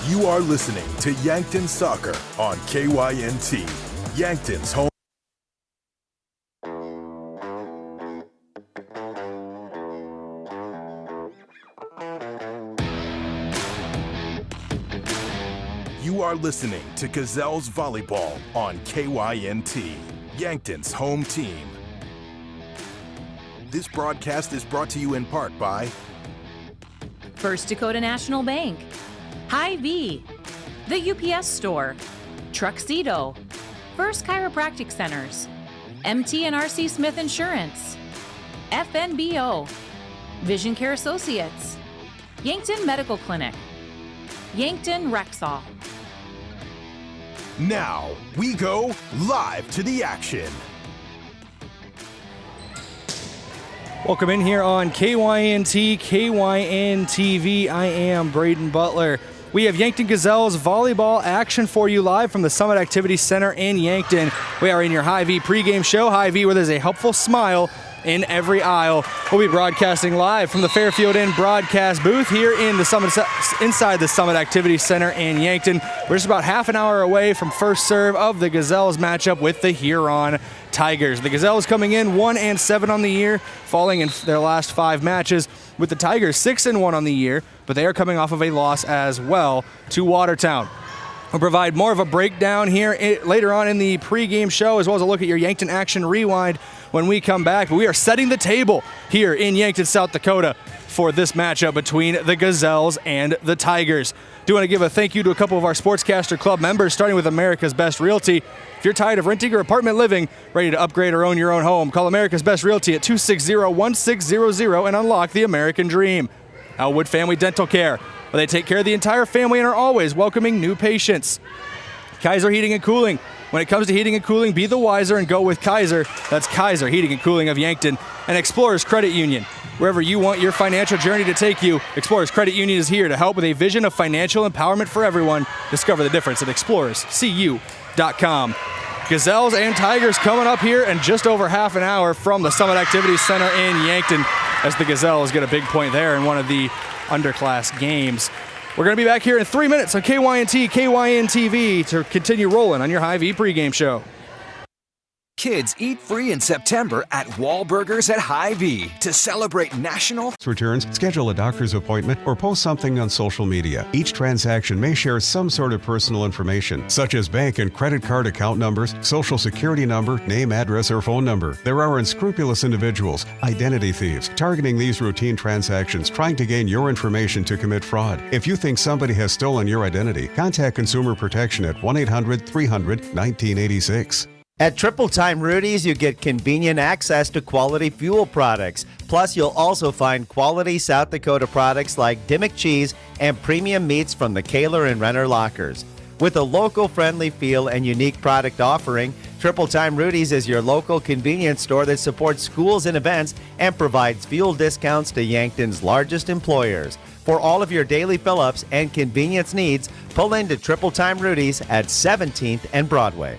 You are listening to Yankton Soccer on KYNT, Yankton's home. You are listening to Gazelles Volleyball on KYNT, Yankton's home team. This broadcast is brought to you in part by First Dakota National Bank, Hy-Vee, the UPS Store, Truxedo, First Chiropractic Centers, MT and RC Smith Insurance, FNBO, Vision Care Associates, Yankton Medical Clinic, Yankton Rexall. Now, we go live to the action. Welcome in here on KYNT, KYNTV. I am Brayden Butler. We have Yankton Gazelles volleyball action for you live from the Summit Activity Center in Yankton. We are in your Hy-Vee pregame show. Hy-Vee, where there's a helpful smile in every aisle. We'll be broadcasting live from the Fairfield Inn broadcast booth here in the Summit, inside the Summit Activity Center in Yankton. We're just about half an hour away from first serve of the Gazelles matchup with the Huron Tigers. The Gazelles coming in 1-7 on the year, falling in their last 5 matches, with the Tigers 6-1 on the year, but they are coming off of a loss as well to Watertown. We'll provide more of a breakdown here later on in the pregame show, as well as a look at your Yankton Action Rewind when we come back. But we are setting the table here in Yankton, South Dakota for this matchup between the Gazelles and the Tigers. Do want to give a thank you to a couple of our Sportscaster Club members, starting with America's Best Realty. If you're tired of renting or apartment living, ready to upgrade or own your own home, call America's Best Realty at 260-1600 and unlock the American dream. Elwood Family Dental Care, where they take care of the entire family and are always welcoming new patients. Kaiser Heating and Cooling. When it comes to heating and cooling, be the wiser and go with Kaiser. That's Kaiser Heating and Cooling of Yankton. And Explorers Credit Union. Wherever you want your financial journey to take you, Explorers Credit Union is here to help with a vision of financial empowerment for everyone. Discover the difference at explorerscu.com. Gazelles and Tigers coming up here in just over half an hour from the Summit Activity Center in Yankton, as the Gazelles get a big point there in one of the underclass games. We're going to be back here in 3 minutes on KYNT, KYNTV to continue rolling on your Hy-Vee pregame show. Kids eat free in September at Wahlburgers at Hy-Vee to celebrate National Returns, schedule a doctor's appointment, or post something on social media. Each transaction may share some sort of personal information, such as bank and credit card account numbers, social security number, name, address, or phone number. There are unscrupulous individuals, identity thieves, targeting these routine transactions, trying to gain your information to commit fraud. If you think somebody has stolen your identity, contact Consumer Protection at 1-800-300-1986. At Triple Time Rudy's, you get convenient access to quality fuel products. Plus, you'll also find quality South Dakota products like Dimmock cheese and premium meats from the Kaler and Renner lockers. With a local-friendly feel and unique product offering, Triple Time Rudy's is your local convenience store that supports schools and events and provides fuel discounts to Yankton's largest employers. For all of your daily fill-ups and convenience needs, pull into Triple Time Rudy's at 17th and Broadway.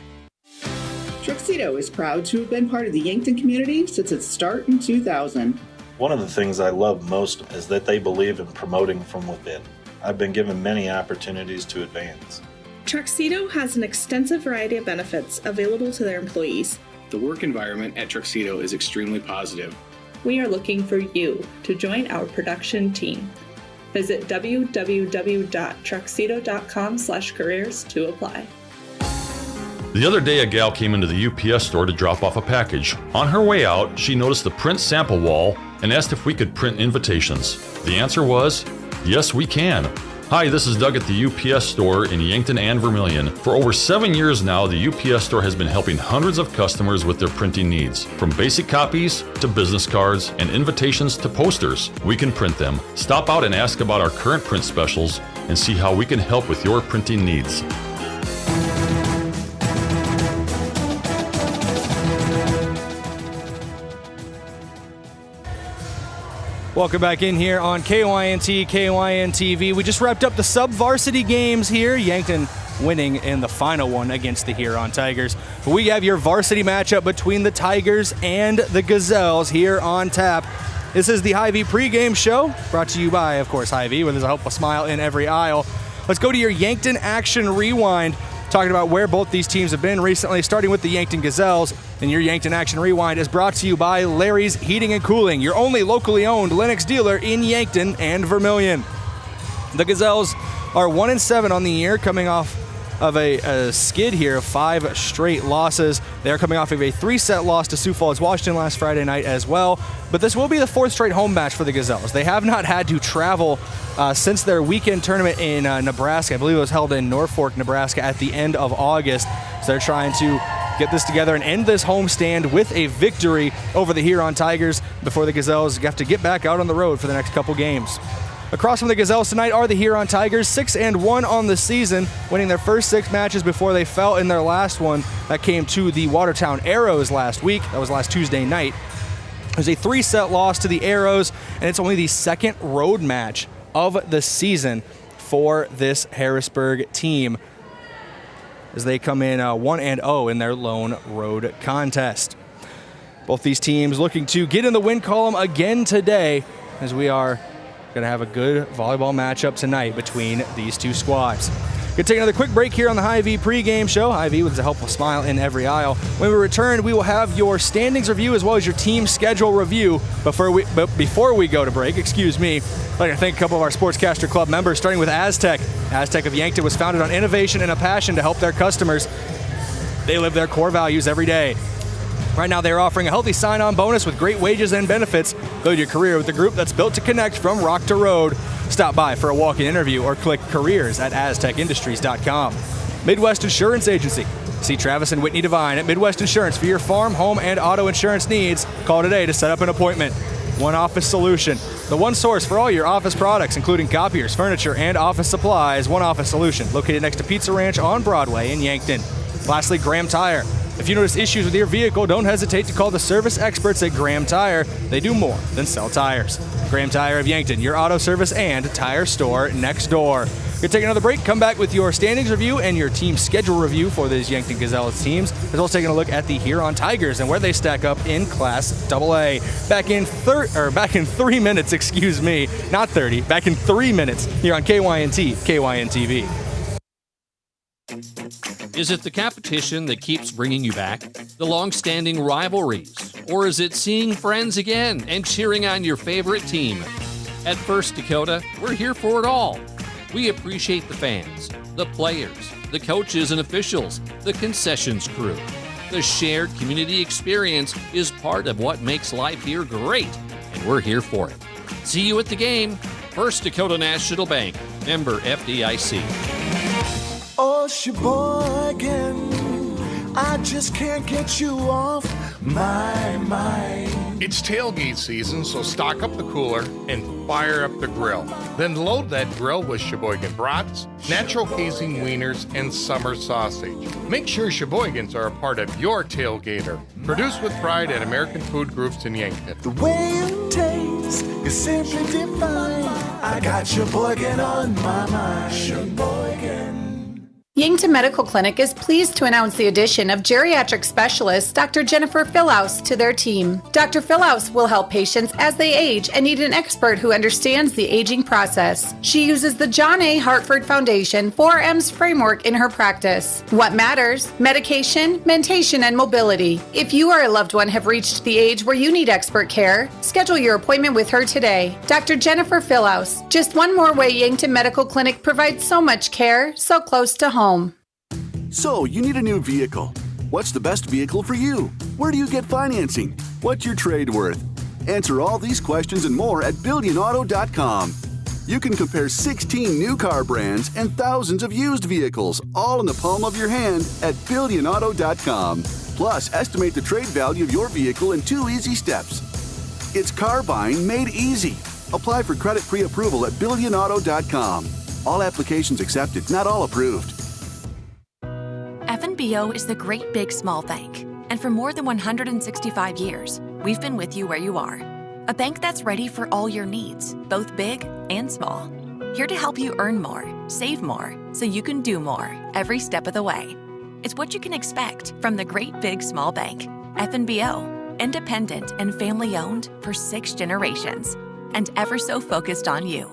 Truxedo is proud to have been part of the Yankton community since its start in 2000. One of the things I love most is that they believe in promoting from within. I've been given many opportunities to advance. Truxedo has an extensive variety of benefits available to their employees. The work environment at Truxedo is extremely positive. We are looking for you to join our production team. Visit www.truxedo.com/careers to apply. The other day, a gal came into the UPS store to drop off a package. On her way out, she noticed the print sample wall and asked if we could print invitations. The answer was, yes, we can. Hi, this is Doug at the UPS store in Yankton and Vermilion. For over 7 years now, the UPS store has been helping hundreds of customers with their printing needs. From basic copies to business cards and invitations to posters, we can print them. Stop out and ask about our current print specials and see how we can help with your printing needs. Welcome back in here on KYNT, KYNTV. We just wrapped up the sub-varsity games here. Yankton winning in the final one against the Huron Tigers. But we have your varsity matchup between the Tigers and the Gazelles here on tap. This is the Hy-Vee pregame show, brought to you by, of course, Hy-Vee, where there's a helpful smile in every aisle. Let's go to your Yankton Action Rewind, talking about where both these teams have been recently, starting with the Yankton Gazelles. And your Yankton Action Rewind is brought to you by Larry's Heating and Cooling, your only locally owned Lennox dealer in Yankton and Vermilion. The Gazelles are 1-7 on the year, coming off of a skid here of 5 straight losses. They're coming off of a 3-set loss to Sioux Falls, Washington last Friday night as well. But this will be the 4th straight home match for the Gazelles. They have not had to travel since their weekend tournament in Nebraska. I believe it was held in Norfolk, Nebraska at the end of August. So they're trying to get this together and end this homestand with a victory over the Huron Tigers before the Gazelles have to get back out on the road for the next couple games. Across from the Gazelles tonight are the Huron Tigers, 6-1 on the season, winning their first 6 matches before they fell in their last one. That came to the Watertown Arrows last week. That was last Tuesday night. It was a 3-set loss to the Arrows, and it's only the 2nd road match of the season for this Harrisburg team as they come in 1-0 in their lone road contest. Both these teams looking to get in the win column again today, as we are going to have a good volleyball matchup tonight between these two squads. Going to take another quick break here on the Hy-Vee pregame show. Hy-Vee with a helpful smile in every aisle. When we return, we will have your standings review as well as your team schedule review. Before we go to break, I'd like to thank a couple of our Sportscaster Club members, starting with Aztec. Aztec of Yankton was founded on innovation and a passion to help their customers. They live their core values every day. Right now, they're offering a healthy sign-on bonus with great wages and benefits. Build your career with a group that's built to connect from rock to road. Stop by for a walk-in interview or click careers at aztecindustries.com. Midwest Insurance Agency. See Travis and Whitney Devine at Midwest Insurance for your farm, home, and auto insurance needs. Call today to set up an appointment. One Office Solution. The one source for all your office products, including copiers, furniture, and office supplies. One Office Solution, located next to Pizza Ranch on Broadway in Yankton. Lastly, Graham Tire. If you notice issues with your vehicle, don't hesitate to call the service experts at Graham Tire. They do more than sell tires. Graham Tire of Yankton, your auto service and tire store next door. We're going to take another break, come back with your standings review and your team schedule review for these Yankton Gazelles teams, as well as taking a look at the Huron Tigers and where they stack up in Class AA. Back in 3 minutes, not 30, back in 3 minutes here on KYNT, KYNTV. Is it the competition that keeps bringing you back? The long-standing rivalries? Or is it seeing friends again and cheering on your favorite team? At First Dakota, we're here for it all. We appreciate the fans, the players, the coaches and officials, the concessions crew. The shared community experience is part of what makes life here great, and we're here for it. See you at the game. First Dakota National Bank, member FDIC. Oh, Sheboygan, I just can't get you off my mind. It's tailgate season, so stock up the cooler and fire up the grill. Then load that grill with Sheboygan brats, natural casing wieners, and summer sausage. Make sure Sheboygans are a part of your tailgater. Produced with pride at American Food Groups in Yankton. The way it tastes is simply divine. I got Sheboygan on my mind. Sheboygan. Yankton Medical Clinic is pleased to announce the addition of geriatric specialist Dr. Jennifer Philhouse to their team. Dr. Philhouse will help patients as they age and need an expert who understands the aging process. She uses the John A. Hartford Foundation 4M's framework in her practice. What matters? Medication, mentation, and mobility. If you or a loved one have reached the age where you need expert care, schedule your appointment with her today. Dr. Jennifer Philhouse. Just one more way Yankton Medical Clinic provides so much care, so close to home. So, you need a new vehicle. What's the best vehicle for you? Where do you get financing? What's your trade worth? Answer all these questions and more at BillionAuto.com. You can compare 16 new car brands and thousands of used vehicles, all in the palm of your hand at BillionAuto.com. Plus, estimate the trade value of your vehicle in 2 easy steps. It's car buying made easy. Apply for credit pre-approval at BillionAuto.com. All applications accepted, not all approved. FNBO is the great big small bank. And for more than 165 years, we've been with you where you are. A bank that's ready for all your needs, both big and small. Here to help you earn more, save more, so you can do more every step of the way. It's what you can expect from the great big small bank. FNBO, independent and family owned for 6 generations. And ever so focused on you.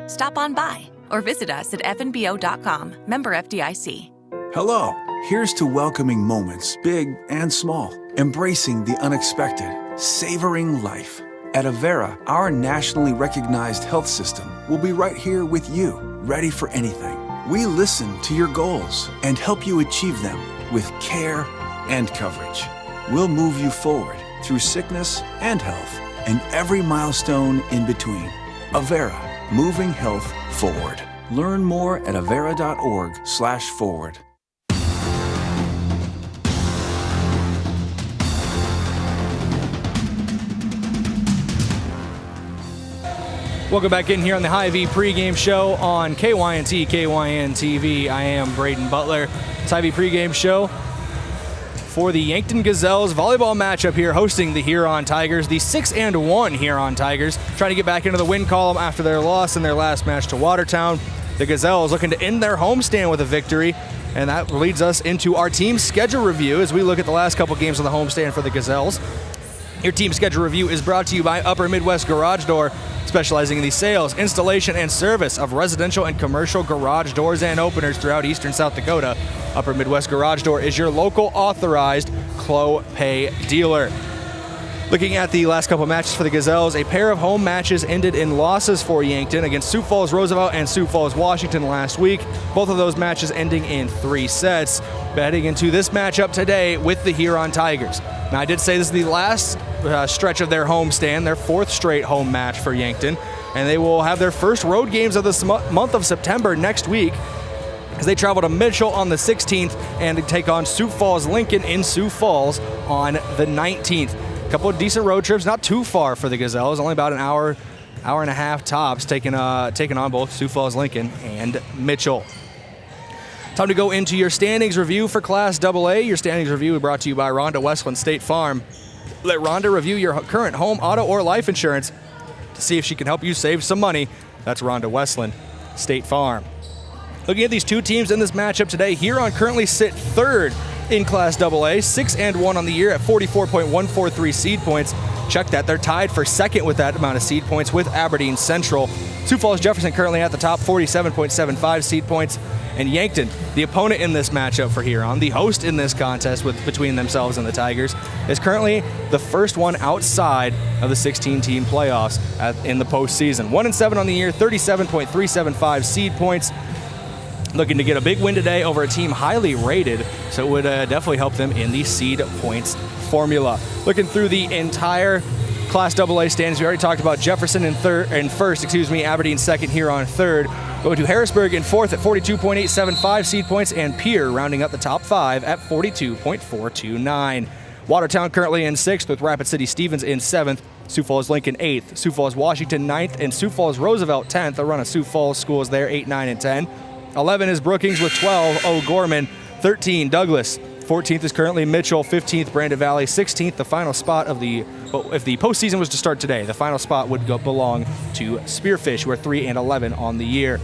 Stop on by or visit us at fnbo.com. Member FDIC. Hello. Here's to welcoming moments, big and small, embracing the unexpected, savoring life. At Avera, our nationally recognized health system will be right here with you, ready for anything. We listen to your goals and help you achieve them with care and coverage. We'll move you forward through sickness and health and every milestone in between. Avera, moving health forward. Learn more at avera.org/forward. Welcome back in here on the Hy-Vee pregame show on KYNT, KYNTV. I am Brayden Butler. It's Hy-Vee pregame show for the Yankton Gazelles volleyball matchup here, hosting the Huron Tigers, the 6-1 Huron Tigers, trying to get back into the win column after their loss in their last match to Watertown. The Gazelles looking to end their homestand with a victory, and that leads us into our team schedule review as we look at the last couple games on the homestand for the Gazelles. Your team schedule review is brought to you by Upper Midwest Garage Door, specializing in the sales, installation, and service of residential and commercial garage doors and openers throughout eastern South Dakota. Upper Midwest Garage Door is your local authorized Clopay dealer. Looking at the last couple matches for the Gazelles, a pair of home matches ended in losses for Yankton against Sioux Falls Roosevelt and Sioux Falls Washington last week. Both of those matches ending in 3 sets. Heading into this matchup today with the Huron Tigers. Now, I did say this is the last stretch of their homestand, their 4th straight home match for Yankton, and they will have their first road games of this month of September next week as they travel to Mitchell on the 16th and take on Sioux Falls Lincoln in Sioux Falls on the 19th. A couple of decent road trips, not too far for the Gazelles, only about an hour and a half tops, taking on both Sioux Falls Lincoln and Mitchell. Time to go into your standings review for Class AA. Your standings review brought to you by Rhonda Westland State Farm. Let Rhonda review your current home, auto, or life insurance to see if she can help you save some money. That's Rhonda Westland State Farm. Looking at these two teams in this matchup today, Huron currently sit 3rd in Class AA, 6-1 on the year at 44.143 seed points. Check that, they're tied for 2nd with that amount of seed points with Aberdeen Central. Sioux Falls Jefferson currently at the top, 47.75 seed points. And Yankton, the opponent in this matchup for Huron, the host in this contest between themselves and the Tigers, is currently the first one outside of the 16-team playoffs in the postseason. 1-7 on the year, 37.375 seed points. Looking to get a big win today over a team highly rated, so it would definitely help them in the seed points formula. Looking through the entire Class AA standings, we already talked about Jefferson in first, Aberdeen 2nd, Huron 3rd. Going to Harrisburg in 4th at 42.875 seed points, and Pierre rounding up the top 5 at 42.429. Watertown currently in 6th with Rapid City Stevens in 7th. Sioux Falls Lincoln 8th. Sioux Falls Washington 9th, and Sioux Falls Roosevelt 10th. A run of Sioux Falls schools there, 8, 9, and 10. 11 is Brookings with 12. O'Gorman. 13, Douglas. 14th is currently Mitchell. 15th, Brandon Valley. 16th, the final spot of the, if the postseason was to start today, the final spot would belong to Spearfish, who are 3-11 on the year.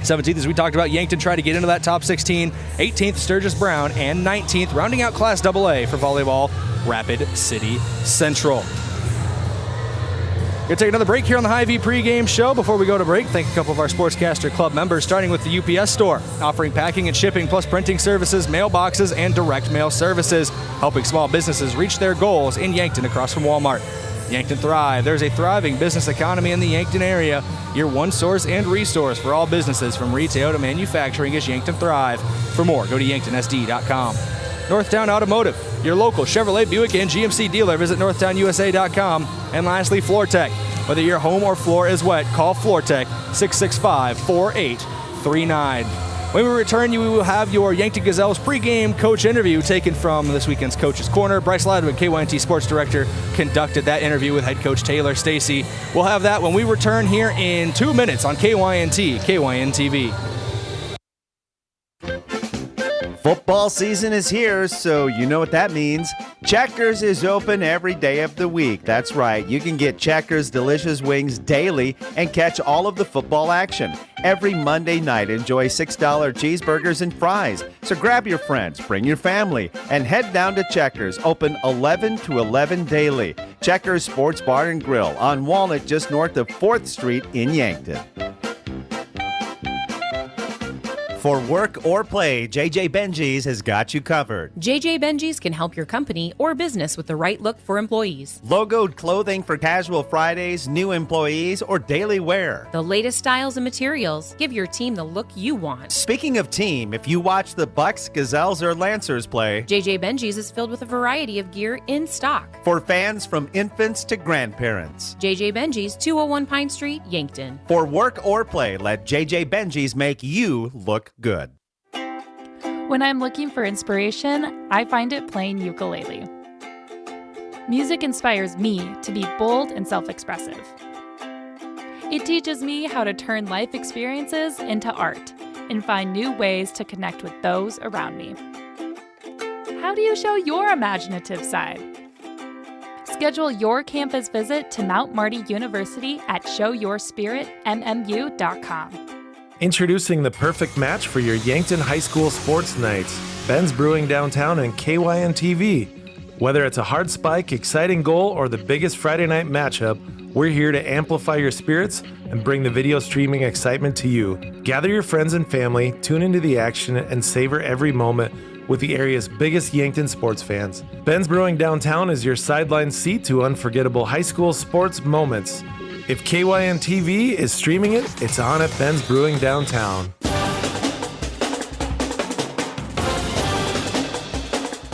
17th, as we talked about, Yankton trying to get into that top 16. 18th, Sturgis Brown. And 19th, rounding out Class AA for volleyball, Rapid City Central. We're going to take another break here on the Hy-Vee pregame show. Before we go to break, thank a couple of our Sportscaster Club members, starting with the UPS store, offering packing and shipping plus printing services, mailboxes, and direct mail services, helping small businesses reach their goals in Yankton across from Walmart. Yankton Thrive. There's a thriving business economy in the Yankton area. Your one source and resource for all businesses from retail to manufacturing is Yankton Thrive. For more, go to yanktonsd.com. Northtown Automotive, your local Chevrolet, Buick, and GMC dealer. Visit northtownusa.com. And lastly, FloorTech. Whether your home or floor is wet, call FloorTech 665-4839. When we return, you will have your Yankton Gazelles pregame coach interview taken from this weekend's Coach's Corner. Bryce Ladwin, KYNT Sports Director, conducted that interview with head coach Taylor Stacy. We'll have that when we return here in 2 minutes on KYNT, KYNTV. Football season is here, so you know what that means. Checkers is open every day of the week. That's right. You can get Checkers delicious wings daily and catch all of the football action. Every Monday night, enjoy $6 cheeseburgers and fries. So grab your friends, bring your family, and head down to Checkers, open 11 to 11 daily. Checkers Sports Bar and Grill on Walnut, just north of 4th Street in Yankton. For work or play, JJ Benji's has got you covered. JJ Benji's can help your company or business with the right look for employees. Logoed clothing for casual Fridays, new employees, or daily wear. The latest styles and materials give your team the look you want. Speaking of team, if you watch the Bucks, Gazelles, or Lancers play, JJ Benji's is filled with a variety of gear in stock. For fans from infants to grandparents. JJ Benji's, 201 Pine Street, Yankton. For work or play, let JJ Benji's make you look good. When I'm looking for inspiration, I find it playing ukulele. Music inspires me to be bold and self-expressive. It teaches me how to turn life experiences into art and find new ways to connect with those around me. How do you show your imaginative side? Schedule your campus visit to Mount Marty University at showyourspiritmmu.com. Introducing the perfect match for your Yankton High School sports nights. Ben's Brewing Downtown and KYNTV. Whether it's a hard spike, exciting goal, or the biggest Friday night matchup, we're here to amplify your spirits and bring the video streaming excitement to you. Gather your friends and family, tune into the action, and savor every moment with the area's biggest Yankton sports fans. Ben's Brewing Downtown is your sideline seat to unforgettable high school sports moments. If KYNTV is streaming it, it's on at Ben's Brewing Downtown.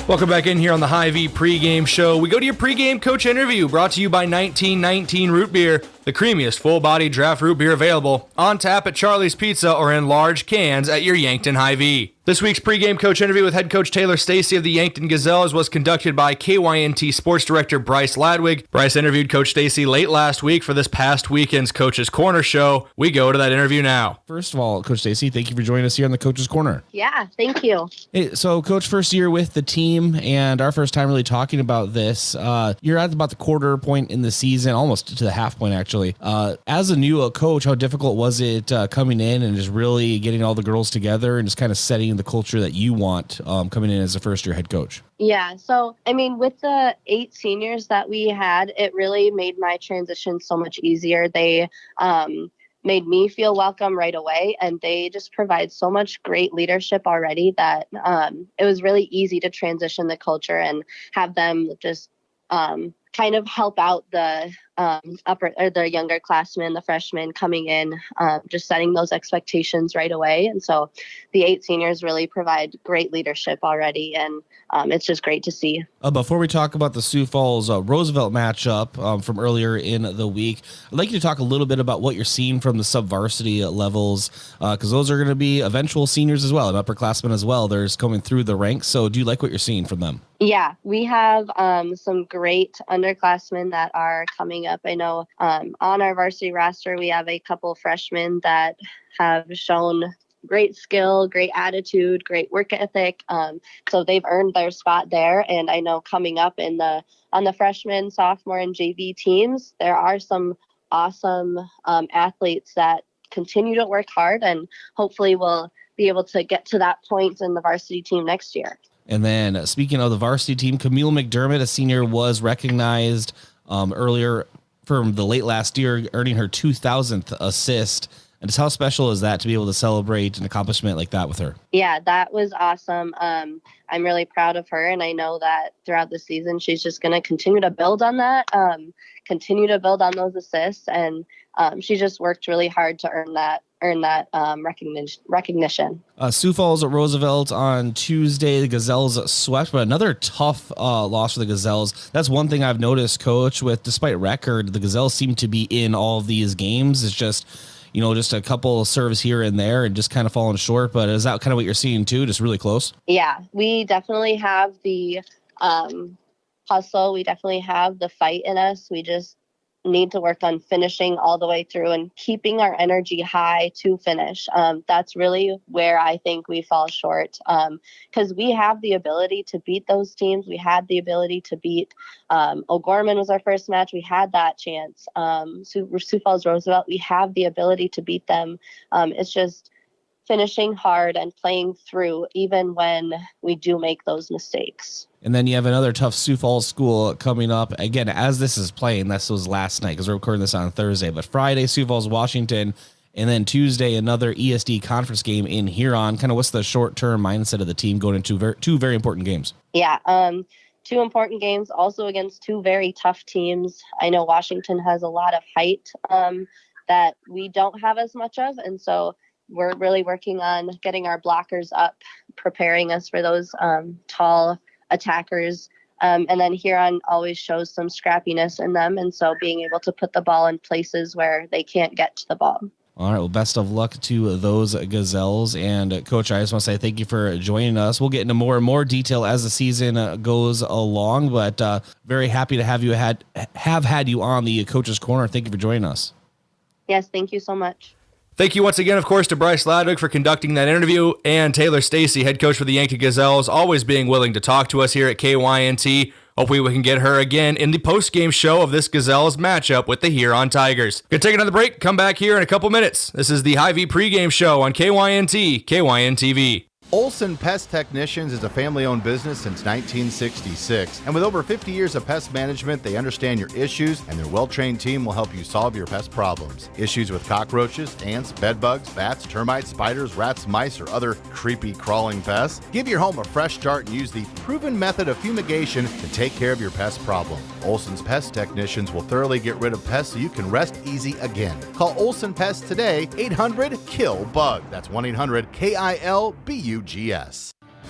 Welcome back in here on the Hy-Vee pregame show. We go to your pregame coach interview, brought to you by 1919 Root Beer, the creamiest full-body draft root beer available, on tap at Charlie's Pizza or in large cans at your Yankton Hy-Vee. This week's pregame coach interview with head coach Taylor Stacey of the Yankton Gazelles was conducted by KYNT Sports Director Bryce Ladwig. Bryce interviewed Coach Stacey late last week for this past weekend's Coach's Corner show. We go to that interview now. First of all, Coach Stacey, thank you for joining us here on the Coach's Corner. Yeah, thank you. Hey, so, Coach, first year with the team and our first time really talking about this. You're at about the quarter point in the season, almost to the half point, actually. As a new coach, how difficult was it coming in and just really getting all the girls together and just kind of setting the culture that you want coming in as a first-year head coach? Yeah, so, I mean, with the 8 seniors that we had, it really made my transition so much easier. They made me feel welcome right away, and they just provide so much great leadership already that it was really easy to transition the culture and have them just kind of help out the the younger classmen, the freshmen coming in, just setting those expectations right away. And so the 8 seniors really provide great leadership already, and it's just great to see. Before we talk about the Sioux Falls Roosevelt matchup from earlier in the week, I'd like you to talk a little bit about what you're seeing from the sub-varsity levels, because those are going to be eventual seniors as well, and upperclassmen as well. They're coming through the ranks. So do you like what you're seeing from them? Yeah, we have some great underclassmen that are coming up. I know on our varsity roster, we have a couple freshmen that have shown great skill, great attitude, great work ethic. So they've earned their spot there. And I know coming up on the freshman, sophomore, and JV teams, there are some awesome athletes that continue to work hard and hopefully will be able to get to that point in the varsity team next year. And then speaking of the varsity team, Camille McDermott, a senior, was recognized earlier from the late last year, earning her 2,000th assist. And just how special is that to be able to celebrate an accomplishment like that with her? Yeah, that was awesome. I'm really proud of her, and I know that throughout the season, she's just going to continue to build on that, continue to build on those assists, and she just worked really hard to earn that recognition. Sioux Falls at Roosevelt on Tuesday. The Gazelles swept, but another tough loss for the Gazelles. That's one thing I've noticed, Coach, with despite record, the Gazelles seem to be in all of these games. It's just, just a couple of serves here and there and just kind of falling short. But is that kind of what you're seeing too? Just really close? Yeah, we definitely have the hustle. We definitely have the fight in us. We just need to work on finishing all the way through and keeping our energy high to finish. That's really where I think we fall short, because we have the ability to beat those teams. We had the ability to beat O'Gorman was our first match. We had that chance. Sioux Falls Roosevelt, we have the ability to beat them. It's just finishing hard and playing through even when we do make those mistakes. And then you have another tough Sioux Falls school coming up. Again, as this is playing, this was last night because we're recording this on Thursday. But Friday, Sioux Falls, Washington. And then Tuesday, another ESD conference game in Huron. Kind of what's the short-term mindset of the team going into two very important games? Yeah, 2 important games, also against 2 very tough teams. I know Washington has a lot of height that we don't have as much of, and so we're really working on getting our blockers up, preparing us for those tall attackers. And then Huron always shows some scrappiness in them, and so being able to put the ball in places where they can't get to the ball. All right, well, best of luck to those Gazelles. And, Coach, I just want to say thank you for joining us. We'll get into more and more detail as the season goes along, but very happy to have had you on the Coach's Corner. Thank you for joining us. Yes, thank you so much. Thank you once again, of course, to Bryce Ladwick for conducting that interview, and Taylor Stacy, head coach for the Yankton Gazelles, always being willing to talk to us here at KYNT. Hopefully we can get her again in the post-game show of this Gazelles matchup with the Huron Tigers. Gonna take another break, come back here in a couple minutes. This is the Hy-Vee pregame show on KYNT, KYNTV. Olson Pest Technicians is a family-owned business since 1966, and with over 50 years of pest management, they understand your issues, and their well-trained team will help you solve your pest problems. Issues with cockroaches, ants, bedbugs, bats, termites, spiders, rats, mice, or other creepy crawling pests? Give your home a fresh start and use the proven method of fumigation to take care of your pest problem. Olson's Pest Technicians will thoroughly get rid of pests so you can rest easy again. Call Olson Pest today, 800-KILL-BUG. That's 1-800-KILBUGS.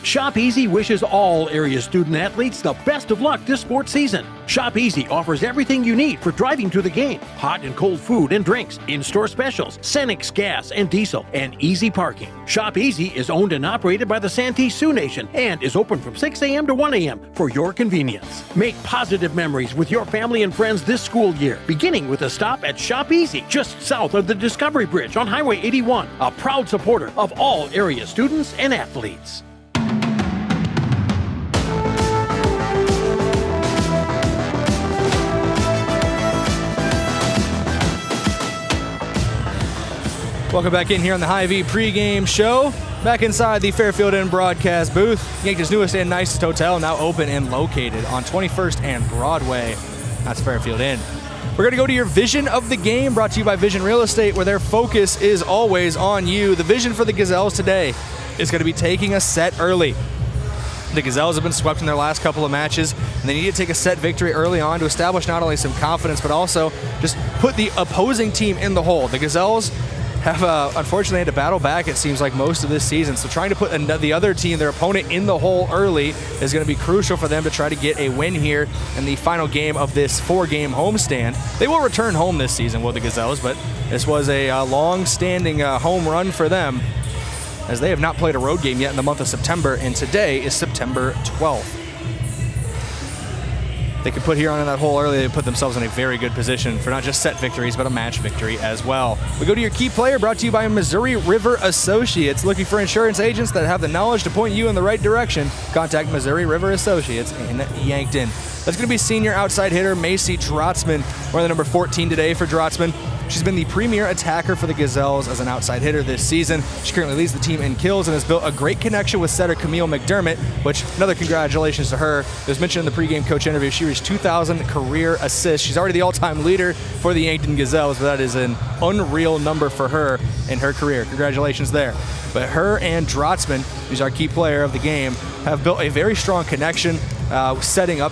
Shop Easy wishes all area student athletes the best of luck this sports season. Shop Easy offers everything you need for driving to the game: hot and cold food and drinks, in-store specials, Cenex gas and diesel, and easy parking. Shop Easy is owned and operated by the Santee Sioux Nation and is open from 6 a.m. to 1 a.m. for your convenience. Make positive memories with your family and friends this school year, beginning with a stop at Shop Easy, just south of the Discovery Bridge on Highway 81, a proud supporter of all area students and athletes. Welcome back in here on the Hy-Vee pregame show. Back inside the Fairfield Inn broadcast booth. Yankton's newest and nicest hotel, now open and located on 21st and Broadway. That's Fairfield Inn. We're going to go to your vision of the game, brought to you by Vision Real Estate, where their focus is always on you. The vision for the Gazelles today is going to be taking a set early. The Gazelles have been swept in their last couple of matches, and they need to take a set victory early on to establish not only some confidence, but also just put the opposing team in the hole. The Gazelles have unfortunately had to battle back, it seems like, most of this season. So trying to put the other team, their opponent, in the hole early is going to be crucial for them to try to get a win here in the final game of this 4-game homestand. They will return home this season, will the Gazelles, but this was a long-standing home run for them, as they have not played a road game yet in the month of September, and today is September 12th. They could put Huron in that hole early. They put themselves in a very good position for not just set victories, but a match victory as well. We go to your key player, brought to you by Missouri River Associates. Looking for insurance agents that have the knowledge to point you in the right direction? Contact Missouri River Associates in Yankton. That's going to be senior outside hitter Macy Drotzman. We're the number 14 today for Drotzman. She's been the premier attacker for the Gazelles as an outside hitter this season. She currently leads the team in kills and has built a great connection with setter Camille McDermott, which, another congratulations to her. It was mentioned in the pregame coach interview, she reached 2,000 career assists. She's already the all-time leader for the Yankton Gazelles, but that is an unreal number for her in her career. Congratulations there. But her and Drotzman, who's our key player of the game, have built a very strong connection, setting up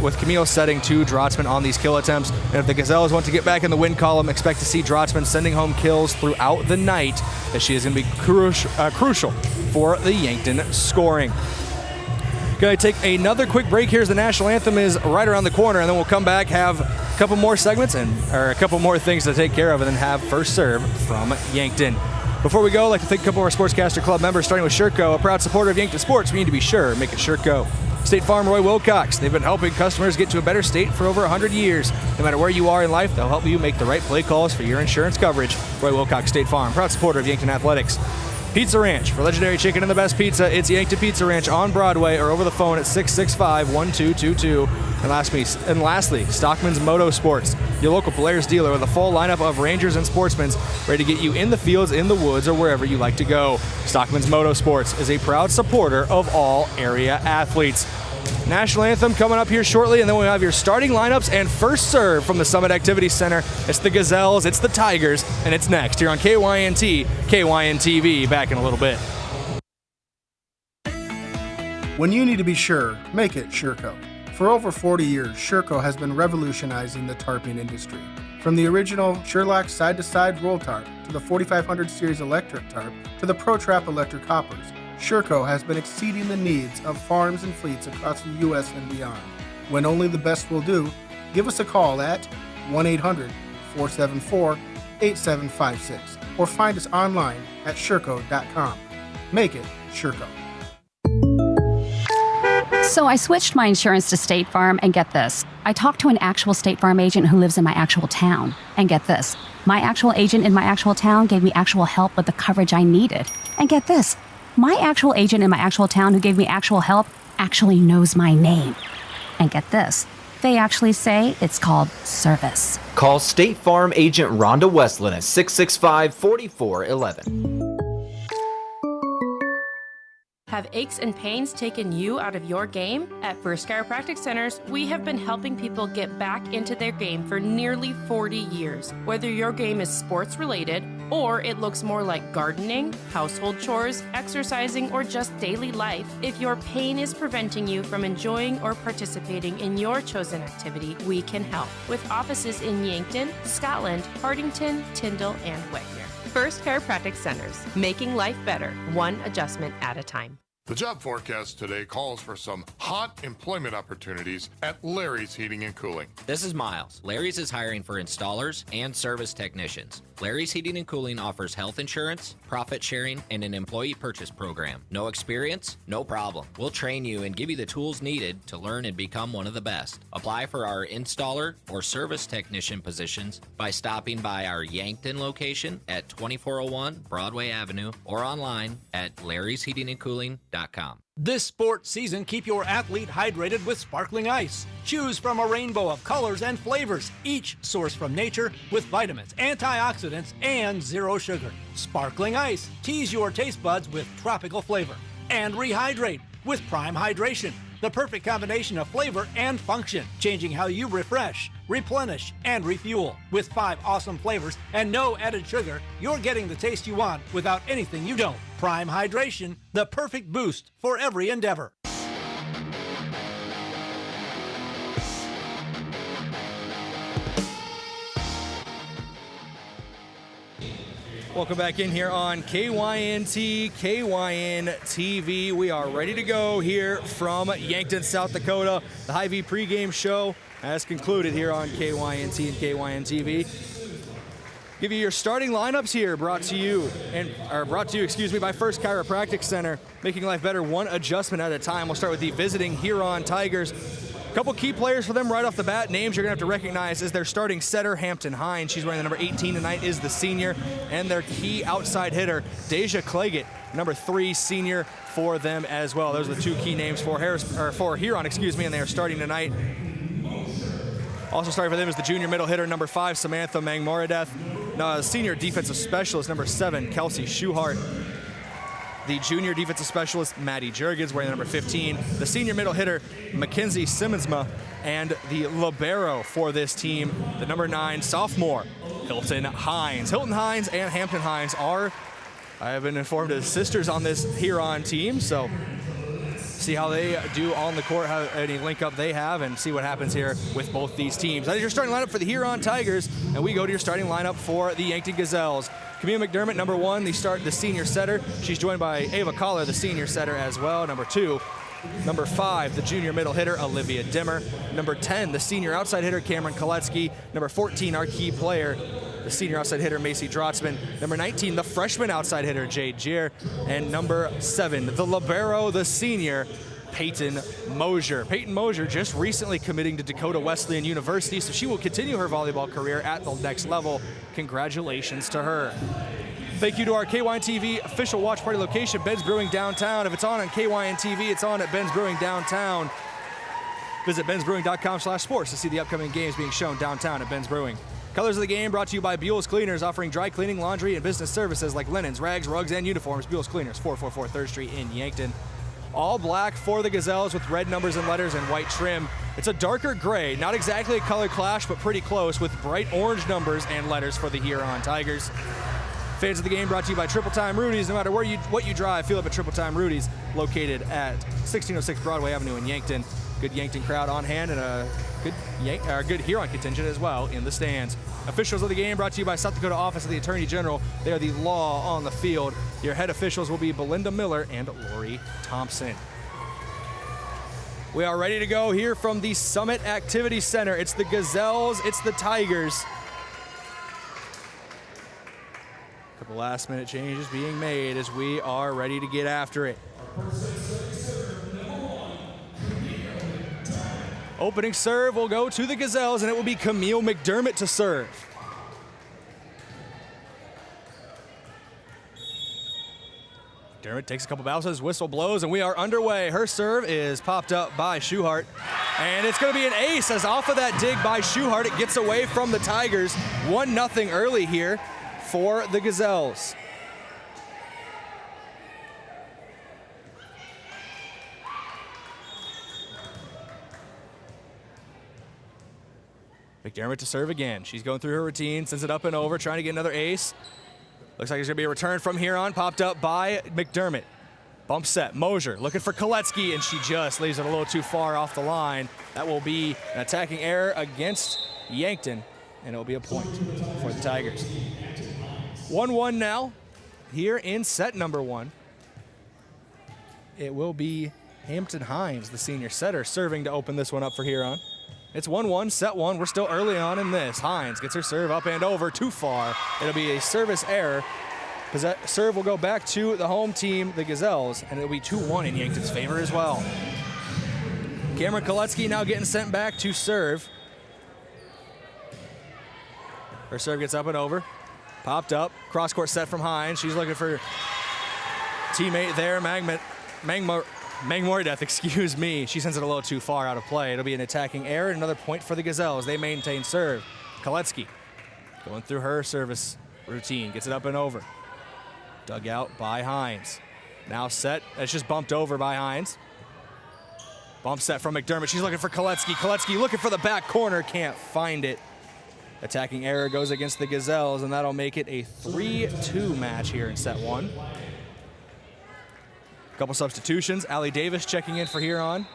with Camille setting to Drotzman on these kill attempts. And if the Gazelles want to get back in the win column, expect to see Drotzman sending home kills throughout the night, as she is going to be crucial for the Yankton scoring. Going to take another quick break here as the national anthem is right around the corner, and then we'll come back, have a couple more segments or a couple more things to take care of, and then have first serve from Yankton. Before we go, I'd like to thank a couple of our Sportscaster Club members, starting with ShirtGo, a proud supporter of Yankton Sports. We need to be sure, make it ShirtGo. State Farm Roy Wilcox. They've been helping customers get to a better state for over 100 years. No matter where you are in life, they'll help you make the right play calls for your insurance coverage. Roy Wilcox, State Farm, proud supporter of Yankton Athletics. Pizza Ranch. For legendary chicken and the best pizza, it's Yankton Pizza Ranch on Broadway or over the phone at 665-1222. And lastly, Stockman's Motorsports, your local Polaris dealer with a full lineup of Rangers and Sportsmen ready to get you in the fields, in the woods, or wherever you like to go. Stockman's Motorsports is a proud supporter of all area athletes. National anthem coming up here shortly, and then we'll have your starting lineups and first serve from the Summit Activity Center. It's the Gazelles, it's the Tigers, and it's next here on KYNT, KYNTV. Back in a little bit. When you need to be sure, make it Sureco. For over 40 years, Sureco has been revolutionizing the tarping industry. From the original Sherlock side-to-side roll tarp to the 4500 series electric tarp to the ProTrap electric hoppers, Sureco has been exceeding the needs of farms and fleets across the U.S. and beyond. When only the best will do, give us a call at 1-800-474-8756 or find us online at Sureco.com. Make it Sureco. So I switched my insurance to State Farm, and get this. I talked to an actual State Farm agent who lives in my actual town. And get this. My actual agent in my actual town gave me actual help with the coverage I needed. And get this. My actual agent in my actual town who gave me actual help actually knows my name. And get this. They actually say it's called service. Call State Farm agent Rhonda Westland at 665-4411. Have aches and pains taken you out of your game? At First Chiropractic Centers, we have been helping people get back into their game for nearly 40 years. Whether your game is sports related, or it looks more like gardening, household chores, exercising, or just daily life, if your pain is preventing you from enjoying or participating in your chosen activity, we can help. With offices in Yankton, Scotland, Hardington, Tyndall, and Wagner. First Chiropractic Centers, making life better, one adjustment at a time. The job forecast today calls for some hot employment opportunities at Larry's Heating and Cooling. This is Miles. Larry's is hiring for installers and service technicians. Larry's Heating and Cooling offers health insurance, profit sharing, and an employee purchase program. No experience? No problem. We'll train you and give you the tools needed to learn and become one of the best. Apply for our installer or service technician positions by stopping by our Yankton location at 2401 Broadway Avenue or online at larrysheatingandcooling.com. This sports season, keep your athlete hydrated with sparkling ice. Choose from a rainbow of colors and flavors, each sourced from nature with vitamins, antioxidants, and zero sugar. Sparkling ice. Tease your taste buds with tropical flavor. And rehydrate with Prime Hydration. The perfect combination of flavor and function, changing how you refresh, replenish, and refuel. With 5 awesome flavors and no added sugar, you're getting the taste you want without anything you don't. Prime Hydration, the perfect boost for every endeavor. Welcome back in here on KYNT, KYNTV. We are ready to go here from Yankton, South Dakota. The Hy-Vee pregame show has concluded here on KYNT and KYNTV. Give you your starting lineups here, brought to you by First Chiropractic Center, making life better one adjustment at a time. We'll start with the visiting Huron Tigers. Couple key players for them right off the bat. Names you're going to have to recognize is their starting setter, Hampton Hines. She's wearing the number 18 tonight, is the senior. And their key outside hitter, Deja Claggett, number 3 senior for them as well. Those are the 2 key names for Huron, and they are starting tonight. Also starting for them is the junior middle hitter, number 5, Samantha Mangmoradeth. Senior defensive specialist, number 7, Kelsey Schuhart. The junior defensive specialist, Maddie Jurgens, wearing the number 15. The senior middle hitter, Mackenzie Simmonsma. And the libero for this team, the number 9 sophomore, Hilton Hines. Hilton Hines and Hampton Hines are, I have been informed, as sisters on this Huron team. So see how they do on the court, how any link up they have, and see what happens here with both these teams. That is your starting lineup for the Huron Tigers, and we go to your starting lineup for the Yankton Gazelles. Camille McDermott, number 1, the senior setter. She's joined by Ava Collar, the senior setter as well. Number 2, number 5, the junior middle hitter, Olivia Dimmer. Number 10, the senior outside hitter, Cameron Koletsky. Number 14, our key player, the senior outside hitter, Macy Drotzman. Number 19, the freshman outside hitter, Jade Gier. And number 7, the libero, the senior, Peyton Mosier. Peyton Mosier just recently committing to Dakota Wesleyan University, so she will continue her volleyball career at the next level. Congratulations to her. Thank you to our KYNTV official watch party location, Ben's Brewing downtown. If it's on KYNTV, it's on at Ben's Brewing downtown. Visit bensbrewing.com/sports to see the upcoming games being shown downtown at Ben's Brewing. Colors of the game brought to you by Buell's Cleaners, offering dry cleaning, laundry, and business services like linens, rags, rugs, and uniforms. Buell's Cleaners, 444 3rd Street in Yankton. All black for the Gazelles with red numbers and letters and white trim. It's a darker gray, not exactly a color clash, but pretty close, with bright orange numbers and letters for the Huron Tigers. Fans of the game brought to you by Triple Time Rudy's. No matter what you drive, feel up at Triple Time Rudy's, located at 1606 Broadway Avenue in Yankton. Good Yankton crowd on hand and a good Huron contingent as well in the stands. Officials of the game brought to you by South Dakota Office of the Attorney General. They are the law on the field. Your head officials will be Belinda Miller and Lori Thompson. We are ready to go here from the Summit Activity Center. It's the Gazelles, it's the Tigers. A couple last minute changes being made as we are ready to get after it. Opening serve will go to the Gazelles, and it will be Camille McDermott to serve. McDermott takes a couple bounces, whistle blows, and we are underway. Her serve is popped up by Schuhart, and it's going to be an ace as off of that dig by Schuhart, it gets away from the Tigers. 1-0 early here for the Gazelles. McDermott to serve again. She's going through her routine, sends it up and over, trying to get another ace. Looks like there's going to be a return from Huron, popped up by McDermott. Bump set, Mosier looking for Koletsky, and she just leaves it a little too far off the line. That will be an attacking error against Yankton, and it will be a point for the Tigers. 1-1 now here in set number 1. It will be Hampton Hines, the senior setter, serving to open this one up for Huron. It's 1-1, set 1. We're still early on in this. Hines gets her serve up and over, too far. It'll be a service error. Serve will go back to the home team, the Gazelles, and it'll be 2-1 in Yankton's favor as well. Cameron Koletsky now getting sent back to serve. Her serve gets up and over. Popped up, cross-court set from Hines. She's looking for teammate there, Mangmordeth, excuse me. She sends it a little too far out of play. It'll be an attacking error, another point for the Gazelles. They maintain serve. Koletsky going through her service routine, gets it up and over. Dug out by Hines. Now set, it's just bumped over by Hines. Bump set from McDermott. She's looking for Koletsky. Koletsky looking for the back corner, can't find it. Attacking error goes against the Gazelles, and that'll make it a 3-2 match here in set 1. Couple substitutions. Allie Davis checking in for Huron.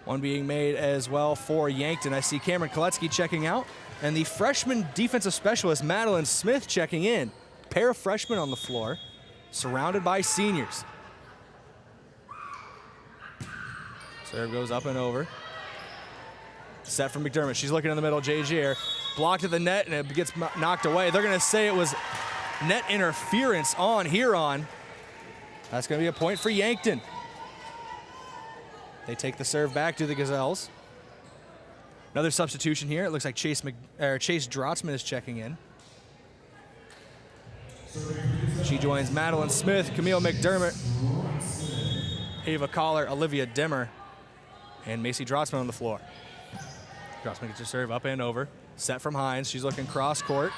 One being made as well for Yankton. I see Cameron Koletsky checking out. And the freshman defensive specialist, Madeline Smith, checking in. Pair of freshmen on the floor, surrounded by seniors. Serve goes up and over. Set from McDermott. She's looking in the middle. Jagier blocked at the net, and it gets knocked away. They're going to say it was net interference on Huron. That's going to be a point for Yankton. They take the serve back to the Gazelles. Another substitution here. It looks like Chase Drotzman is checking in. She joins Madeline Smith, Camille McDermott, Ava Collar, Olivia Dimmer, and Macy Drotzman on the floor. Drotzman gets her serve up and over. Set from Hines. She's looking cross court,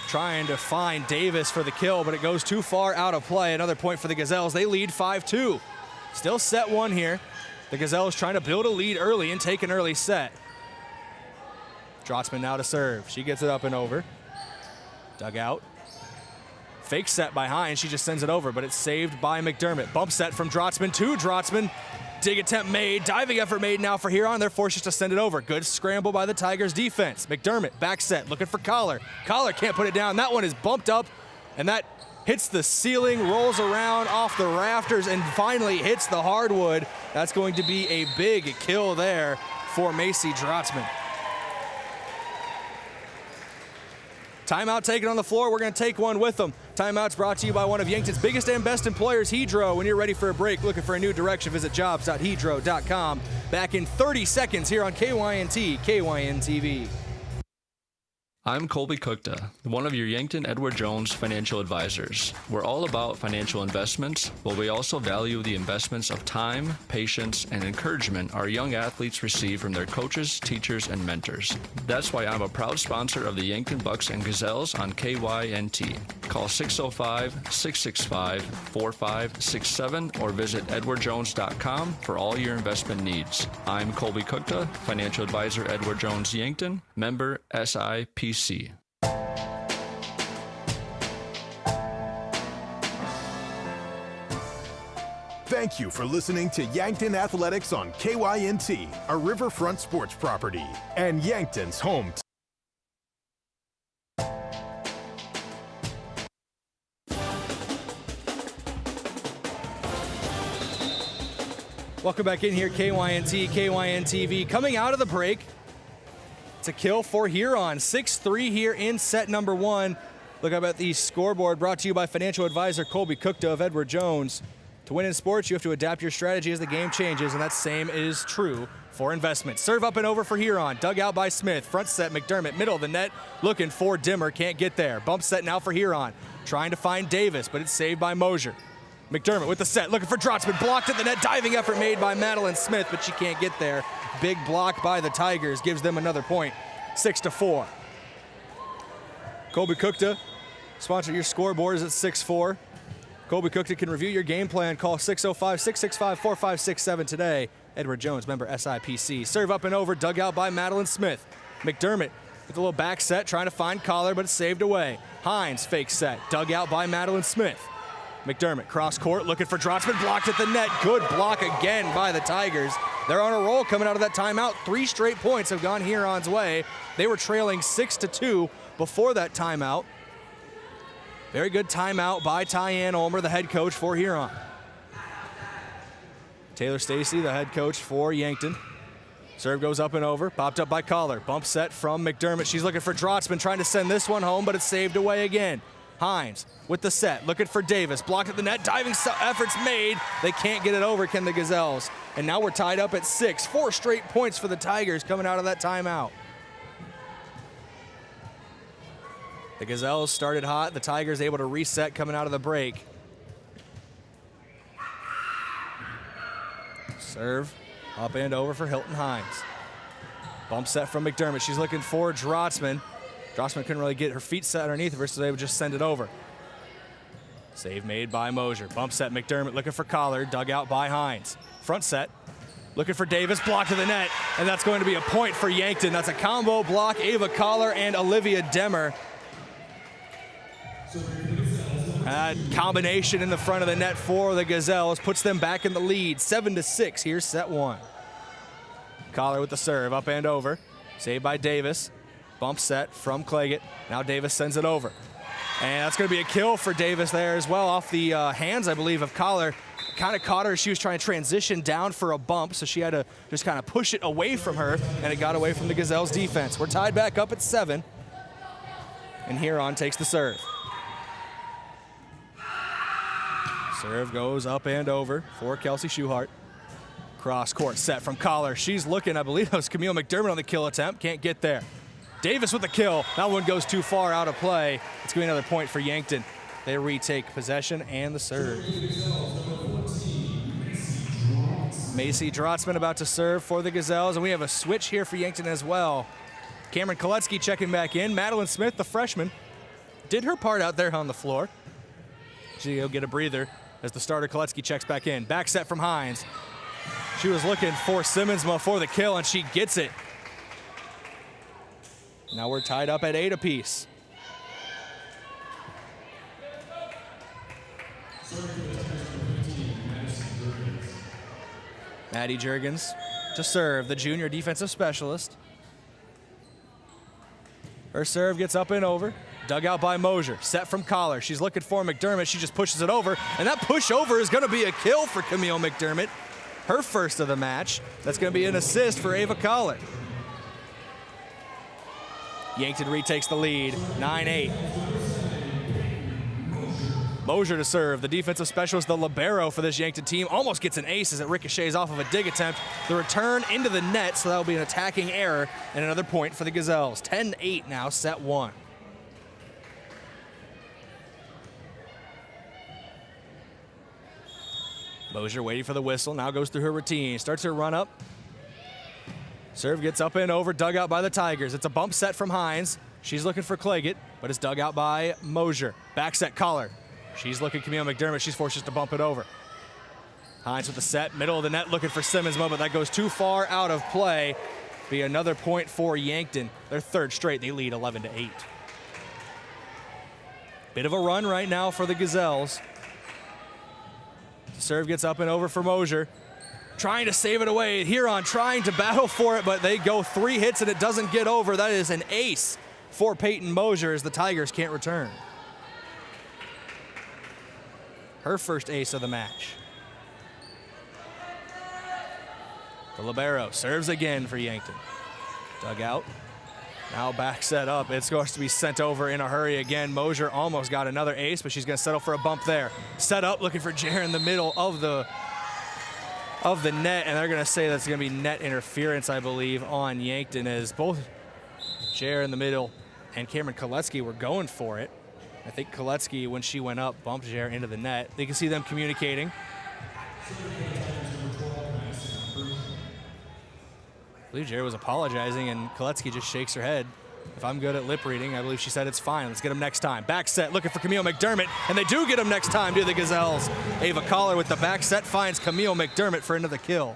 trying to find Davis for the kill, but it goes too far out of play. Another point for the Gazelles. They lead 5-2. Still set 1 here. The Gazelles trying to build a lead early and take an early set. Drotzman now to serve. She gets it up and over. Dug out. Fake set by Hines. She just sends it over, but it's saved by McDermott. Bump set from Drotzman to Drotzman. Dig attempt made. Diving effort made now for Huron. They're forced to send it over. Good scramble by the Tigers defense. McDermott back set looking for Collar. Collar can't put it down. That one is bumped up, and that hits the ceiling, rolls around off the rafters, and finally hits the hardwood. That's going to be a big kill there for Macy Drotzman. Timeout taken on the floor. We're going to take one with them. Timeout's brought to you by one of Yankton's biggest and best employers, Hedro. When you're ready for a break, looking for a new direction, visit jobs.hedro.com. Back in 30 seconds here on KYNT, KYNTV. I'm Colby Kukta, one of your Yankton Edward Jones financial advisors. We're all about financial investments, but we also value the investments of time, patience, and encouragement our young athletes receive from their coaches, teachers, and mentors. That's why I'm a proud sponsor of the Yankton Bucks and Gazelles on KYNT. Call 605-665-4567 or visit edwardjones.com for all your investment needs. I'm Colby Kukta, Financial Advisor, Edward Jones Yankton, member SIPC. Thank you for listening to Yankton Athletics on KYNT, a Riverfront sports property, and Yankton's home. Welcome back in here, KYNT, KYNTV. Coming out of the break, it's a kill for Huron. 6-3 here in set number 1. Look up at the scoreboard, brought to you by Financial Advisor Colby Kukta of Edward Jones. To win in sports, you have to adapt your strategy as the game changes, and that same is true for investment. Serve up and over for Huron. Dug out by Smith. Front set, McDermott. Middle of the net, looking for Dimmer. Can't get there. Bump set now for Huron. Trying to find Davis, but it's saved by Mosier. McDermott with the set, looking for Drotzman. Blocked at the net. Diving effort made by Madeline Smith, but she can't get there. Big block by the Tigers gives them another point. 6-4. Colby Kukta, sponsor your scoreboards at 6-4. Colby Kukta can review your game plan. Call 605-665-4567 today. Edward Jones, member SIPC. Serve up and over, dug out by Madeline Smith. McDermott with a little back set, trying to find Collar, but it's saved away. Hines, fake set, dug out by Madeline Smith. McDermott, cross court, looking for Drotzman, blocked at the net. Good block again by the Tigers. They're on a roll coming out of that timeout. 3 straight points have gone Huron's way. They were trailing 6-2 before that timeout. Very good timeout by Tyann Ulmer, the head coach for Huron. Taylor Stacy, the head coach for Yankton. Serve goes up and over, popped up by Collar. Bump set from McDermott. She's looking for Drotzman, trying to send this one home, but it's saved away again. Hines with the set, looking for Davis. Blocked at the net, diving efforts made. They can't get it over, can the Gazelles. And now we're tied up at 6. 4 straight points for the Tigers coming out of that timeout. The Gazelles started hot. The Tigers able to reset coming out of the break. Serve up and over for Hilton Hines. Bump set from McDermott. She's looking for Drotzman. Drotzman couldn't really get her feet set underneath of her, so they would just send it over. Save made by Mosier. Bump set McDermott looking for Collar. Dug out by Hines. Front set. Looking for Davis, blocked to the net, and that's going to be a point for Yankton. That's a combo block. Ava Collar and Olivia Demmer. That combination in the front of the net for the Gazelles puts them back in the lead. 7-6. Here's set 1. Collar with the serve, up and over. Saved by Davis. Bump set from Claggett. Now Davis sends it over. And that's going to be a kill for Davis there as well, off the hands, I believe, of Collar. Kind of caught her as she was trying to transition down for a bump, so she had to just kind of push it away from her, and it got away from the Gazelles' defense. We're tied back up at 7, and Huron takes the serve. Serve goes up and over for Kelsey Schuhart. Cross court set from Collar. She's looking, I believe that was Camille McDermott on the kill attempt. Can't get there. Davis with the kill. That one goes too far out of play. It's going to be another point for Yankton. They retake possession and the serve. Macy Drotzman about to serve for the Gazelles, and we have a switch here for Yankton as well. Cameron Koletsky checking back in. Madeline Smith, the freshman, did her part out there on the floor. She'll get a breather as the starter Koletsky checks back in. Back set from Hines. She was looking for Simmonsma for the kill, and she gets it. Now we're tied up at 8 apiece. Maddie Juergens to serve, the junior defensive specialist. Her serve gets up and over. Dug out by Mosier. Set from Collar. She's looking for McDermott. She just pushes it over. And that push over is going to be a kill for Camille McDermott. Her first of the match. That's going to be an assist for Ava Collar. Yankton retakes the lead. 9-8. Mosier to serve. The defensive specialist, the libero for this Yankton team, almost gets an ace as it ricochets off of a dig attempt. The return into the net, so that will be an attacking error and another point for the Gazelles. 10-8 now, set 1. Mosier waiting for the whistle, now goes through her routine. Starts her run up. Serve gets up and over, dug out by the Tigers. It's a bump set from Hines. She's looking for Claggett. but it's dug out by Mosier. Back set Collar. She's looking Camille McDermott. She's forced just to bump it over. Hines with the set, middle of the net, looking for Simmons, but that goes too far out of play. Be another point for Yankton. Their third straight. They lead 11-8. Bit of a run right now for the Gazelles. Serve gets up and over for Mosier. Trying to save it away. Huron trying to battle for it, but they go 3 hits and it doesn't get over. That is an ace for Peyton Mosier as the Tigers can't return. Her first ace of the match. The libero serves again for Yankton. Dug out. Now back set up. It's going to be sent over in a hurry again. Mosier almost got another ace, but she's going to settle for a bump there. Set up, looking for Jer in the middle of the net, and they're going to say that's going to be net interference, I believe, on Yankton, as both Jer in the middle and Cameron Koletsky were going for it. I think Koletsky, when she went up, bumped Jer into the net. They can see them communicating. I believe Jer was apologizing, and Koletsky just shakes her head. If I'm good at lip reading, I believe she said it's fine. Let's get him next time. Back set, looking for Camille McDermott, and they do get him next time, do the Gazelles. Ava Collar with the back set finds Camille McDermott for another kill.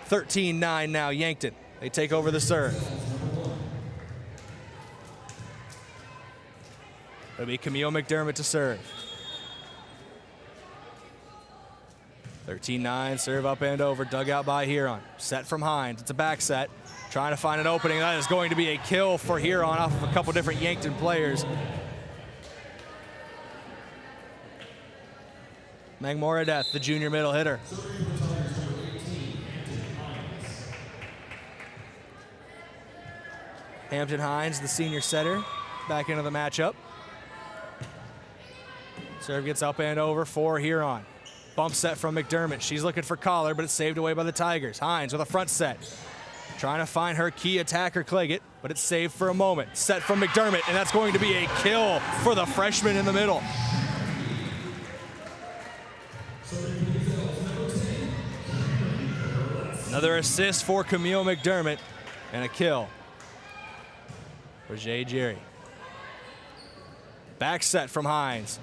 13-9 now, Yankton. They take over the serve. It'll be Camille McDermott to serve. 13-9, serve up and over, dug out by Huron. Set from Hines, it's a back set. Trying to find an opening. That is going to be a kill for Huron off of a couple different Yankton players. Meg Moradeth, the junior middle hitter. Hampton Hines, the senior setter, back into the matchup. Serve gets up and over for Huron. Bump set from McDermott. She's looking for Collar, but it's saved away by the Tigers. Hines with a front set. Trying to find her key attacker, Claggett, but it's saved for a moment. Set from McDermott, and that's going to be a kill for the freshman in the middle. Another assist for Camille McDermott, and a kill for Jay Jerry. Back set from Hines.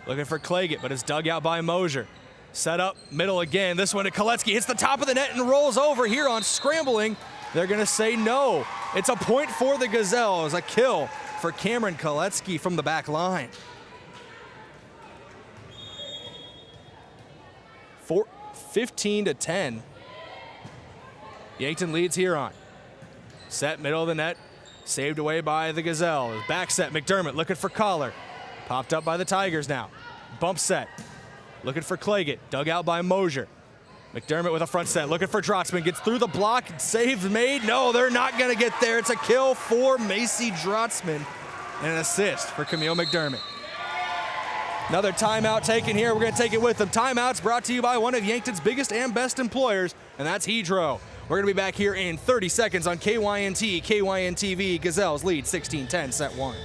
Looking for Claggett, but it's dug out by Mosier. Set up, middle again. This one to Koletsky. Hits the top of the net and rolls over. Huron scrambling. They're going to say no. It's a point for the Gazelles. A kill for Cameron Koletsky from the back line. 15-10. Yankton leads Huron. Set, middle of the net. Saved away by the Gazelles. Back set, McDermott looking for Collar. Popped up by the Tigers now. Bump set. Looking for Claggett. Dug out by Mosier. McDermott with a front set. Looking for Drotzman. Gets through the block. Save made. No, they're not going to get there. It's a kill for Macy Drotzman. And an assist for Camille McDermott. Another timeout taken here. We're going to take it with them. Timeouts brought to you by one of Yankton's biggest and best employers, and that's Hedro. We're going to be back here in 30 seconds on KYNT, KYNTV. Gazelles lead 16-10, set 1.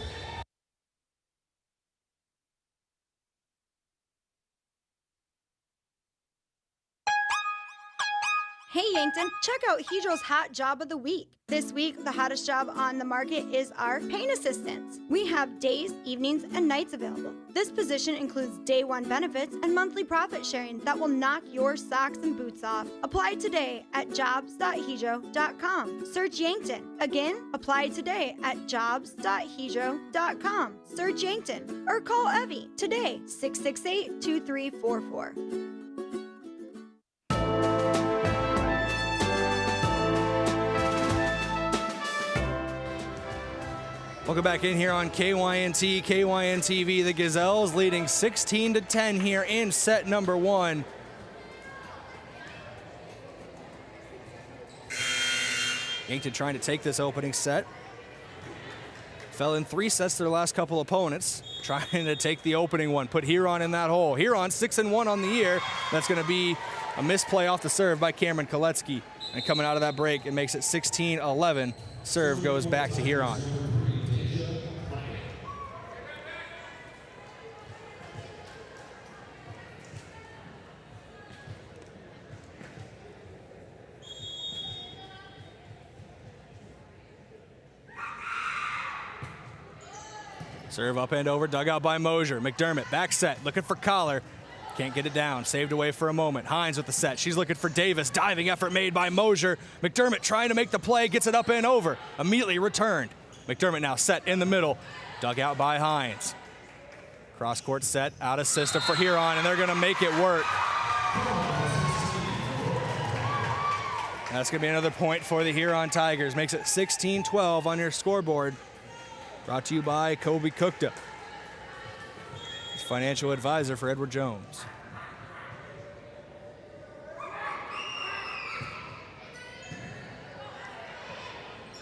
Hey Yankton, check out Hedro's Hot Job of the Week. This week, the hottest job on the market is our paint assistants. We have days, evenings, and nights available. This position includes day one benefits and monthly profit sharing that will knock your socks and boots off. Apply today at jobs.hedro.com. Search Yankton. Again, apply today at jobs.hedro.com. Search Yankton or call Evie today, 668-2344. Welcome back in here on KYNT, KYNTV. The Gazelles leading 16-10 here in set number 1. Yankton trying to take this opening set. Fell in 3 sets to their last couple opponents. Trying to take the opening one. Put Huron in that hole. Huron 6-1 on the year. That's going to be a misplay off the serve by Cameron Koletsky. And coming out of that break, it makes it 16-11. Serve goes back to Huron. Serve up and over, dug out by Mosier. McDermott, back set, looking for Collar. Can't get it down, saved away for a moment. Hines with the set, she's looking for Davis. Diving effort made by Mosier. McDermott trying to make the play, gets it up and over. Immediately returned. McDermott now set in the middle, dug out by Hines. Cross-court set, out of system for Huron, and they're gonna make it work. That's gonna be another point for the Huron Tigers. Makes it 16-12 on your scoreboard. Brought to you by Colby Cookta, financial advisor for Edward Jones.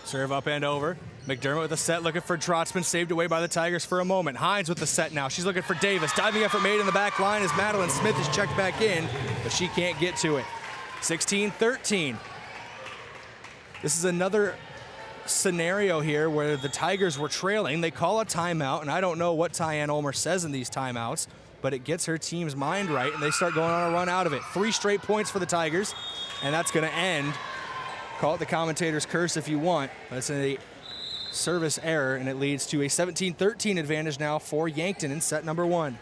Serve up and over. McDermott with a set, looking for Drotzman, saved away by the Tigers for a moment. Hines with the set now. She's looking for Davis. Diving effort made in the back line as Madeline Smith is checked back in, but she can't get to it. 16-13. This is another scenario here where the Tigers were trailing. They call a timeout, and I don't know what Tyann Ulmer says in these timeouts, but it gets her team's mind right, and they start going on a run out of it. 3 straight points for the Tigers, and that's going to end. Call it the commentator's curse if you want, but it's a service error, and it leads to a 17-13 advantage now for Yankton in set number 1.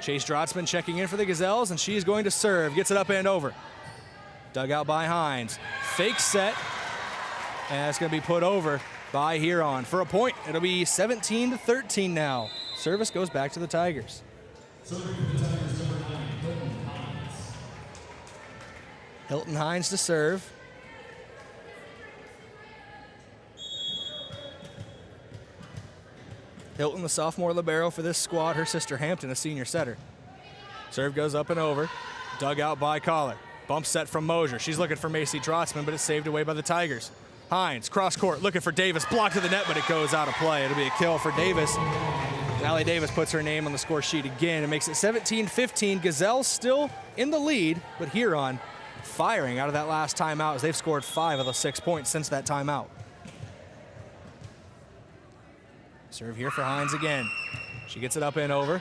Chase Drotzman checking in for the Gazelles, and she's going to serve. Gets it up and over. Dug out by Hines. Fake set, and it's going to be put over by Huron for a point. It'll be 17-13 now. Service goes back to the Tigers. Hilton Hines to serve. Hilton, the sophomore libero for this squad. Her sister Hampton, a senior setter. Serve goes up and over. Dug out by Collar. Bump set from Mosier. She's looking for Macy Drotzman, but it's saved away by the Tigers. Hines, cross court, looking for Davis. Blocked to the net, but it goes out of play. It'll be a kill for Davis. Allie Davis puts her name on the score sheet again. It makes it 17-15. Gazelles still in the lead, but Huron firing out of that last timeout as they've scored 5 of the 6 points since that timeout. Serve here for Hines again. She gets it up and over.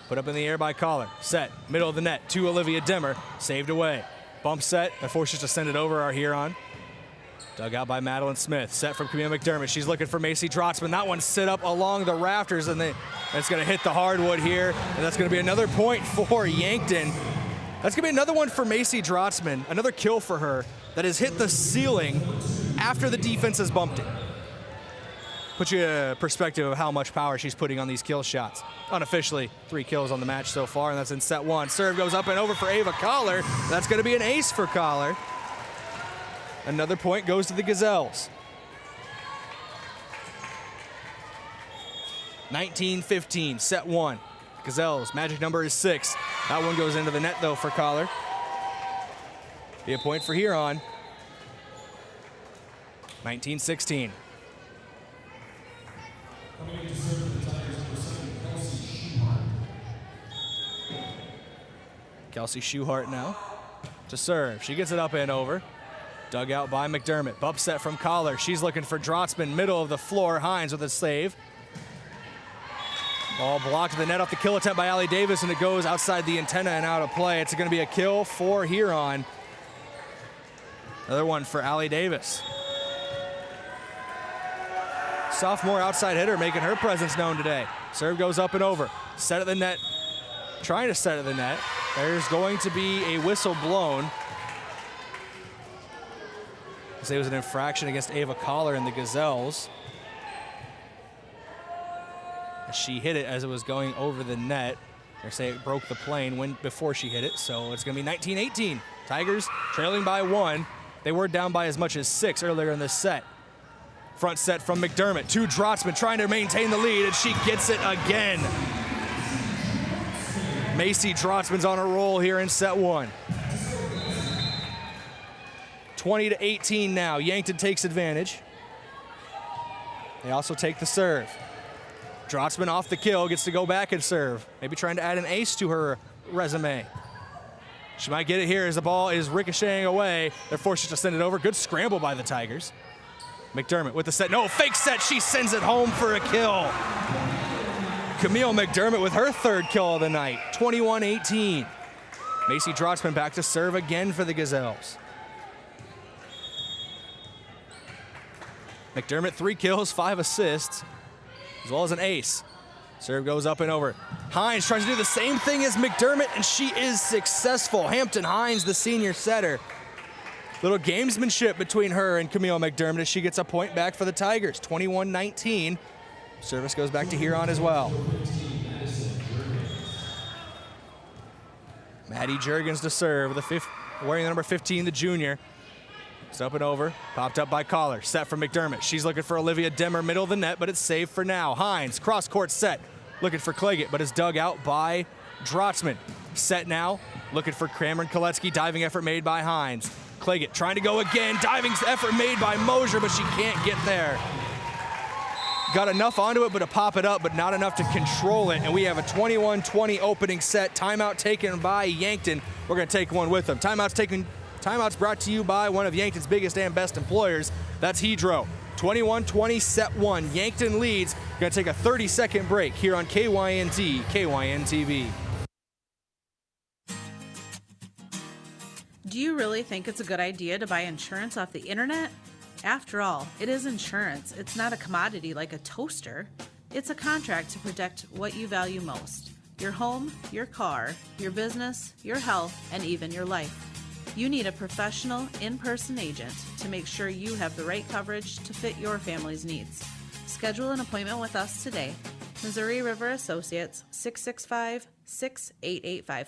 Put up in the air by Collar. Set, middle of the net to Olivia Dimmer. Saved away. Bump set, that forces to send it over our Huron. Dug out by Madeline Smith. Set from Camille McDermott. She's looking for Macy Drotzman. That one sit up along the rafters, and it's going to hit the hardwood here. And that's going to be another point for Yankton. That's going to be another one for Macy Drotzman. Another kill for her that has hit the ceiling after the defense has bumped it. Put you in a perspective of how much power she's putting on these kill shots. Unofficially, 3 kills on the match so far, and that's in set 1. Serve goes up and over for Ava Collar. That's going to be an ace for Collar. Another point goes to the Gazelles. 19-15, set 1. Gazelles, magic number is 6. That one goes into the net, though, for Collar. Be a point for Huron. 19-16. Kelsey Schuhart now to serve. She gets it up and over. Dug out by McDermott. Bump set from Collar. She's looking for Drotzman, middle of the floor. Hines with a save. Ball blocked to the net off the kill attempt by Allie Davis, and it goes outside the antenna and out of play. It's going to be a kill for Huron. Another one for Allie Davis. Sophomore outside hitter making her presence known today. Serve goes up and over. Set at the net. Trying to set at the net. There's going to be a whistle blown. It was an infraction against Ava Collar and the Gazelles. She hit it as it was going over the net. They say it broke the plane before she hit it, so it's going to be 19-18. Tigers trailing by 1. They were down by as much as 6 earlier in this set. Front set from McDermott to Drotzman, trying to maintain the lead, and she gets it again. Macy Drotzman's on a roll here in set 1. 20-18 now. Yankton takes advantage. They also take the serve. Drotzman off the kill, gets to go back and serve. Maybe trying to add an ace to her resume. She might get it here as the ball is ricocheting away. They're forced to send it over. Good scramble by the Tigers. McDermott with the set. No, fake set. She sends it home for a kill. Camille McDermott with her 3rd kill of the night. 21-18. Macy Drotzman back to serve again for the Gazelles. McDermott 3 kills, 5 assists, as well as an ace. Serve goes up and over. Hines tries to do the same thing as McDermott, and she is successful. Hampton Hines, the senior setter. Little gamesmanship between her and Camille McDermott as she gets a point back for the Tigers, 21-19. Service goes back to Huron as well. Maddie Juergens to serve, wearing the number 15, the junior. It's up and over, popped up by Collar, set for McDermott. She's looking for Olivia Demmer, middle of the net, but it's saved for now. Hines, cross-court set, looking for Claggett, but is dug out by Drotzman. Set now, looking for Cameron Koletsky, diving effort made by Hines. Claggett trying to go again, diving effort made by Mosier, but she can't get there. Got enough onto it, but to pop it up, but not enough to control it. And we have a 21-20 opening set. Timeout taken by Yankton. We're gonna take one with them. Timeouts brought to you by one of Yankton's biggest and best employers. That's Hedro. 21-20 set 1. Yankton leads. Gonna take a 30-second break here on KYNT, KYNTV. Do you really think it's a good idea to buy insurance off the internet? After all, it is insurance. It's not a commodity like a toaster. It's a contract to protect what you value most: your home, your car, your business, your health, and even your life. You need a professional, in-person agent to make sure you have the right coverage to fit your family's needs. Schedule an appointment with us today. Missouri River Associates, 665-6885.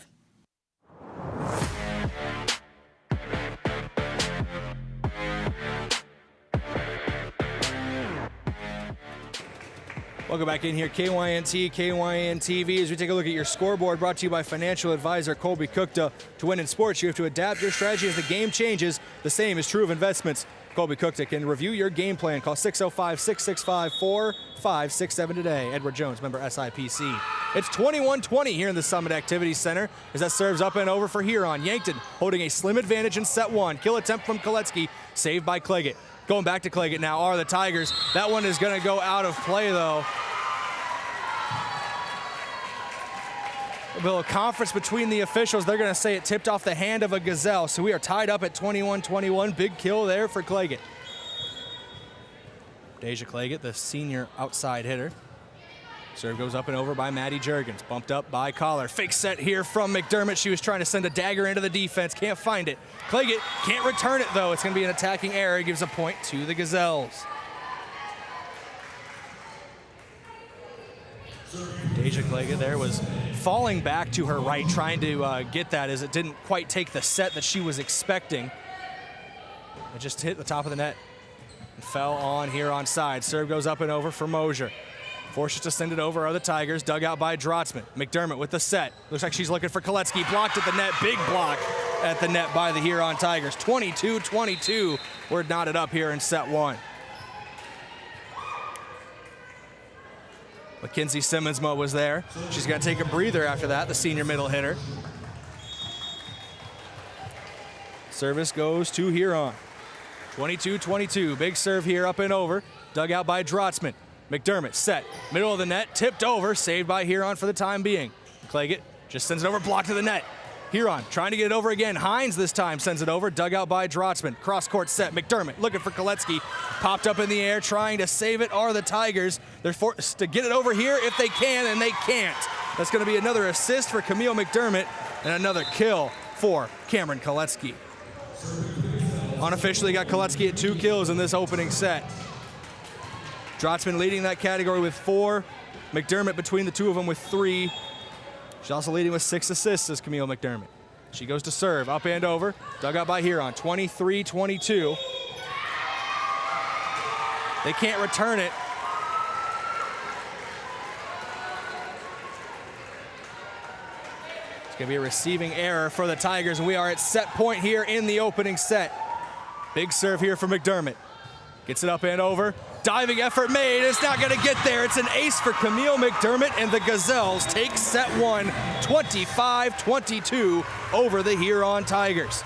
Welcome back in here, KYNT, KYNTV, as we take a look at your scoreboard, brought to you by financial advisor Colby Cookta. To win in sports, you have to adapt your strategy as the game changes. The same is true of investments. Colby Cookta can review your game plan. Call 605-665-4567 today. Edward Jones, member SIPC. It's 21-20 here in the Summit Activities Center as that serves up and over for Huron. Yankton holding a slim advantage in set 1. Kill attempt from Koletsky, saved by Claggett. Going back to Claggett now are the Tigers. That one is going to go out of play, though. A little conference between the officials. They're going to say it tipped off the hand of a Gazelle. So we are tied up at 21-21. Big kill there for Claggett. Deja Claggett, the senior outside hitter. Serve goes up and over by Maddie Juergens. Bumped up by Collar. Fake set here from McDermott. She was trying to send a dagger into the defense. Can't find it. Claggett can't return it, though. It's going to be an attacking error. It gives a point to the Gazelles. Deja Claggett there was falling back to her right, trying to get that as it didn't quite take the set that she was expecting. It just hit the top of the net and fell on here on side. Serve goes up and over for Mosier. Forces to send it over are the Tigers, dug out by Drotzman. McDermott with the set. Looks like she's looking for Koletsky. Blocked at the net. Big block at the net by the Huron Tigers. 22-22. We're knotted up here in set 1. Mackenzie Simmonsmo was there. She's got to take a breather after that, the senior middle hitter. Service goes to Huron. 22-22. Big serve here up and over. Dug out by Drotzman. McDermott set, middle of the net, tipped over, saved by Huron for the time being. Claggett just sends it over, blocked to the net. Huron trying to get it over again. Hines this time sends it over, dug out by Drotzman. Cross-court set, McDermott looking for Koletsky. Popped up in the air, trying to save it are the Tigers. They're forced to get it over here if they can, and they can't. That's going to be another assist for Camille McDermott and another kill for Cameron Koletsky. Unofficially got Koletsky at 2 kills in this opening set. Drotzman leading that category with 4. McDermott between the two of them with 3. She's also leading with 6 assists as Camille McDermott. She goes to serve, up and over. Dug out by Huron, 23-22. They can't return it. It's going to be a receiving error for the Tigers, and we are at set point here in the opening set. Big serve here for McDermott. Gets it up and over. Diving effort made. It's not going to get there. It's an ace for Camille McDermott, and the Gazelles take set 1, 25-22 over the Huron Tigers.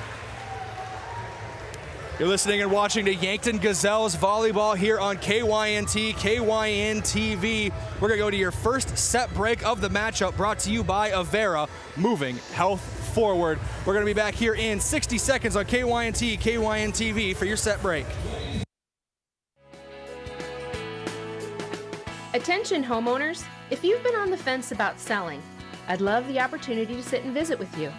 You're listening and watching to Yankton Gazelles Volleyball here on KYNT, KYNTV. We're going to go to your first set break of the matchup, brought to you by Avera, moving health forward. We're going to be back here in 60 seconds on KYNT, KYNTV for your set break. Attention homeowners, if you've been on the fence about selling, I'd love the opportunity to sit and visit with you.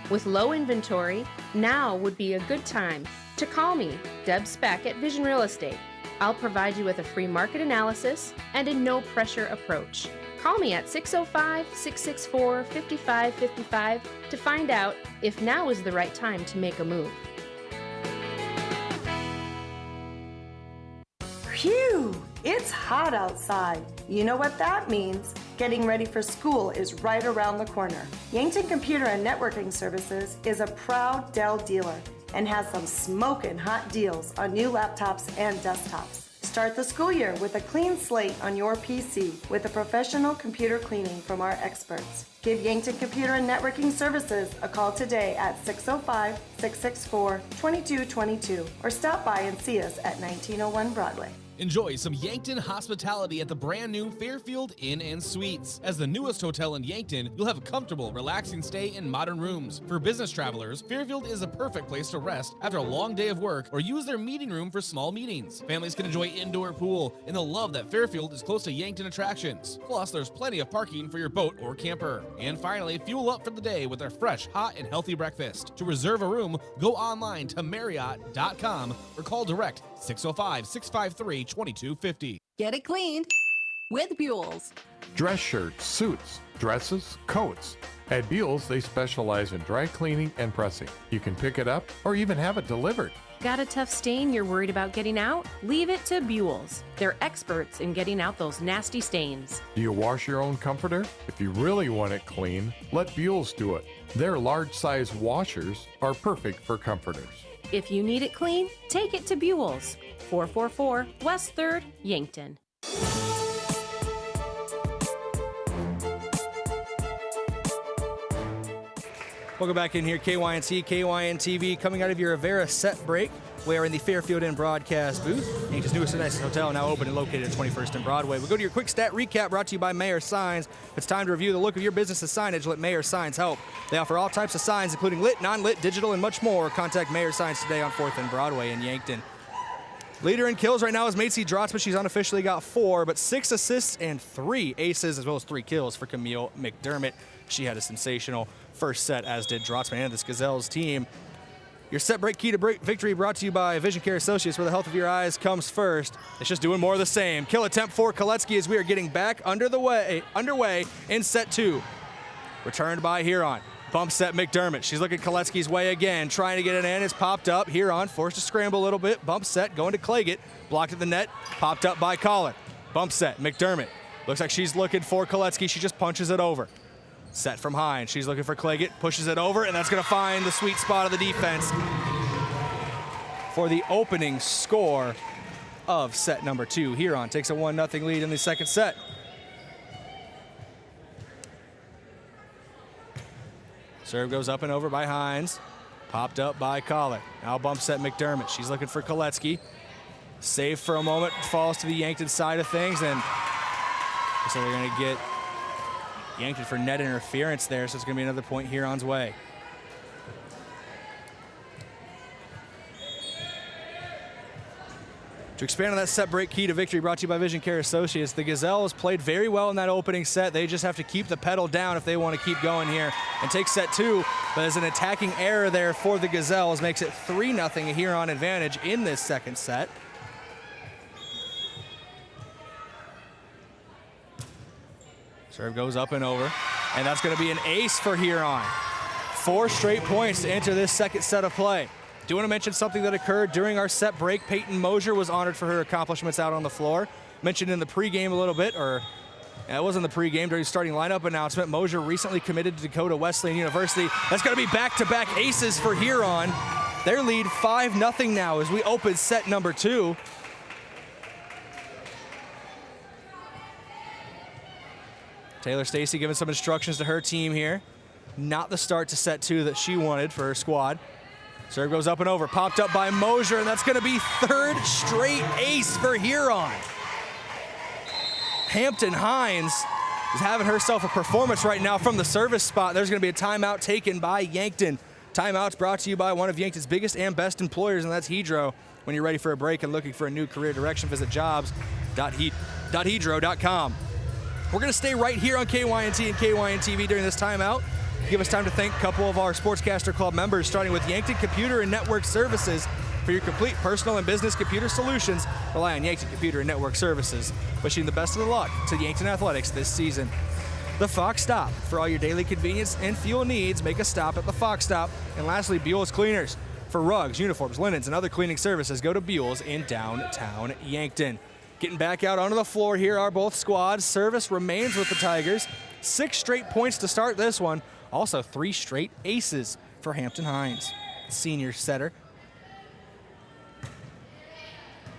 With low inventory, now would be a good time to call me, Deb Speck at Vision Real Estate. I'll provide you with a free market analysis and a no-pressure approach. Call me at 605-664-5555 to find out if now is the right time to make a move. Phew! It's hot outside. You know what that means. Getting ready for school is right around the corner. Yankton Computer and Networking Services is a proud Dell dealer and has some smoking hot deals on new laptops and desktops. Start the school year with a clean slate on your PC with a professional computer cleaning from our experts. Give Yankton Computer and Networking Services a call today at 605-664-2222 or stop by and see us at 1901 Broadway. Enjoy some Yankton hospitality at the brand new Fairfield Inn and Suites. As the newest hotel in Yankton, you'll have a comfortable, relaxing stay in modern rooms. For business travelers, Fairfield is a perfect place to rest after a long day of work or use their meeting room for small meetings. Families can enjoy indoor pool, and they'll love that Fairfield is close to Yankton attractions. Plus, there's plenty of parking for your boat or camper. And finally, fuel up for the day with our fresh, hot, and healthy breakfast. To reserve a room, go online to Marriott.com or call direct 605-653-2250. Get it cleaned with Buell's. Dress shirts, suits, dresses, coats. At Buell's, they specialize in dry cleaning and pressing. You can pick it up or even have it delivered. Got a tough stain you're worried about getting out? Leave it to Buell's. They're experts in getting out those nasty stains. Do you wash your own comforter? If you really want it clean, let Buell's do it. Their large-size washers are perfect for comforters. If you need it clean, take it to Buell's. 444 West 3rd, Yankton. Welcome back in here, KYNT, KYNTV, coming out of your Avera set break. We are in the Fairfield Inn broadcast booth. Yankton's newest and nicest hotel, now open and located at 21st and Broadway. We go to your quick stat recap brought to you by Mayer Signs. It's time to review the look of your business's signage. Let Mayer Signs help. They offer all types of signs, including lit, non-lit, digital, and much more. Contact Mayer Signs today on 4th and Broadway in Yankton. Leader in kills right now is Macy Drotzman. She's unofficially got 4, but 6 assists and 3 aces, as well as 3 kills for Camille McDermott. She had a sensational first set, as did Drotzman and this Gazelles team. Your set break key to victory brought to you by Vision Care Associates, where the health of your eyes comes first. It's just doing more of the same. Kill attempt for Koletsky as we are getting back underway in set 2. Returned by Huron. Bump set McDermott. She's looking Koletsky's way again, trying to get it in. It's popped up. Huron forced to scramble a little bit. Bump set going to Claggett. Blocked at the net. Popped up by Collin. Bump set McDermott. Looks like she's looking for Koletsky. She just punches it over. Set from Hine. She's looking for Claggett. Pushes it over, and that's going to find the sweet spot of the defense for the opening score of set number 2. Huron takes a 1-0 lead in the second set. Serve goes up and over by Hines. Popped up by Collar. Now bump set McDermott. She's looking for Koletsky. Save for a moment. Falls to the Yankton side of things. And so they're going to get Yankton for net interference there. So it's going to be another point Huron's way. To expand on that set break key to victory brought to you by Vision Care Associates, the Gazelles played very well in that opening set. They just have to keep the pedal down if they want to keep going here and take set 2. But as an attacking error there for the Gazelles makes it 3-0, a Huron advantage in this second set. Serve goes up and over, and that's going to be an ace for Huron. 4 straight points to enter this second set of play. Do want to mention something that occurred during our set break. Peyton Mosier was honored for her accomplishments out on the floor. Mentioned in the pregame a little bit, or it wasn't the pregame, during the starting lineup announcement. Mosier recently committed to Dakota Wesleyan University. That's going to be back-to-back aces for Huron. Their lead 5-0 now as we open set number 2. Taylor Stacy giving some instructions to her team here. Not the start to set 2 that she wanted for her squad. Serve goes up and over, popped up by Mosier, and that's going to be 3rd straight ace for Huron. Hampton Hines is having herself a performance right now from the service spot. There's going to be a timeout taken by Yankton. Timeout's brought to you by one of Yankton's biggest and best employers, and that's Hedro. When you're ready for a break and looking for a new career direction, visit jobs.hedro.com. We're going to stay right here on KYNT and KYNTV during this timeout. Give us time to thank a couple of our Sportscaster Club members, starting with Yankton Computer and Network Services. For your complete personal and business computer solutions, rely on Yankton Computer and Network Services. Wishing the best of the luck to Yankton Athletics this season. The Fox Stop. For all your daily convenience and fuel needs, make a stop at the Fox Stop. And lastly, Buell's Cleaners. For rugs, uniforms, linens, and other cleaning services, go to Buell's in downtown Yankton. Getting back out onto the floor here are both squads. Service remains with the Tigers. 6 straight points to start this one. Also 3 straight aces for Hampton Hines. Senior setter.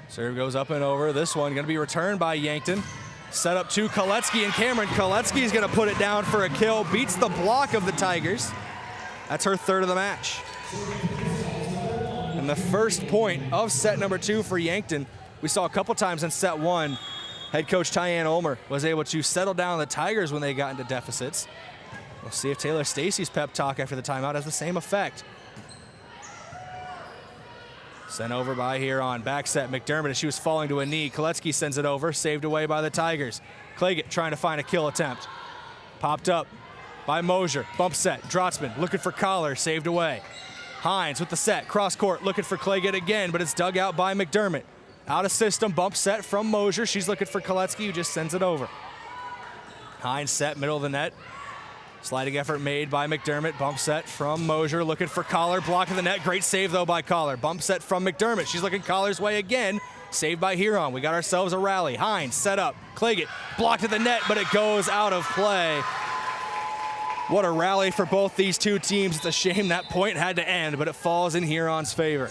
Serve goes up and over. This one going to be returned by Yankton. Set up to Koletsky, and Cameron Koletsky is going to put it down for a kill. Beats the block of the Tigers. That's her 3rd of the match. And the first point of set number 2 for Yankton. We saw a couple times in set 1. Head coach Tyann Ulmer was able to settle down the Tigers when they got into deficits. We'll see if Taylor Stacy's pep talk after the timeout has the same effect. Sent over by Huron. Back set McDermott as she was falling to a knee. Koletsky sends it over. Saved away by the Tigers. Claggett trying to find a kill attempt. Popped up by Mosier. Bump set. Drotzman looking for Collar. Saved away. Hines with the set. Cross court looking for Claggett again, but it's dug out by McDermott. Out of system. Bump set from Mosier. She's looking for Koletsky, who just sends it over. Hines set. Middle of the net. Sliding effort made by McDermott. Bump set from Mosier, looking for Collar. Block of the net. Great save, though, by Collar. Bump set from McDermott. She's looking Collar's way again. Saved by Huron. We got ourselves a rally. Hines set up. Claggett blocked at the net, but it goes out of play. What a rally for both these two teams. It's a shame that point had to end, but it falls in Huron's favor.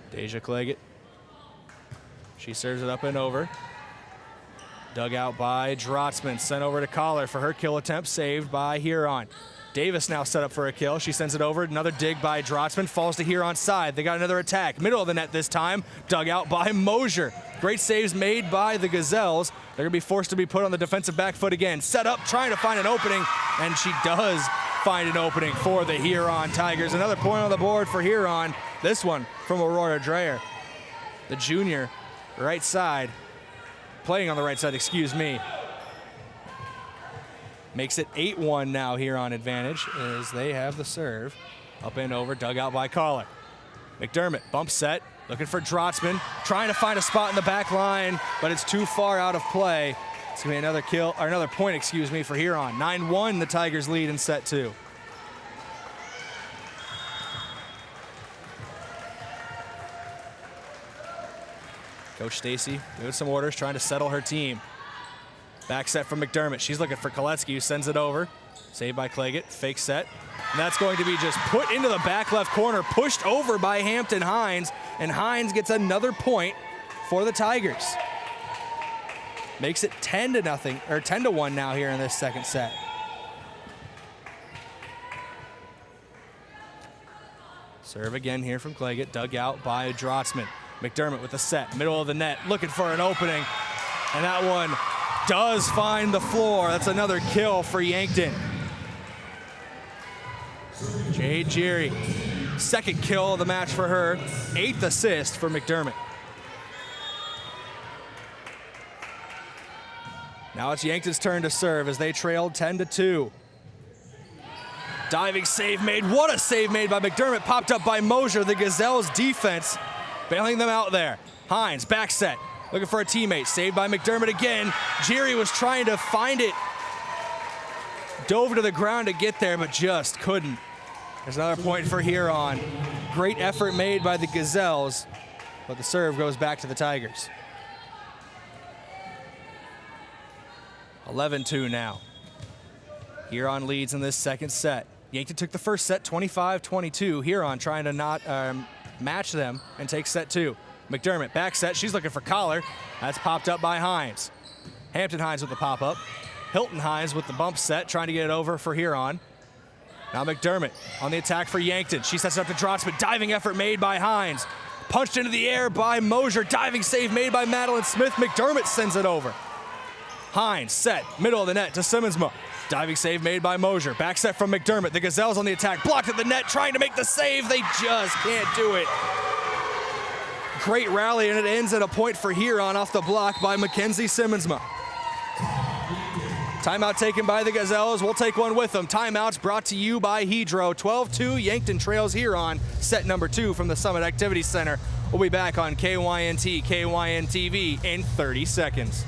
Deja Claggett. She serves it up and over. Dug out by Drotzman. Sent over to Collar for her kill attempt. Saved by Huron. Davis now set up for a kill. She sends it over. Another dig by Drotzman. Falls to Huron's side. They got another attack. Middle of the net this time. Dug out by Mosier. Great saves made by the Gazelles. They're going to be forced to be put on the defensive back foot again. Set up, trying to find an opening, and she does find an opening for the Huron Tigers. Another point on the board for Huron. This one from Aurora Dreyer, the junior, right side, playing on the right side, excuse me. Makes it 8-1 now here on advantage as they have the serve. Up and over, dug out by Collar. McDermott, bump set, looking for Drotzman, trying to find a spot in the back line, but it's too far out of play. It's gonna be another kill, or another point, excuse me, for Huron. 9-1, the Tigers lead in set 2. Coach Stacy doing some orders, trying to settle her team. Back set from McDermott. She's looking for Koletsky, who sends it over. Saved by Claggett. Fake set. And that's going to be just put into the back left corner, pushed over by Hampton Hines, and Hines gets another point for the Tigers. Makes it 10-0, or 10-1 now here in this second set. Serve again here from Claggett, dug out by Drotzman. McDermott with the set, middle of the net, looking for an opening, and that one does find the floor. That's another kill for Yankton. Jade Geary, second kill of the match for her, 8th assist for McDermott. Now it's Yankton's turn to serve as they trailed 10-2. Diving save made. What a save made by McDermott. Popped up by Mosier. The Gazelles defense bailing them out there. Hines, back set. Looking for a teammate. Saved by McDermott again. Geary was trying to find it. Dove to the ground to get there, but just couldn't. There's another point for Huron. Great effort made by the Gazelles, but the serve goes back to the Tigers. 11-2 now. Huron leads in this second set. Yankton took the first set 25-22. Huron trying to not match them and take set 2. McDermott, back set. She's looking for Collar. That's popped up by Hines. Hampton Hines with the pop-up. Hilton Hines with the bump set, trying to get it over for Huron. Now McDermott on the attack for Yankton. She sets it up to Drotzman. Diving effort made by Hines. Punched into the air by Mosier. Diving save made by Madeline Smith. McDermott sends it over. Hines set, middle of the net to Simmonsma. Diving save made by Mosier. Back set from McDermott. The Gazelles on the attack. Blocked at the net, trying to make the save. They just can't do it. Great rally, and it ends at a point for Huron off the block by Mackenzie Simmonsma. Timeout taken by the Gazelles. We'll take one with them. Timeouts brought to you by Hedro. 12-2, Yankton trails Huron. Set number 2 from the Summit Activity Center. We'll be back on KYNT, KYNTV in 30 seconds.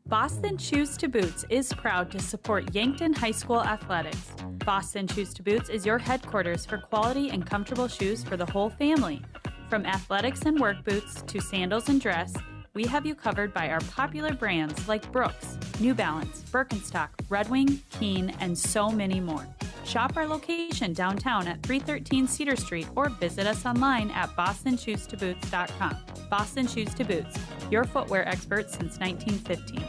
Boston Shoes to Boots is proud to support Yankton High School athletics. Boston Shoes to Boots is your headquarters for quality and comfortable shoes for the whole family. From athletics and work boots to sandals and dress, we have you covered by our popular brands like Brooks, New Balance, Birkenstock, Red Wing, Keen, and so many more. Shop our location downtown at 313 Cedar Street or visit us online at bostonshoestoboots.com. Boston Shoes to Boots, your footwear experts since 1915.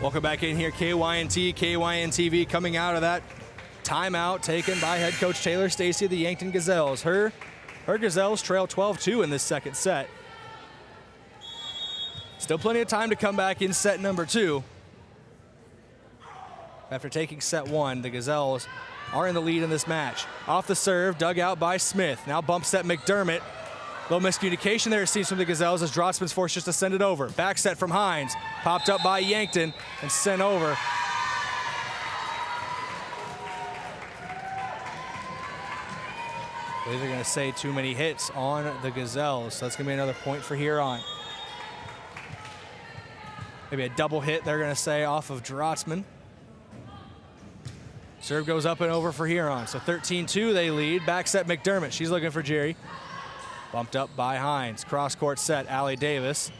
Welcome back in here, KYNT, KYNTV, coming out of that timeout taken by head coach Taylor Stacy of the Yankton Gazelles. Her Gazelles trail 12-2 in this second set. Still plenty of time to come back in set number 2. After taking set 1, the Gazelles are in the lead in this match. Off the serve, dug out by Smith. Now bump set McDermott. Little miscommunication there, it seems, from the Gazelles as Drotzman's forced just to send it over. Back set from Hines. Popped up by Yankton and sent over. I believe they're going to say too many hits on the Gazelles, so that's going to be another point for Huron. Maybe a double hit, they're going to say, off of Drotzman. Serve goes up and over for Huron, so 13-2 they lead. Back set McDermott, she's looking for Jerry. Bumped up by Hines. Cross court set, Allie Davis.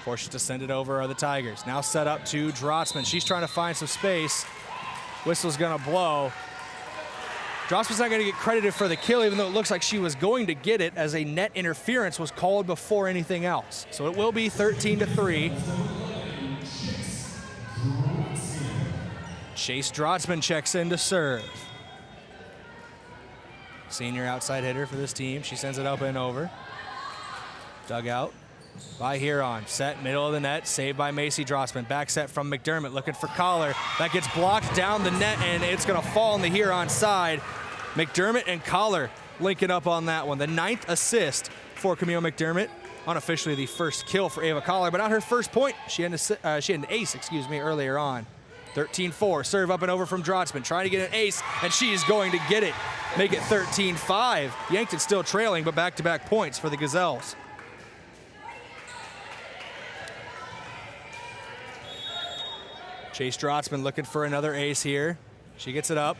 Forced to send it over are the Tigers. Now set up to Drotzman. She's trying to find some space. Whistle's going to blow. Drotzman's not going to get credited for the kill, even though it looks like she was going to get it, as a net interference was called before anything else. So it will be 13-3. Chase Drotzman checks in to serve. Senior outside hitter for this team. She sends it up and over. Dug out by Huron. Set middle of the net. Saved by Macy Drotzman. Back set from McDermott looking for Collar. That gets blocked down the net, and it's going to fall on the Huron side. McDermott and Collar linking up on that one. The 9th assist for Camille McDermott. Unofficially the first kill for Ava Collar, but not her first point. She had an ace, earlier on. 13-4. Serve up and over from Drotzman. Trying to get an ace, and she is going to get it. Make it 13-5. Yankton still trailing, but back-to-back points for the Gazelles. Chase Drotzman looking for another ace here. She gets it up.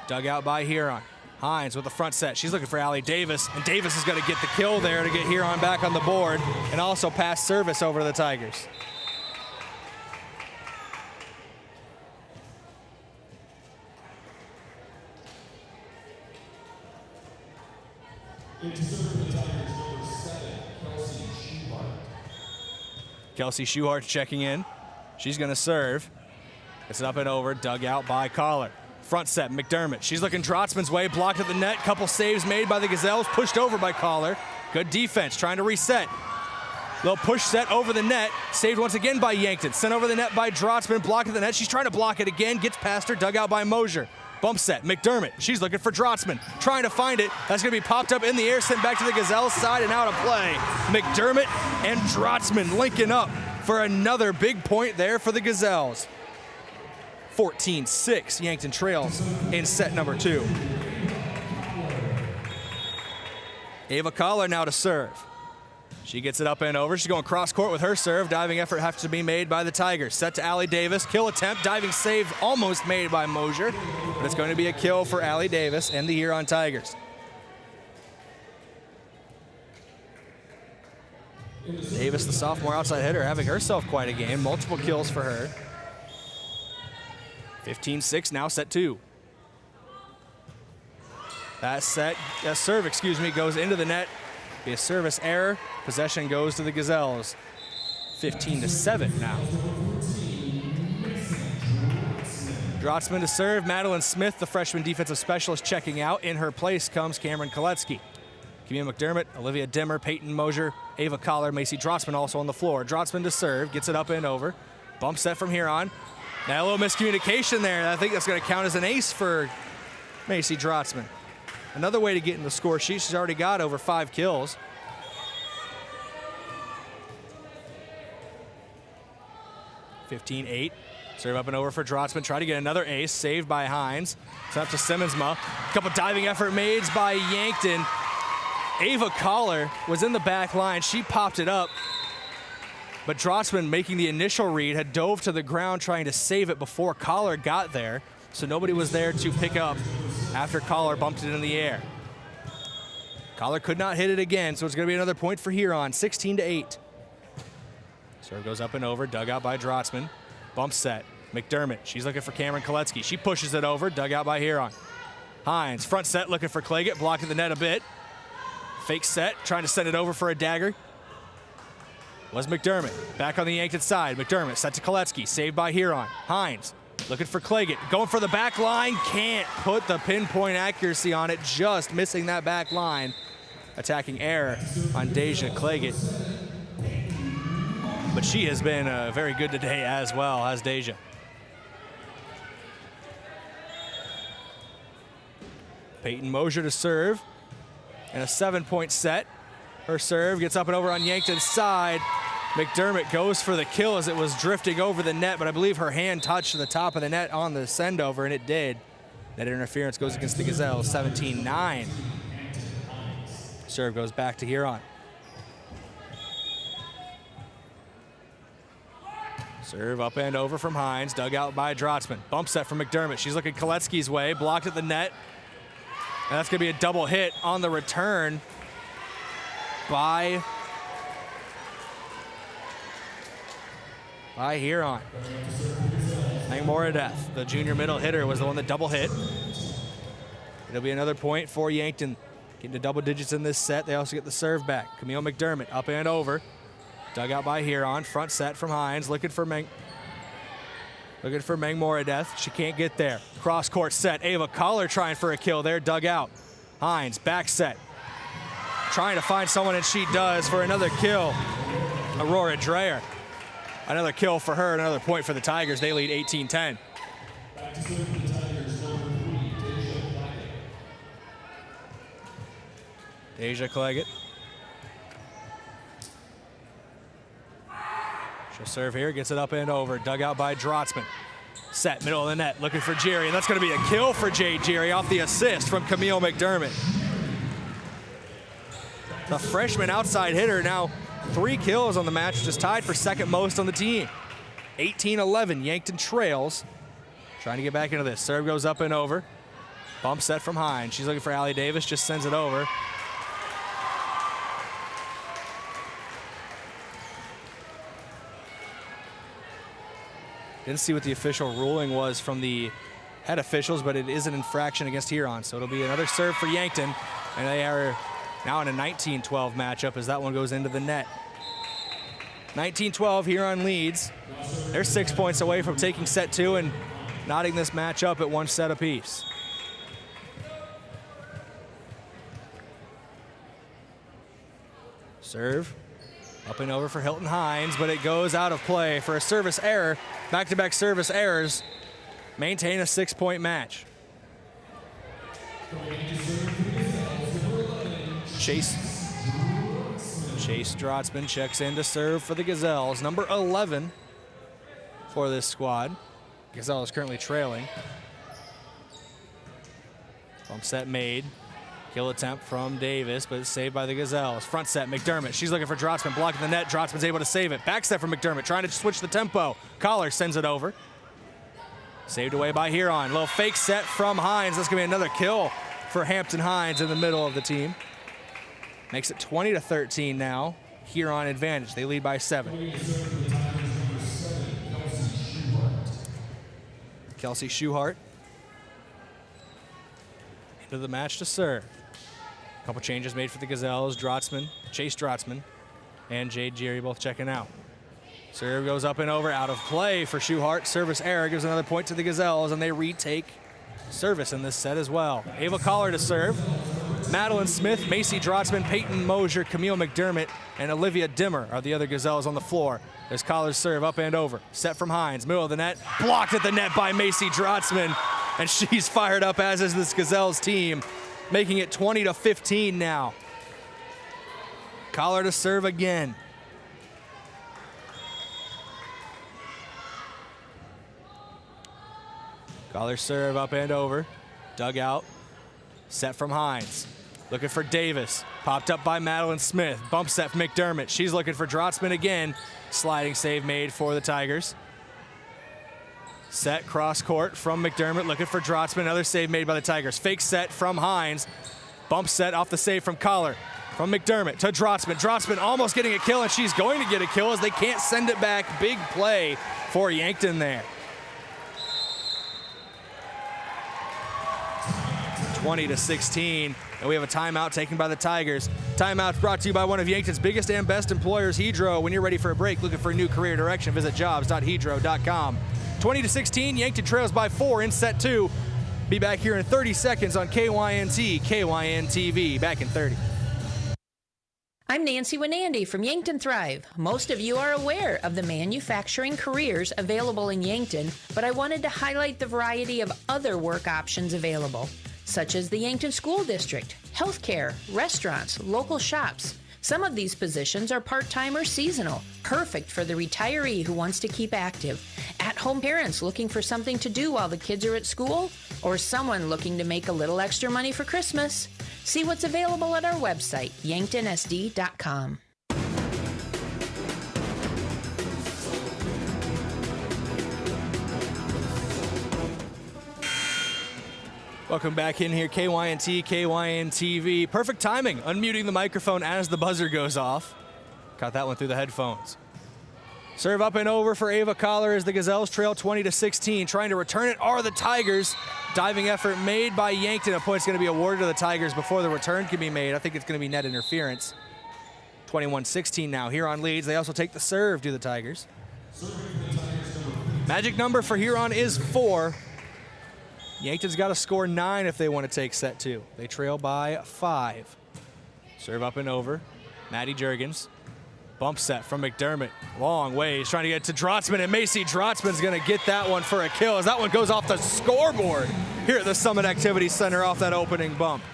Dug out by Huron. Hines with the front set. She's looking for Allie Davis, and Davis is going to get the kill there to get Huron back on the board, and also pass service over to the Tigers. Kelsey Schuhart checking in. She's going to serve. It's up and over, dug out by Collar. Front set, McDermott. She's looking Drotzman's way, blocked at the net. Couple saves made by the Gazelles, pushed over by Collar. Good defense, trying to reset. Little push set over the net, saved once again by Yankton. Sent over the net by Drotzman, blocked at the net. She's trying to block it again, gets past her, dug out by Mosier. Bump set, McDermott. She's looking for Drotzman, trying to find it. That's going to be popped up in the air, sent back to the Gazelles side and out of play. McDermott and Drotzman linking up for another big point there for the Gazelles. 14-6, Yankton trails in set number 2. Ava Collar now to serve. She gets it up and over. She's going cross court with her serve. Diving effort has to be made by the Tigers. Set to Allie Davis. Kill attempt. Diving save almost made by Mosier. But it's going to be a kill for Allie Davis and the Huron Tigers. Davis, the sophomore outside hitter, having herself quite a game. Multiple kills for her. 15-6 now, set 2. That serve, goes into the net. Be a service error. Possession goes to the Gazelles. 15-7 now. Drotzman to serve. Madeline Smith, the freshman defensive specialist, checking out. In her place comes Cameron Koletsky. Camille McDermott, Olivia Dimmer, Peyton Mosier, Ava Collar, Macy Drotzman also on the floor. Drotzman to serve, gets it up and over. Bump set from Huron. Now a little miscommunication there. I think that's going to count as an ace for Macy Drotzman. Another way to get in the score sheet. She's already got over 5 kills. (15-8). Serve up and over for Drotzman. Try to get another ace. Saved by Hines. It's up to Simmonsma. Couple diving effort made by Yankton. Ava Collar was in the back line. She popped it up. But Drotzman, making the initial read, had dove to the ground trying to save it before Collar got there. So nobody was there to pick up after Collar bumped it in the air. Collar could not hit it again, so it's going to be another point for Huron. 16-8. Serve goes up and over. Dug out by Drotzman. Bump set. McDermott. She's looking for Cameron Koletsky. She pushes it over. Dug out by Huron. Hines. Front set looking for Claggett. Blocked at the net a bit. Fake set, trying to send it over for a dagger. Was McDermott. Back on the Yankton side. McDermott set to Koletsky. Saved by Huron. Hines looking for Claggett. Going for the back line. Can't put the pinpoint accuracy on it. Just missing that back line. Attacking error on Deja Claggett. But she has been very good today as well, as Deja. Peyton Mosier to serve. And a 7-point set. Her serve gets up and over on Yankton's side. McDermott goes for the kill as it was drifting over the net, but I believe her hand touched the top of the net on the send over, and it did. That interference goes against the Gazelles, 17-9. Serve goes back to Huron. Serve up and over from Hines, dug out by Drotzman. Bump set from McDermott. She's looking Koletsky's way, blocked at the net. And that's going to be a double hit on the return by Huron. Moradeth, the junior middle hitter, was the one that double hit. It'll be another point for Yankton. Getting to double digits in this set. They also get the serve back. Camille McDermott up and over. Dug out by Huron. Front set from Hines. Looking for Meng Moradeth. She can't get there. Cross court set. Ava Collar trying for a kill there. Dug out. Hines back set. Trying to find someone, and she does for another kill. Aurora Dreyer. Another kill for her. Another point for the Tigers. They lead 18-10. Deja Claggett. She'll serve here, gets it up and over. Dug out by Drotzman. Set, middle of the net, looking for Jerry, and that's going to be a kill for Jade Jerry off the assist from Camille McDermott. The freshman outside hitter, now 3 kills on the match, which is tied for second most on the team. 18-11, Yankton trails. Trying to get back into this. Serve goes up and over. Bump set from Hines. She's looking for Allie Davis, just sends it over. Didn't see what the official ruling was from the head officials, but it is an infraction against Huron. So it'll be another serve for Yankton. And they are now in a 19-12 matchup as that one goes into the net. 19-12, Huron leads. They're 6 points away from taking set 2 and knotting this match up at 1 set apiece. Serve. Up and over for Hilton Hines, but it goes out of play for a service error. Back-to-back service errors maintain a 6-point match. Chase Drotzman checks in to serve for the Gazelles. Number 11 for this squad. Gazelles currently trailing. Bump set made. Kill attempt from Davis, but it's saved by the Gazelles. Front set, McDermott. She's looking for Drotzman, blocking the net. Drotzman's able to save it. Back set from McDermott, trying to switch the tempo. Collar sends it over. Saved away by Huron. Little fake set from Hines. That's going to be another kill for Hampton Hines in the middle of the team. Makes it 20-13 now. Huron advantage. They lead by 7. Kelsey Schuhart into the match to serve. Couple changes made for the Gazelles. Chase Drotzman, and Jade Geary both checking out. Serve goes up and over, out of play for Schuhart. Service error gives another point to the Gazelles, and they retake service in this set as well. Ava Collar to serve. Madeline Smith, Macy Drotzman, Peyton Mosier, Camille McDermott, and Olivia Dimmer are the other Gazelles on the floor. There's Collar's serve up and over. Set from Hines, middle of the net. Blocked at the net by Macy Drotzman, and she's fired up, as is this Gazelles team, making it 20-15 now. Collar to serve again. Collar serve up and over. Dug out. Set from Hines. Looking for Davis. Popped up by Madeline Smith. Bump set from McDermott. She's looking for Drotzman again. Sliding save made for the Tigers. Set cross court from McDermott. Looking for Drotzman. Another save made by the Tigers. Fake set from Hines. Bump set off the save from Collar. From McDermott to Drotzman. Drotzman almost getting a kill, and she's going to get a kill as they can't send it back. Big play for Yankton there. 20-16, and we have a timeout taken by the Tigers. Timeout's brought to you by one of Yankton's biggest and best employers, Hedro. When you're ready for a break, looking for a new career direction, visit jobs.hedro.com. 20-16, Yankton trails by 4 in set 2. Be back here in 30 seconds on KYNT, KYNTV. Back in 30. I'm Nancy Winandy from Yankton Thrive. Most of you are aware of the manufacturing careers available in Yankton, but I wanted to highlight the variety of other work options available, such as the Yankton School District, healthcare, restaurants, local shops. Some of these positions are part-time or seasonal, perfect for the retiree who wants to keep active, at-home parents looking for something to do while the kids are at school, or someone looking to make a little extra money for Christmas. See what's available at our website, yanktonsd.com. Welcome back in here, KYNT, KYNTV. Perfect timing, unmuting the microphone as the buzzer goes off. Caught that one through the headphones. Serve up and over for Ava Collar as the Gazelles trail 20-16. Trying to return it are the Tigers. Diving effort made by Yankton. A point's going to be awarded to the Tigers before the return can be made. I think it's going to be net interference. 21-16 now. Huron leads. They also take the serve to the Tigers. Magic number for Huron is 4. Yankton's got to score 9 if they want to take set 2. They trail by 5. Serve up and over. Maddie Juergens. Bump set from McDermott. Long ways trying to get to Drotzman, and Macy Drotzman's going to get that one for a kill as that one goes off the scoreboard here at the Summit Activity Center off that opening bump.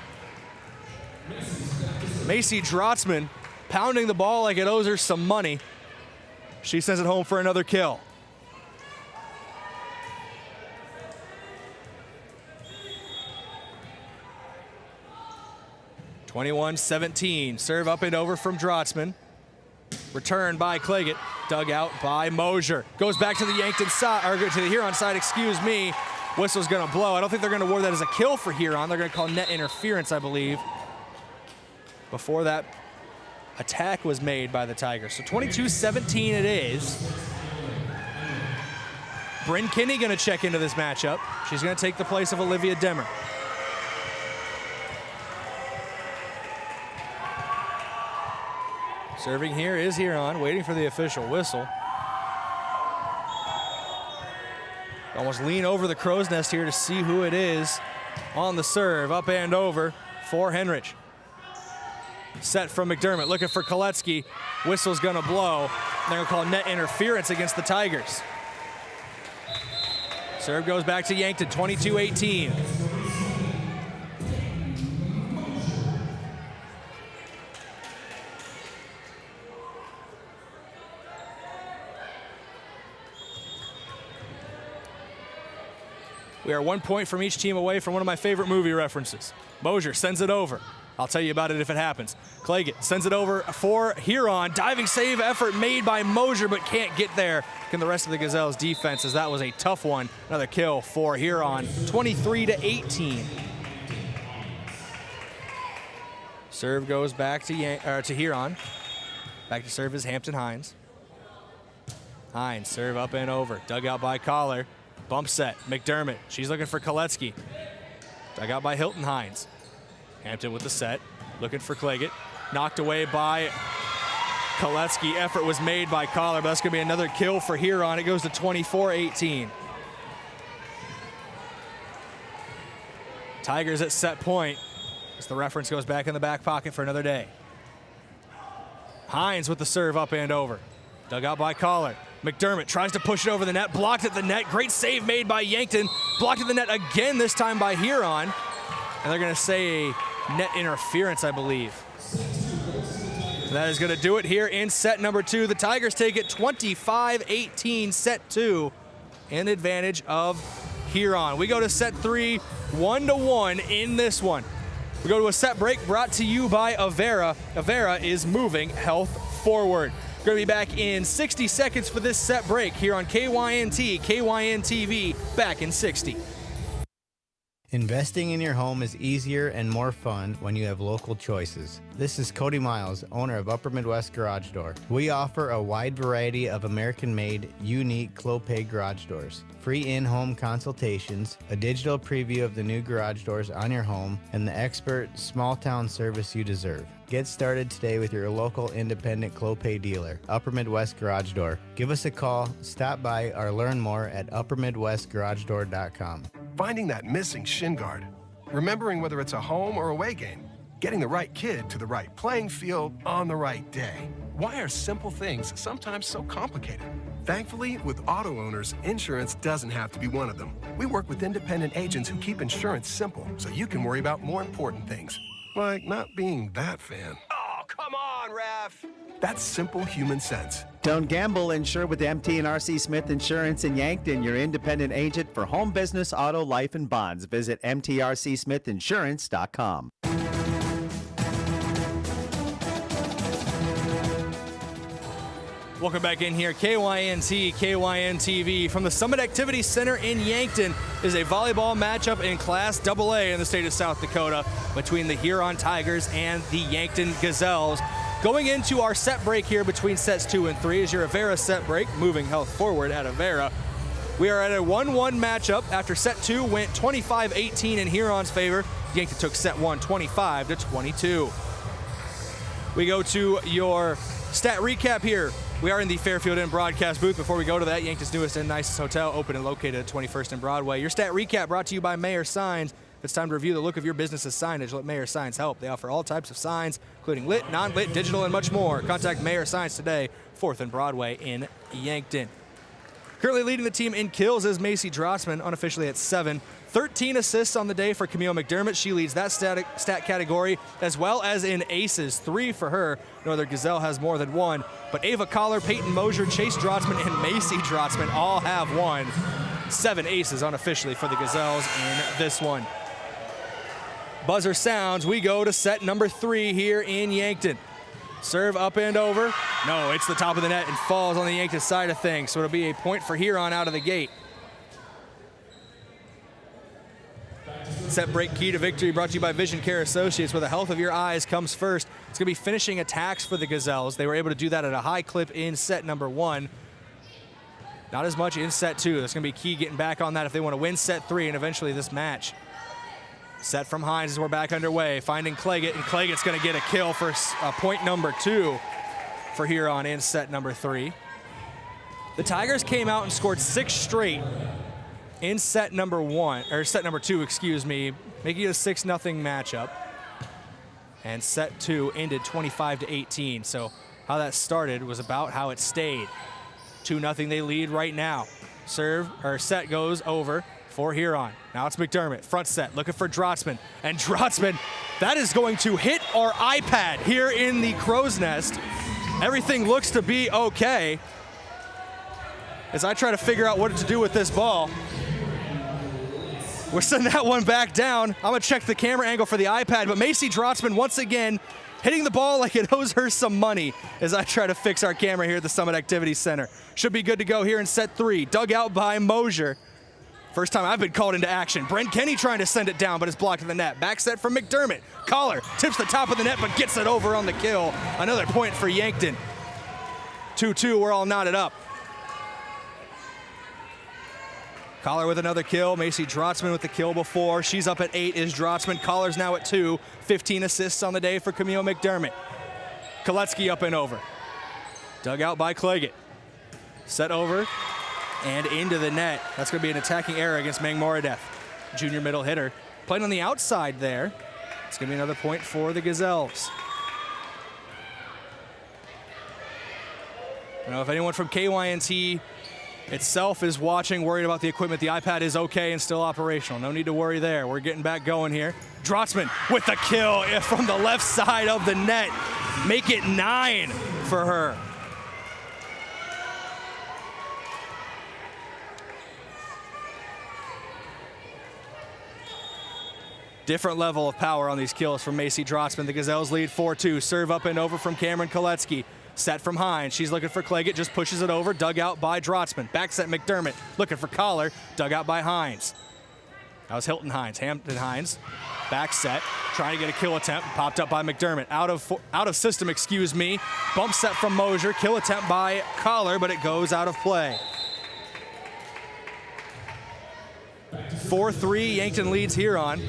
Macy Drotzman pounding the ball like it owes her some money. She sends it home for another kill. (21-17). Serve up and over from Drotzman. Return by Claggett, dug out by Mosier. Goes back to the Yankton side, or to the Huron side, excuse me. Whistle's gonna blow. I don't think they're gonna award that as a kill for Huron. They're gonna call net interference, I believe, before that attack was made by the Tigers. So 22-17 it is. Bryn Kinney gonna check into this matchup. She's gonna take the place of Olivia Demmer. Serving here is Huron, waiting for the official whistle. Almost lean over the crow's nest here to see who it is on the serve. Up and over for Henrich. Set from McDermott, looking for Koletsky. Whistle's gonna blow. They're gonna call net interference against the Tigers. Serve goes back to Yankton, 22-18. We are 1 point from each team away from one of my favorite movie references. Mosier sends it over. I'll tell you about it if it happens. Claggett sends it over for Huron. Diving save effort made by Mosier, but can't get there. Can the rest of the Gazelles defense, as that was a tough one. Another kill for Huron, 23-18. Serve goes back to Huron. Back to serve is Hampton Hines. Hines, serve up and over. Dug out by Collar. Bump set, McDermott. She's looking for Koletsky. Dug out by Hilton Hines. Hampton with the set. Looking for Claggett. Knocked away by Koletsky. Effort was made by Collar, but that's going to be another kill for Huron. It goes to 24-18. Tigers at set point as the reference goes back in the back pocket for another day. Hines with the serve up and over. Dug out by Collar. McDermott tries to push it over the net, blocked at the net. Great save made by Yankton. Blocked at the net again, this time by Huron. And they're going to say a net interference, I believe. And that is going to do it here in set number 2. The Tigers take it 25-18, set 2, in advantage of Huron. We go to set 3, 1-1 in this one. We go to a set break brought to you by Avera. Avera is moving health forward. We're going to be back in 60 seconds for this set break here on KYNT, KYNTV, back in 60. Investing in your home is easier and more fun when you have local choices. This is Cody Miles, owner of Upper Midwest Garage Door. We offer a wide variety of American-made, unique Clopay garage doors, free in-home consultations, a digital preview of the new garage doors on your home, and the expert small-town service you deserve. Get started today with your local independent Clopay dealer, Upper Midwest Garage Door. Give us a call, stop by, or learn more at uppermidwestgaragedoor.com. Finding that missing shin guard, remembering whether it's a home or away game, getting the right kid to the right playing field on the right day. Why are simple things sometimes so complicated? Thankfully, with auto owners, insurance doesn't have to be one of them. We work with independent agents who keep insurance simple so you can worry about more important things, like not being that fan. Oh, come on, ref! That's simple human sense. Don't gamble. Insure with MT and RC Smith Insurance in Yankton, your independent agent for home, business, auto, life, and bonds. Visit mtrcsmithinsurance.com. Welcome back in here. KYNT, KYNTV from the Summit Activity Center in Yankton is a volleyball matchup in Class AA in the state of South Dakota between the Huron Tigers and the Yankton Gazelles. Going into our set break here between sets 2 and 3 is your Avera set break, moving health forward at Avera. We are at a 1-1 matchup after set 2 went 25-18 in Huron's favor. Yankton took set 1 25-22. We go to your stat recap here. We are in the Fairfield Inn broadcast booth. Before we go to that, Yankton's newest and nicest hotel, open and located at 21st and Broadway. Your stat recap brought to you by Mayor Signs. If it's time to review the look of your business's signage, let Mayor Signs help. They offer all types of signs, including lit, non-lit, digital, and much more. Contact Mayor Signs today, 4th and Broadway in Yankton. Currently leading the team in kills is Macy Drotzman, unofficially at 7. 13 assists on the day for Camille McDermott. She leads that stat category, as well as in aces, 3 for her. No other Gazelle has more than 1. But Ava Collar, Peyton Mosier, Chase Drotzman, and Macy Drotzman all have 1. 7 aces unofficially for the Gazelles in this one. Buzzer sounds. We go to set number 3 here in Yankton. Serve up and over. No, it's the top of the net and falls on the Yankton side of things. So it'll be a point for Huron out of the gate. Set break key to victory brought to you by Vision Care Associates, where the health of your eyes comes first. It's going to be finishing attacks for the Gazelles. They were able to do that at a high clip in set number 1. Not as much in set 2. That's going to be key getting back on that if they want to win set 3 and eventually this match. Set from Hines as we're back underway, finding Claggett, and Cleggett's going to get a kill for point number 2 for Huron in set number 3. The Tigers came out and scored 6 straight in set number 2, excuse me, making it a 6-0 matchup. And set 2 ended 25-18. So how that started was about how it stayed. 2-0 they lead right now. Set goes over for Huron. Now it's McDermott, front set, looking for Drotzman. And Drotzman, that is going to hit our iPad here in the crow's nest. Everything looks to be okay as I try to figure out what to do with this ball. We're sending that one back down. I'm going to check the camera angle for the iPad, but Macy Drotzman once again hitting the ball like it owes her some money as I try to fix our camera here at the Summit Activity Center. Should be good to go here in set 3. Dug out by Mosier. First time I've been called into action. Brent Kenny trying to send it down, but it's blocked in the net. Back set from McDermott. Collar tips the top of the net, but gets it over on the kill. Another point for Yankton. 2-2, we're all knotted up. Collar with another kill. Macy Drotzman with the kill before. She's up at 8 is Drotzman. Collar's now at 2. 15 assists on the day for Camille McDermott. Koletsky up and over. Dug out by Claggett. Set over and into the net. That's going to be an attacking error against Mang Moradef. Junior middle hitter. Playing on the outside there. It's going to be another point for the Gazelles. I don't know if anyone from KYNT itself is watching, worried about the equipment. The iPad is okay and still operational. No need to worry there. We're getting back going here. Drotzman with the kill from the left side of the net. Make it 9 for her. Different level of power on these kills from Macy Drotzman. The Gazelles lead 4-2. Serve up and over from Cameron Koletsky. Set from Hines. She's looking for Claggett, just pushes it over. Dug out by Drotzman. Back set McDermott. Looking for Collar. Dug out by Hines. That was Hilton Hines. Hampton Hines. Back set. Trying to get a kill attempt. Popped up by McDermott. Out of system, excuse me. Bump set from Mosier. Kill attempt by Collar, but it goes out of play. 4-3. Yankton leads Huron.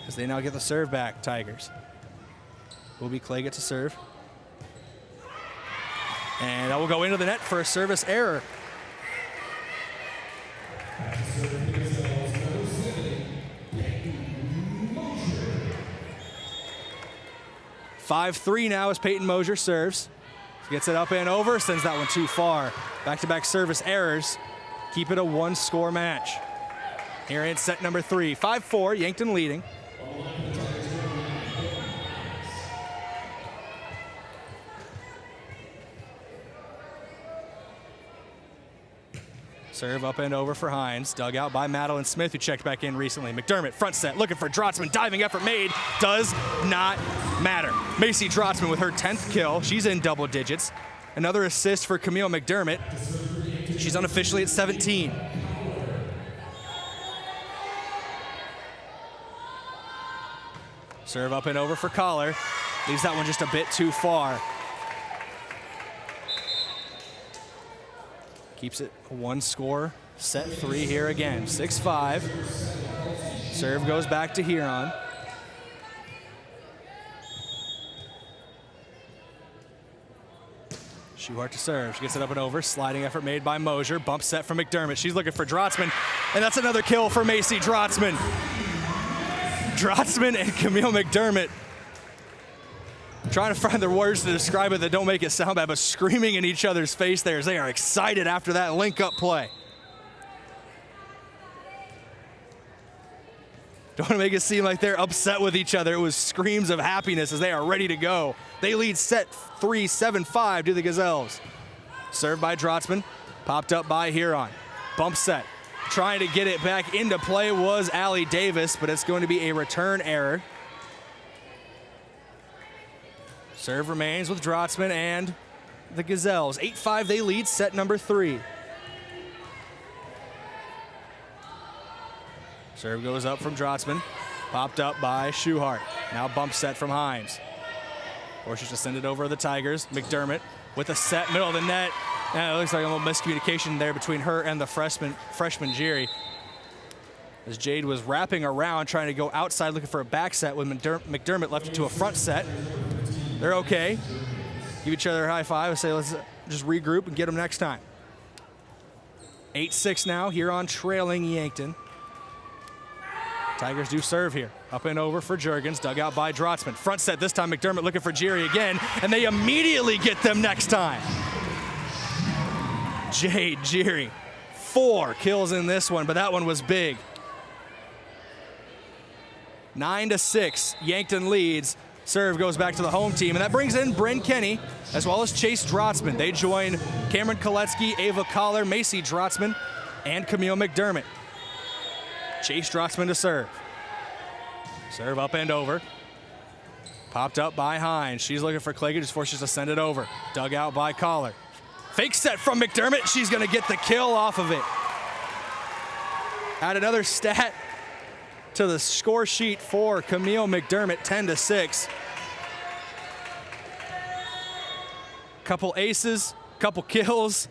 As they now get the serve back, Tigers. Will be Claggett to serve. And that will go into the net for a service error. (5-3) now as Peyton Mosier serves. Gets it up and over, sends that one too far. Back-to-back service errors. Keep it a 1-score match. Here in set number 3. 5-4, Yankton leading. Serve up and over for Hines. Dug out by Madeline Smith, who checked back in recently. McDermott, front set, looking for Drotzman. Diving effort made. Does not matter. Macy Drotzman with her 10th kill. She's in double digits. Another assist for Camille McDermott. She's unofficially at 17. Serve up and over for Collar. Leaves that one just a bit too far. Keeps it a 1-score, set 3 here again. 6-5. Serve goes back to Huron. Schuhart to serve. She gets it up and over. Sliding effort made by Mosier. Bump set from McDermott. She's looking for Drotzman. And that's another kill for Macy Drotzman. Drotzman and Camille McDermott trying to find the words to describe it that don't make it sound bad, but screaming in each other's face there as they are excited after that link-up play. Don't want to make it seem like they're upset with each other. It was screams of happiness as they are ready to go. They lead set 3, 7-5 to the Gazelles. Served by Drotzman, popped up by Huron. Bump set. Trying to get it back into play was Allie Davis, but it's going to be a return error. Serve remains with Drotzman and the Gazelles. 8-5, they lead set number 3. Serve goes up from Drotzman. Popped up by Schuhart. Now bump set from Hines. Forces to send it over to the Tigers. McDermott with a set, middle of the net. And it looks like a little miscommunication there between her and the freshman Jiri. As Jade was wrapping around, trying to go outside, looking for a back set when McDermott left it to a front set. They're okay. Give each other a high five and say, let's just regroup and get them next time. 8-6 now, Huron trailing Yankton. Tigers do serve here. Up and over for Juergens, dug out by Drotzman. Front set this time, McDermott looking for Jiri again, and they immediately get them next time. Jade Jiri, 4 kills in this one, but that one was big. 9-6, Yankton leads. Serve goes back to the home team, and that brings in Bryn Kenny, as well as Chase Drotzman. They join Cameron Koletsky, Ava Collar, Macy Drotzman, and Camille McDermott. Chase Drotzman to serve. Serve up and over. Popped up by Hines. She's looking for Claggett, just forces to send it over. Dug out by Collar. Fake set from McDermott. She's going to get the kill off of it. Add another stat to the score sheet for Camille McDermott, 10-6. Couple aces, couple kills,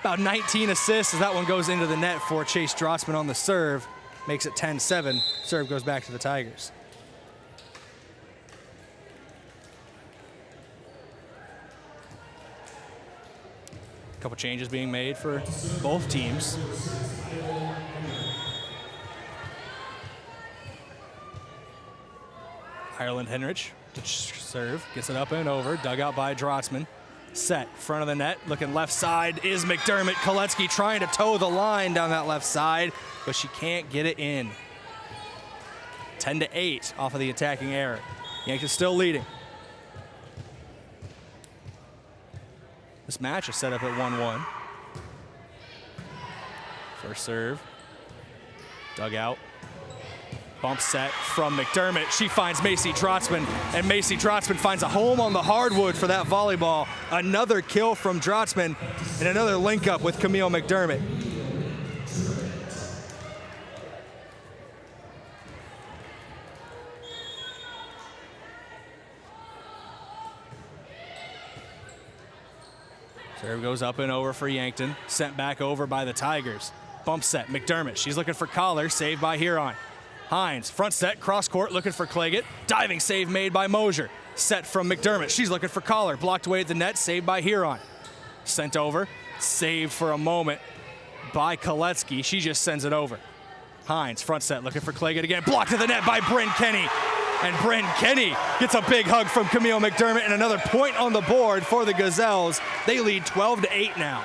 about 19 assists as that one goes into the net for Chase Drotzman on the serve. Makes it 10-7. Serve goes back to the Tigers. Couple changes being made for both teams. Ireland Henrich to serve, gets it up and over, dug out by Drotzman. Set, front of the net, looking left side is McDermott. Koletsky trying to toe the line down that left side, but she can't get it in. 10-8 off of the attacking error. Yankees still leading. This match is set up at 1-1. First serve, dug out. Bump set from McDermott. She finds Macy Drotzman, and Macy Drotzman finds a home on the hardwood for that volleyball. Another kill from Drotzman, and another link up with Camille McDermott. Serve goes up and over for Yankton, sent back over by the Tigers. Bump set, McDermott, she's looking for Collar, saved by Huron. Hines, front set, cross court, looking for Claggett. Diving save made by Mosier. Set from McDermott. She's looking for Collar. Blocked away at the net, saved by Huron. Sent over, saved for a moment by Koletsky. She just sends it over. Hines, front set, looking for Claggett again. Blocked at the net by Bryn Kenny. And Bryn Kenny gets a big hug from Camille McDermott and another point on the board for the Gazelles. They lead 12-8 now.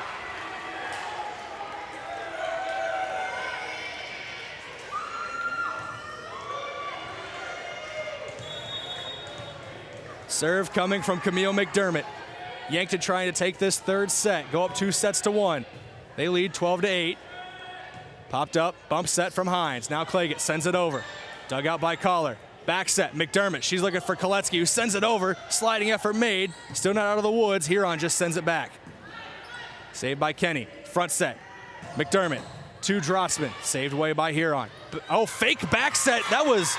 Serve coming from Camille McDermott. Yankton trying to take this third set, go up 2-1. They lead 12-8. Popped up, bump set from Hines. Now Claggett sends it over. Dug out by Collar. Back set, McDermott. She's looking for Koletsky, who sends it over. Sliding effort made. Still not out of the woods. Huron just sends it back. Saved by Kenny. Front set. McDermott to Drotzman. Saved away by Huron. Oh, fake back set. That was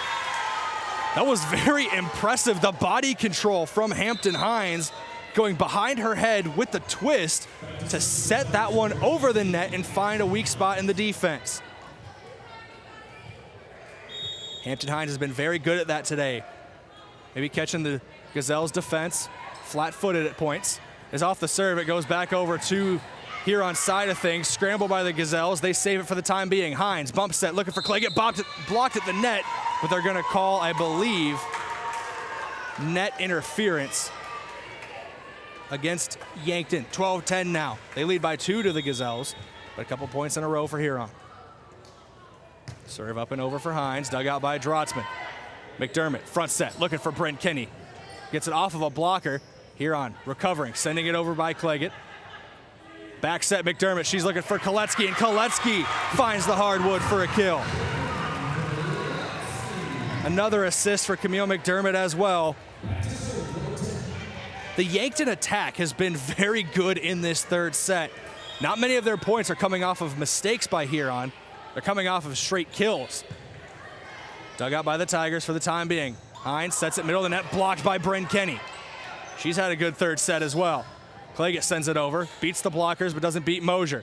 very impressive. The body control from Hampton Hines going behind her head with the twist to set that one over the net and find a weak spot in the defense. Hampton Hines has been very good at that today. Maybe catching the Gazelles' defense, flat-footed at points. Is off the serve, it goes back over to Huron's side of things. Scramble by the Gazelles, they save it for the time being. Hines, bump set, looking for Claggett, blocked at the net, but they're gonna call, I believe, net interference against Yankton. 12-10 now. They lead by 2 to the Gazelles, but a couple points in a row for Huron. Serve up and over for Hines, dug out by Drotzman. McDermott, front set, looking for Brent Kenny. Gets it off of a blocker. Huron recovering, sending it over by Claggett. Back set, McDermott, she's looking for Koletsky, and Koletsky finds the hardwood for a kill. Another assist for Camille McDermott as well. The Yankton attack has been very good in this third set. Not many of their points are coming off of mistakes by Huron. They're coming off of straight kills. Dug out by the Tigers for the time being. Hines sets it middle of the net, blocked by Bryn Kenny. She's had a good third set as well. Claggett sends it over, beats the blockers, but doesn't beat Mosier.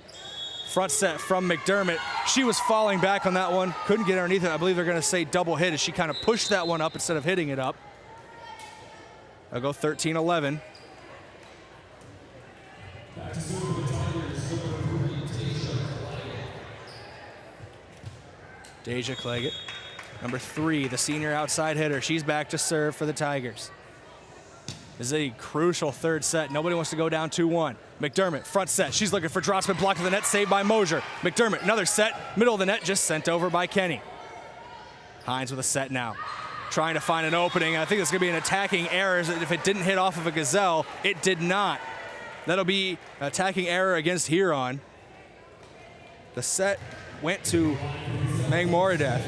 Front set from McDermott. She was falling back on that one, couldn't get underneath it. I believe they're gonna say double hit as she kind of pushed that one up instead of hitting it up. They'll go 13-11. Deja Claggett, number 3, the senior outside hitter. She's back to serve for the Tigers. This is a crucial third set. Nobody wants to go down 2-1. McDermott, front set. She's looking for Drotzman, blocked to the net, saved by Mosier. McDermott, another set, middle of the net, just sent over by Kenny. Hines with a set now. Trying to find an opening. I think it's going to be an attacking error. If it didn't hit off of a Gazelle, it did not. That'll be an attacking error against Huron. The set went to Meg Moradeth.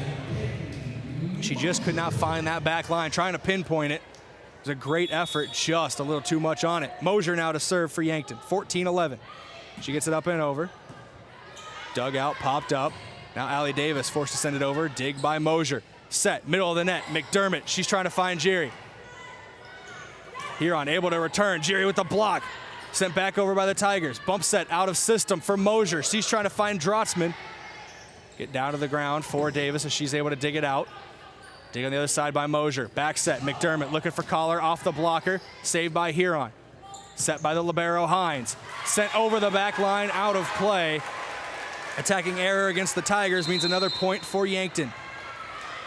She just could not find that back line, trying to pinpoint it. It was a great effort, just a little too much on it. Mosier now to serve for Yankton, 14-11. She gets it up and over. Dug out, popped up. Now Allie Davis forced to send it over, dig by Mosier. Set, middle of the net, McDermott. She's trying to find Jerry. Huron able to return. Jerry with the block. Sent back over by the Tigers. Bump set out of system for Mosier. She's trying to find Drotzman. Get down to the ground for Davis as she's able to dig it out. Dig on the other side by Mosier. Back set, McDermott looking for Collar off the blocker. Saved by Huron. Set by the libero Hines. Sent over the back line, out of play. Attacking error against the Tigers means another point for Yankton.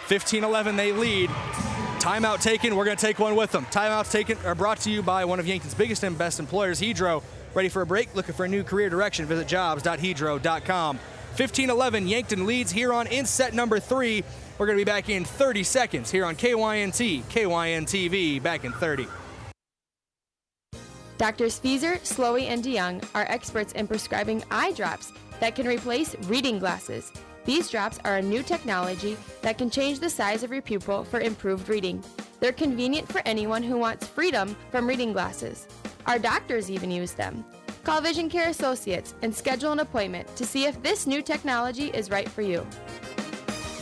15-11 they lead. Timeout taken, we're gonna take one with them. Timeouts taken are brought to you by one of Yankton's biggest and best employers, Hedro. Ready for a break? Looking for a new career direction? Visit jobs.hedro.com. 15-11, Yankton leads Huron in set number 3. We're gonna be back in 30 seconds here on KYNT, KYNTV, back in 30. Doctors Feeser, Slowey, and DeYoung are experts in prescribing eye drops that can replace reading glasses. These drops are a new technology that can change the size of your pupil for improved reading. They're convenient for anyone who wants freedom from reading glasses. Our doctors even use them. Call Vision Care Associates and schedule an appointment to see if this new technology is right for you.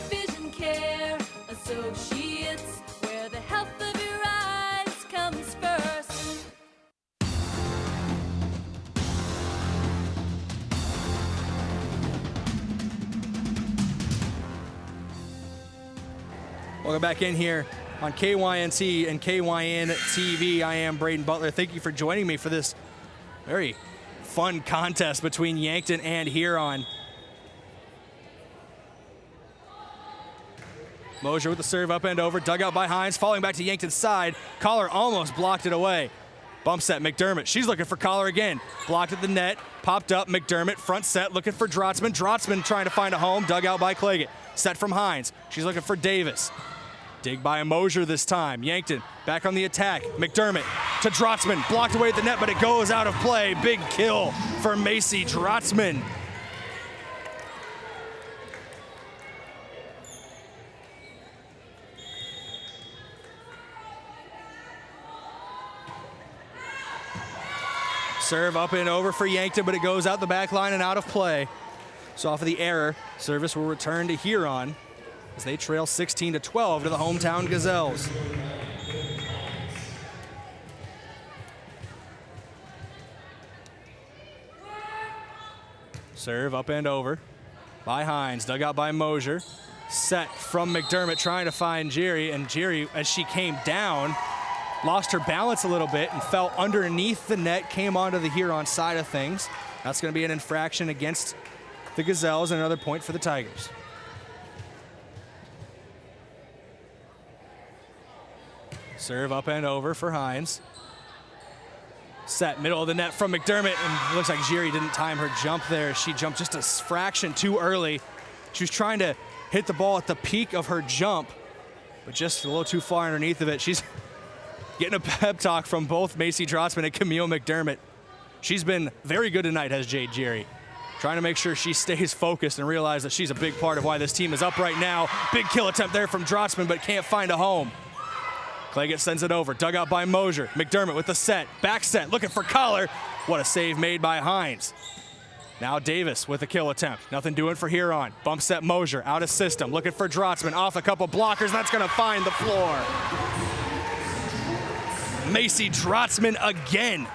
Vision Care Associates, where the health of your eyes comes first. Welcome back in here on KYNT and KYNTV. I am Brayden Butler. Thank you for joining me for this very fun contest between Yankton and Huron. Mosier with the serve up and over, dug out by Hines, falling back to Yankton's side. Collar almost blocked it away. Bump set, McDermott. She's looking for Collar again. Blocked at the net, popped up, McDermott, front set, looking for Drotzman. Drotzman trying to find a home, dug out by Claggett. Set from Hines. She's looking for Davis. Dig by Mosier this time. Yankton back on the attack. McDermott to Drotzman. Blocked away at the net, but it goes out of play. Big kill for Macy Drotzman. Serve up and over for Yankton, but it goes out the back line and out of play. So off of the error, service will return to Huron as they trail 16-12 to the hometown Gazelles. Serve up and over by Hines, dug out by Mosier. Set from McDermott trying to find Jerry, and Jerry, as she came down, lost her balance a little bit and fell underneath the net, came onto the Huron side of things. That's going to be an infraction against the Gazelles and another point for the Tigers. Serve up and over for Hines. Set, middle of the net from McDermott, and it looks like Jerry didn't time her jump there. She jumped just a fraction too early. She was trying to hit the ball at the peak of her jump, but just a little too far underneath of it. She's getting a pep talk from both Macy Drotzman and Camille McDermott. She's been very good tonight, has Jade Jerry. Trying to make sure she stays focused and realize that she's a big part of why this team is up right now. Big kill attempt there from Drotzman, but can't find a home. Claggett sends it over, dug out by Mosier. McDermott with the set, back set, looking for Collar. What a save made by Hines. Now Davis with a kill attempt. Nothing doing for Huron. Bump set Mosier, out of system, looking for Drotzman, off a couple blockers, and that's gonna find the floor. Macy Drotzman again.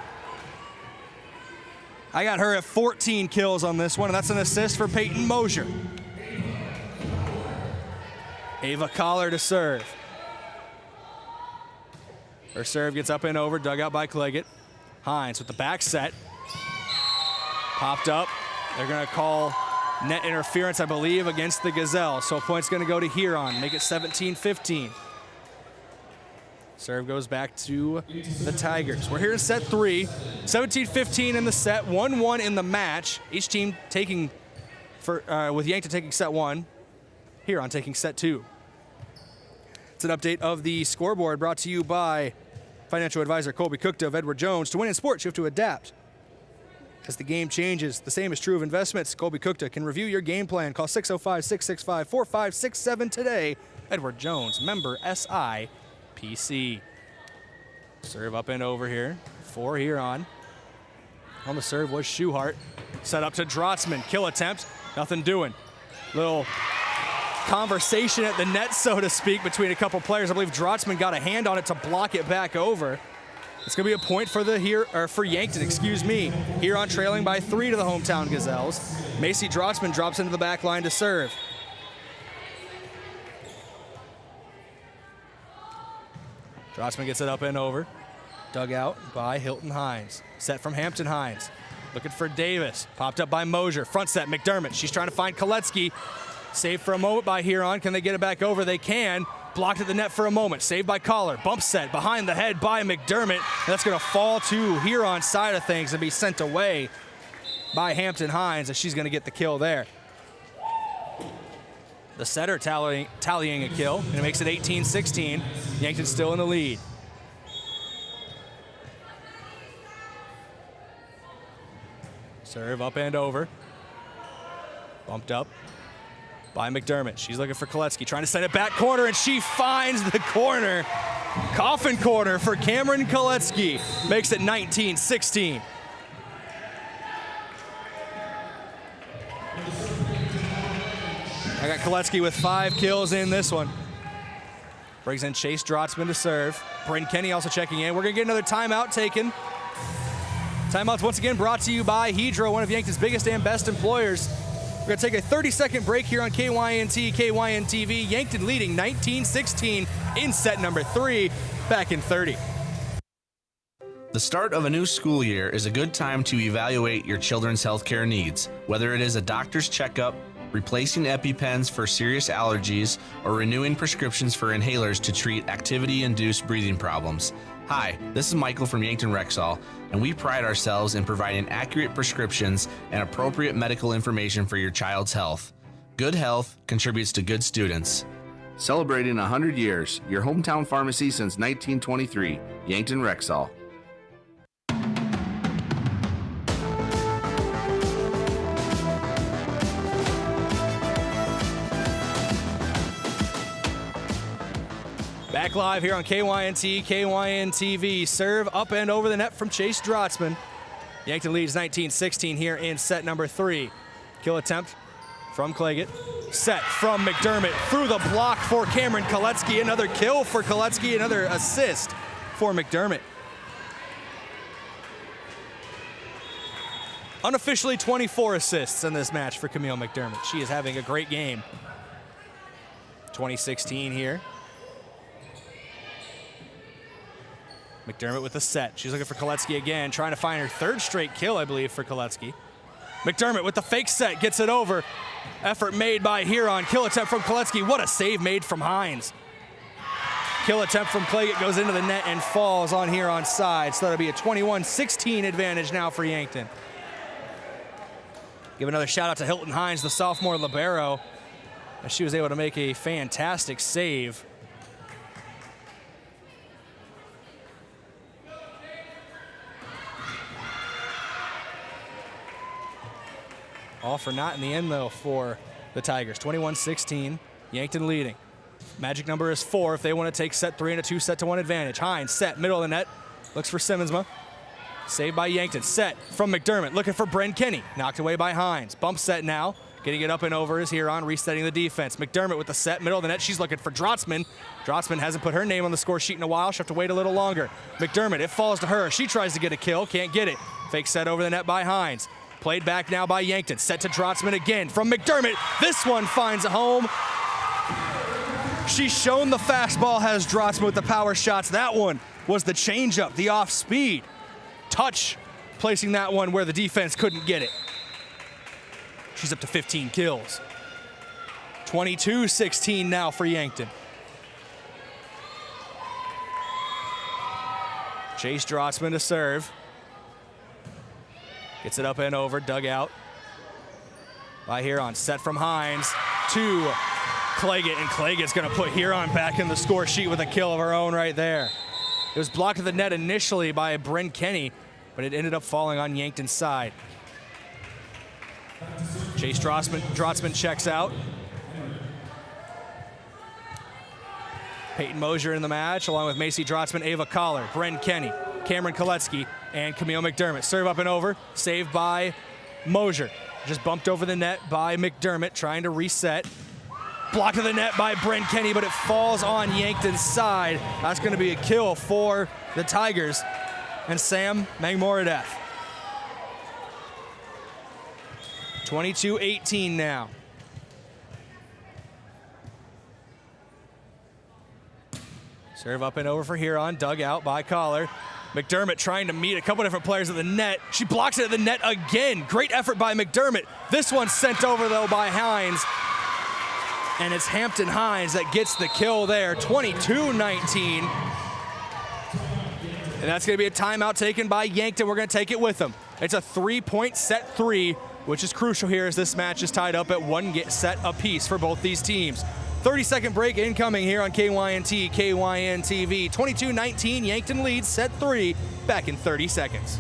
I got her at 14 kills on this one, and that's an assist for Peyton Mosier. Ava Collar to serve. Her serve gets up and over, dug out by Claggett. Hines with the back set. Popped up. They're gonna call net interference, I believe, against the Gazelle. So a point's gonna go to Huron, make it 17-15. Serve goes back to the Tigers. We're here in set 3. 17-15 in the set, 1-1 in the match. Each team taking, with Yankton taking set 1, Huron taking set 2. It's an update of the scoreboard brought to you by financial advisor Colby Cookta of Edward Jones. To win in sports, you have to adapt. As the game changes, the same is true of investments. Colby Cookta can review your game plan. Call 605-665-4567 today. Edward Jones, member SIPC. Serve up and over here for Huron. On the serve was Schuhart. Set up to Drotzman. Kill attempt. Nothing doing. Little conversation at the net, so to speak, between a couple players. I believe Drotzman got a hand on it to block it back over. It's going to be a point for Yankton, excuse me. Huron trailing by 3 to the hometown Gazelles. Macy Drotzman drops into the back line to serve. Drotzman gets it up and over. Dug out by Hilton Hines. Set from Hampton Hines. Looking for Davis. Popped up by Mosier. Front set, McDermott. She's trying to find Koletsky. Saved for a moment by Huron. Can they get it back over? They can. Blocked at the net for a moment. Saved by Collar. Bump set behind the head by McDermott. That's going to fall to Huron's side of things and be sent away by Hampton Hines, as she's going to get the kill there. The setter tallying a kill, and it makes it 18-16. Yankton still in the lead. Serve up and over. Bumped up by McDermott. She's looking for Koletsky, trying to send it back corner, and she finds the corner. Coffin corner for Cameron Koletsky. Makes it 19-16. I got Koletsky with 5 kills in this one. Brings in Chase Drotzman to serve. Bryn Kenny also checking in. We're going to get another timeout taken. Timeouts once again brought to you by Hedro, one of Yankton's biggest and best employers. We're going to take a 30-second break here on KYNT, KYNTV. Yankton leading 19-16 in set number 3. Back in 30. The start of a new school year is a good time to evaluate your children's healthcare needs, whether it is a doctor's checkup, replacing EpiPens for serious allergies, or renewing prescriptions for inhalers to treat activity-induced breathing problems. Hi, this is Michael from Yankton Rexall, and we pride ourselves in providing accurate prescriptions and appropriate medical information for your child's health. Good health contributes to good students. Celebrating 100 years, your hometown pharmacy since 1923, Yankton Rexall. Back live here on KYNT, KYNTV. Serve up and over the net from Chase Drotzman. Yankton leads 19-16 here in set number 3. Kill attempt from Claggett. Set from McDermott through the block for Cameron Koletsky. Another kill for Koletsky, another assist for McDermott. Unofficially 24 assists in this match for Camille McDermott. She is having a great game. 2016 here. McDermott with the set. She's looking for Koletsky again, trying to find her 3rd straight kill, I believe, for Koletsky. McDermott with the fake set, gets it over. Effort made by Huron. Kill attempt from Koletsky. What a save made from Hines. Kill attempt from Claggett goes into the net and falls on Huron's side. So that'll be a 21-16 advantage now for Yankton. Give another shout out to Hilton Hines, the sophomore libero, as she was able to make a fantastic save. All for naught in the end, though, for the Tigers. 21-16, Yankton leading. Magic number is 4 if they want to take set 3 and a 2-set-to-1 advantage. Hines set, middle of the net, looks for Simmonsma. Saved by Yankton. Set from McDermott, looking for Bryn Kenny. Knocked away by Hines. Bump set now. Getting it up and over is Huron, resetting the defense. McDermott with the set, middle of the net. She's looking for Drotzman. Drotzman hasn't put her name on the score sheet in a while. She'll have to wait a little longer. McDermott, it falls to her. She tries to get a kill, can't get it. Fake set over the net by Hines. Played back now by Yankton. Set to Drotzman again from McDermott. This one finds a home. She's shown the fastball has Drotzman with the power shots. That one was the changeup, the off speed. Touch, placing that one where the defense couldn't get it. She's up to 15 kills. 22-16 now for Yankton. Chase Drotzman to serve. Gets it up and over, dug out by Huron. Set from Hines to Claggett, and Claygett's going to put Huron back in the score sheet with a kill of her own right there. It was blocked at the net initially by Bryn Kenny, but it ended up falling on Yankton's side. Chase Drotzman checks out. Peyton Mosier in the match, along with Macy Drotzman, Ava Collar, Bryn Kenny, Cameron Koletsky, and Camille McDermott. Serve up and over, saved by Mosier. Just bumped over the net by McDermott, trying to reset. Blocked to the net by Brent Kenny, but it falls on Yankton's side. That's going to be a kill for the Tigers and Sam Magmoradeth. 22-18 now. Serve up and over for Huron, dug out by Collar. McDermott trying to meet a couple different players at the net. She blocks it at the net again. Great effort by McDermott. This one's sent over, though, by Hines. And it's Hampton Hines that gets the kill there, 22-19. And that's going to be a timeout taken by Yankton. We're going to take it with them. It's a 3-point set 3, which is crucial here as this match is tied up at 1 set apiece for both these teams. 30-second break incoming here on KYNT, KYNTV. 22-19, Yankton leads set 3, back in 30 seconds.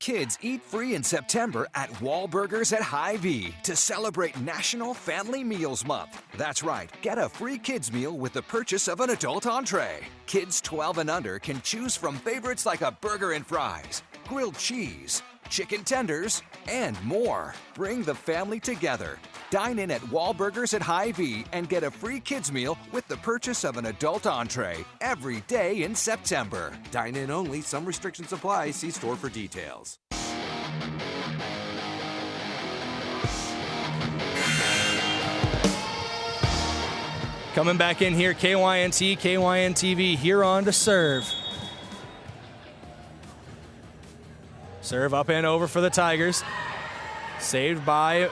Kids eat free in September at Wahlburgers at Hy-Vee to celebrate National Family Meals Month. That's right, get a free kids meal with the purchase of an adult entree. Kids 12 and under can choose from favorites like a burger and fries, grilled cheese, chicken tenders, and more. Bring the family together. Dine in at Wahlburgers at Hy-Vee and get a free kids meal with the purchase of an adult entree every day in September. Dine in only. Some restrictions apply. See store for details. Coming back in here, KYNT, KYNTV, Huron to serve. Serve up and over for the Tigers. Saved by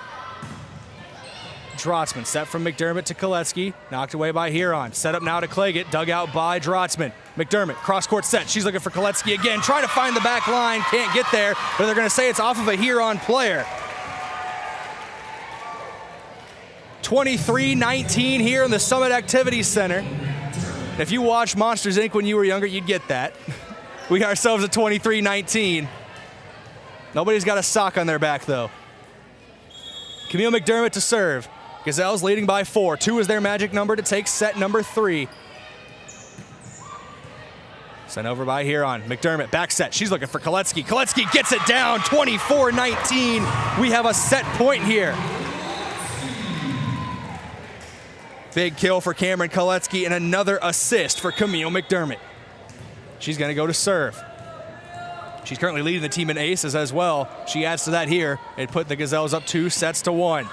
Drotzman. Set from McDermott to Koletsky. Knocked away by Huron. Set up now to Claggett. Dug out by Drotzman. McDermott, cross-court set. She's looking for Koletsky again. Trying to find the back line. Can't get there, but they're going to say it's off of a Huron player. 23-19 here in the Summit Activities Center. If you watched Monsters, Inc. when you were younger, you'd get that. We got ourselves a 23-19. Nobody's got a sock on their back, though. Camille McDermott to serve. Gazelles leading by 4. 2 is their magic number to take set number 3. Sent over by Huron. McDermott, back set. She's looking for Koletsky. Koletsky gets it down, 24-19. We have a set point here. Big kill for Cameron Koletsky and another assist for Camille McDermott. She's going to go to serve. She's currently leading the team in aces as well. She adds to that here. It put the Gazelles up 2-1.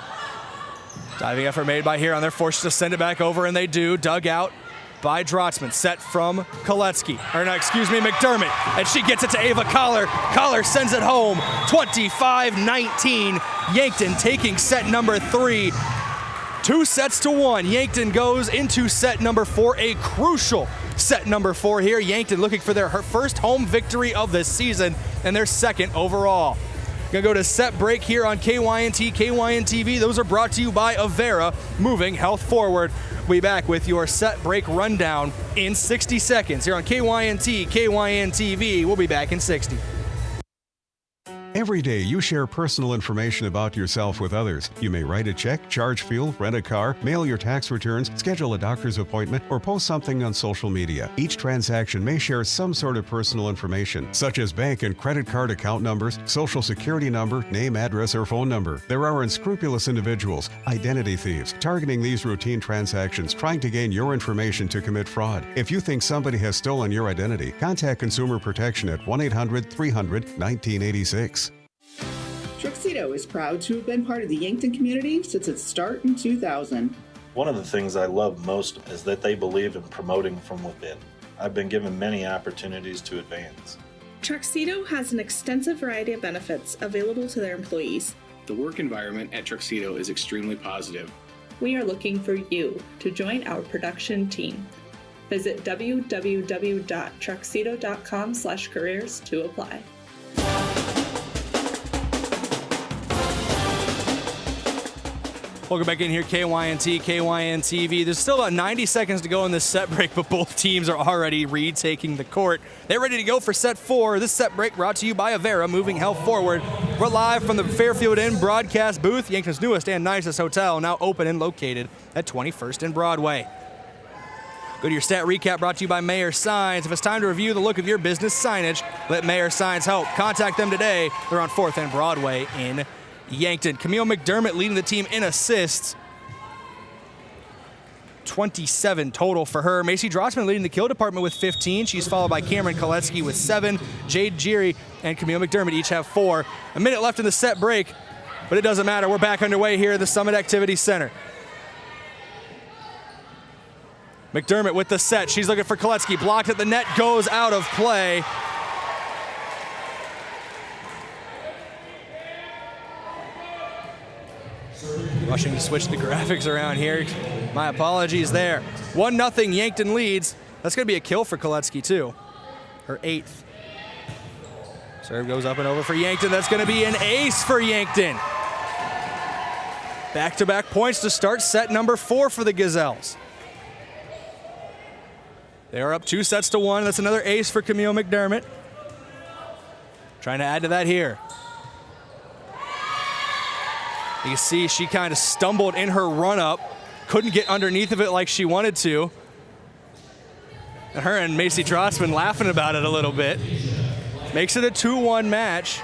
Diving effort made by Huron. They're forced to send it back over, and they do. Dug out by Drotzman. Set from Koletsky. Or no, excuse me, McDermott. And she gets it to Ava Collar. Collar sends it home. 25-19. Yankton taking set number 3. 2-1. Yankton goes into set number 4. A crucial set number 4 here. Yankton looking for her first home victory of the season and their second overall. Gonna go to set break here on KYNT, KYNTV. Those are brought to you by Avera, moving health forward. We'll be back with your set break rundown in 60 seconds here on KYNT, KYNTV. We'll be back in 60. Every day you share personal information about yourself with others. You may write a check, charge fuel, rent a car, mail your tax returns, schedule a doctor's appointment, or post something on social media. Each transaction may share some sort of personal information, such as bank and credit card account numbers, social security number, name, address, or phone number. There are unscrupulous individuals, identity thieves, targeting these routine transactions, trying to gain your information to commit fraud. If you think somebody has stolen your identity, contact Consumer Protection at 1-800-300-1986. Truxedo is proud to have been part of the Yankton community since its start in 2000. One of the things I love most is that they believe in promoting from within. I've been given many opportunities to advance. Truxedo has an extensive variety of benefits available to their employees. The work environment at Truxedo is extremely positive. We are looking for you to join our production team. Visit www.truxedo.com/careers to apply. Welcome back in here, KYNT, KYNTV. There's still about 90 seconds to go in this set break, but both teams are already retaking the court. They're ready to go for set 4. This set break brought to you by Avera, moving health forward. We're live from the Fairfield Inn broadcast booth, Yankton's newest and nicest hotel, now open and located at 21st and Broadway. Go to your stat recap brought to you by Mayor Signs. If it's time to review the look of your business signage, let Mayor Signs help. Contact them today. They're on 4th and Broadway in Yankton. Camille McDermott leading the team in assists. 27 total for her. Macy Drossman leading the kill department with 15. She's followed by Cameron Koletsky with 7. Jade Geary and Camille McDermott each have 4. A minute left in the set break, but it doesn't matter. We're back underway here at the Summit Activity Center. McDermott with the set. She's looking for Koletsky. Blocked at the net, goes out of play. Rushing to switch the graphics around here. My apologies there. 1-0 Yankton leads. That's going to be a kill for Koletsky too. Her 8th. Serve goes up and over for Yankton. That's going to be an ace for Yankton. Back-to-back points to start set number 4 for the Gazelles. They are up 2-1. That's another ace for Camille McDermott. Trying to add to that here. You can see she kind of stumbled in her run-up. Couldn't get underneath of it like she wanted to. And her and Macy Drossman laughing about it a little bit. Makes it a 2-1 match.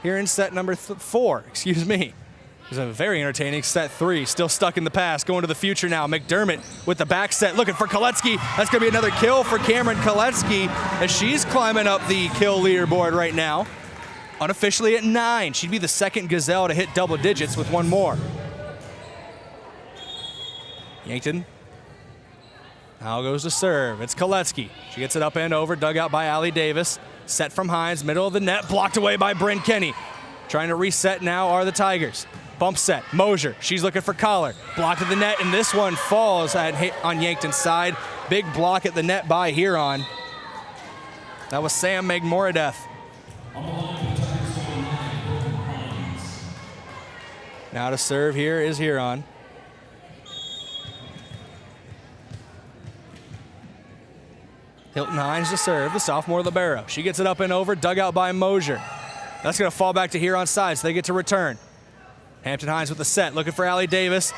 Here in set number 4, excuse me. It was a very entertaining set 3, still stuck in the past, going to the future now. McDermott with the back set, looking for Koletsky. That's gonna be another kill for Cameron Koletsky as she's climbing up the kill leaderboard right now. Unofficially at 9. She'd be the second Gazelle to hit double digits with 1 more. Yankton now goes to serve. It's Koletsky. She gets it up and over, dug out by Allie Davis. Set from Hines, middle of the net, blocked away by Bryn Kenny. Trying to reset now are the Tigers. Bump set, Mosier, she's looking for Collar. Blocked at the net, and this one falls on Yankton's side. Big block at the net by Huron. That was Sam Megmoradeth. Now to serve here is Huron. Hilton Hines to serve, the sophomore libero. She gets it up and over, dug out by Mosier. That's going to fall back to Huron's side, so they get to return. Hampton Hines with the set, looking for Allie Davis.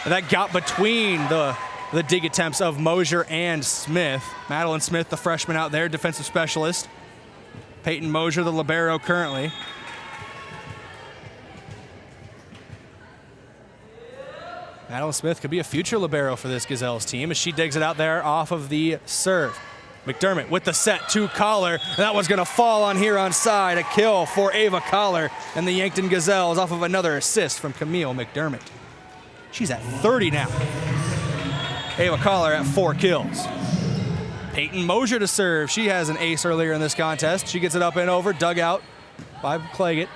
And that got between the dig attempts of Mosier and Smith. Madeline Smith, the freshman out there, defensive specialist. Peyton Mosier, the libero currently. Madeline Smith could be a future libero for this Gazelles team as she digs it out there off of the serve. McDermott with the set to Collar. And that one's going to fall on Huron's side. A kill for Ava Collar and the Yankton Gazelles off of another assist from Camille McDermott. She's at 30 now. Ava Collar at 4 kills. Peyton Mosier to serve. She has an ace earlier in this contest. She gets it up and over, dug out by Claggett.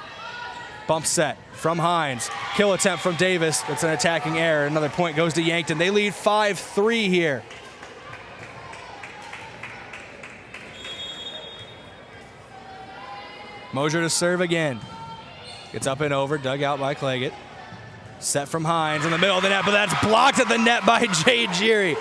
Bump set from Hines. Kill attempt from Davis. It's an attacking error. Another point goes to Yankton. They lead 5-3 here. Mosier to serve again. Gets up and over, dug out by Claggett. Set from Hines in the middle of the net, but that's blocked at the net by Jade Geary.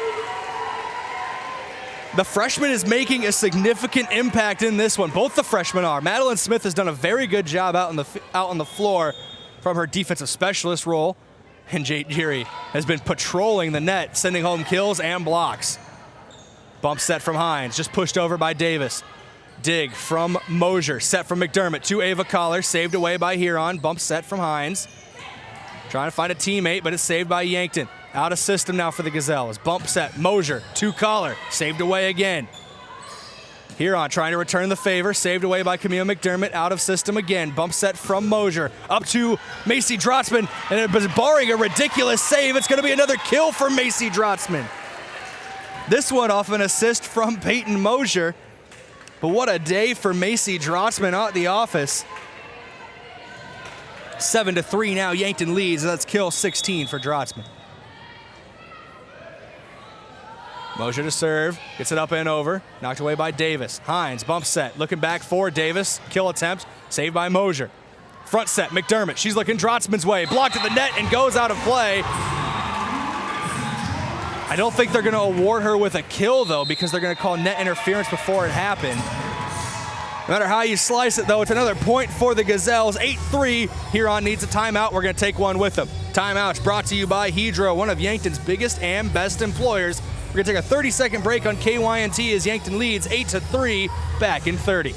The freshman is making a significant impact in this one. Both the freshmen are. Madeline Smith has done a very good job out on the floor from her defensive specialist role, and Jade Geary has been patrolling the net, sending home kills and blocks. Bump set from Hines, just pushed over by Davis. Dig from Mosier, set from McDermott to Ava Collar, saved away by Huron. Bump set from Hines. Trying to find a teammate, but it's saved by Yankton. Out of system now for the Gazelles. Bump set, Mosier to Collar, saved away again. Huron trying to return the favor, saved away by Camille McDermott, out of system again. Bump set from Mosier, up to Macy Drossman, and it was barring a ridiculous save. It's going to be another kill for Macy Drossman. This one off an assist from Peyton Mosier. But what a day for Macy Drossman at the office. 7-3 now, Yankton leads. That's kill 16 for Drossman. Mosier to serve, gets it up and over, knocked away by Davis. Hines, bump set, looking back for Davis, kill attempt, saved by Mosier. Front set, McDermott, she's looking Drossman's way, blocked at the net and goes out of play. I don't think they're gonna award her with a kill though, because they're gonna call net interference before it happened. No matter how you slice it though, it's another point for the Gazelles, 8-3. Huron needs a timeout, we're gonna take one with them. Timeout's brought to you by Hedro, one of Yankton's biggest and best employers. We're gonna take a 30-second break on KYNT as Yankton leads 8-3, back in 30.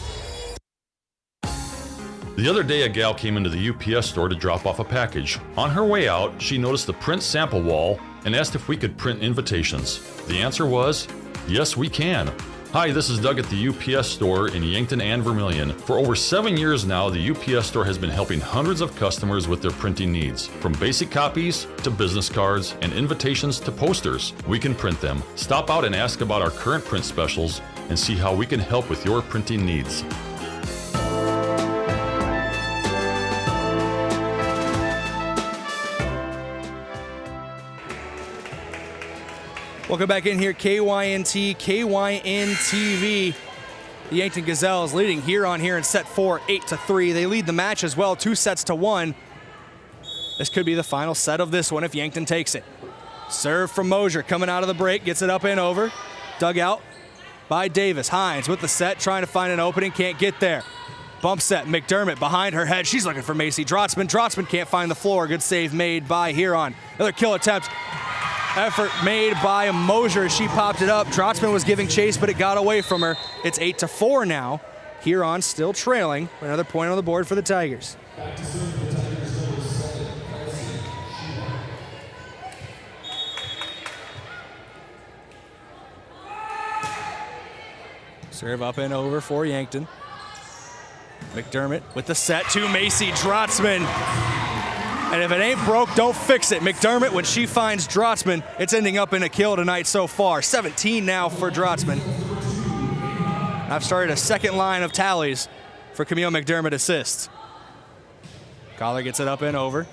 The other day, a gal came into the UPS store to drop off a package. On her way out, she noticed the print sample wall and asked if we could print invitations. The answer was, yes, we can. Hi, this is Doug at the UPS store in Yankton and Vermilion. For over 7 years now, the UPS store has been helping hundreds of customers with their printing needs. From basic copies to business cards and invitations to posters, we can print them. Stop out and ask about our current print specials and see how we can help with your printing needs. Welcome back in here, KYNT, KYNTV. The Yankton Gazelles leading Huron here in set 4, 8-3. They lead the match as well, 2-1. This could be the final set of this one if Yankton takes it. Serve from Mosier, coming out of the break, gets it up and over. Dug out by Davis. Hines with the set, trying to find an opening, can't get there. Bump set, McDermott behind her head. She's looking for Macy Drotzman. Drotzman can't find the floor. Good save made by Huron. Another kill attempt. Effort made by Mosier as she popped it up. Drotzman was giving chase, but it got away from her. It's 8-4 now. Huron still trailing. Another point on the board for the Tigers. Serve up and over for Yankton. McDermott with the set to Macy Drotzman. And if it ain't broke, don't fix it. McDermott, when she finds Drotzman, it's ending up in a kill tonight so far. 17 now for Drotzman. I've started a second line of tallies for Camille McDermott assists. Collar gets it up and over.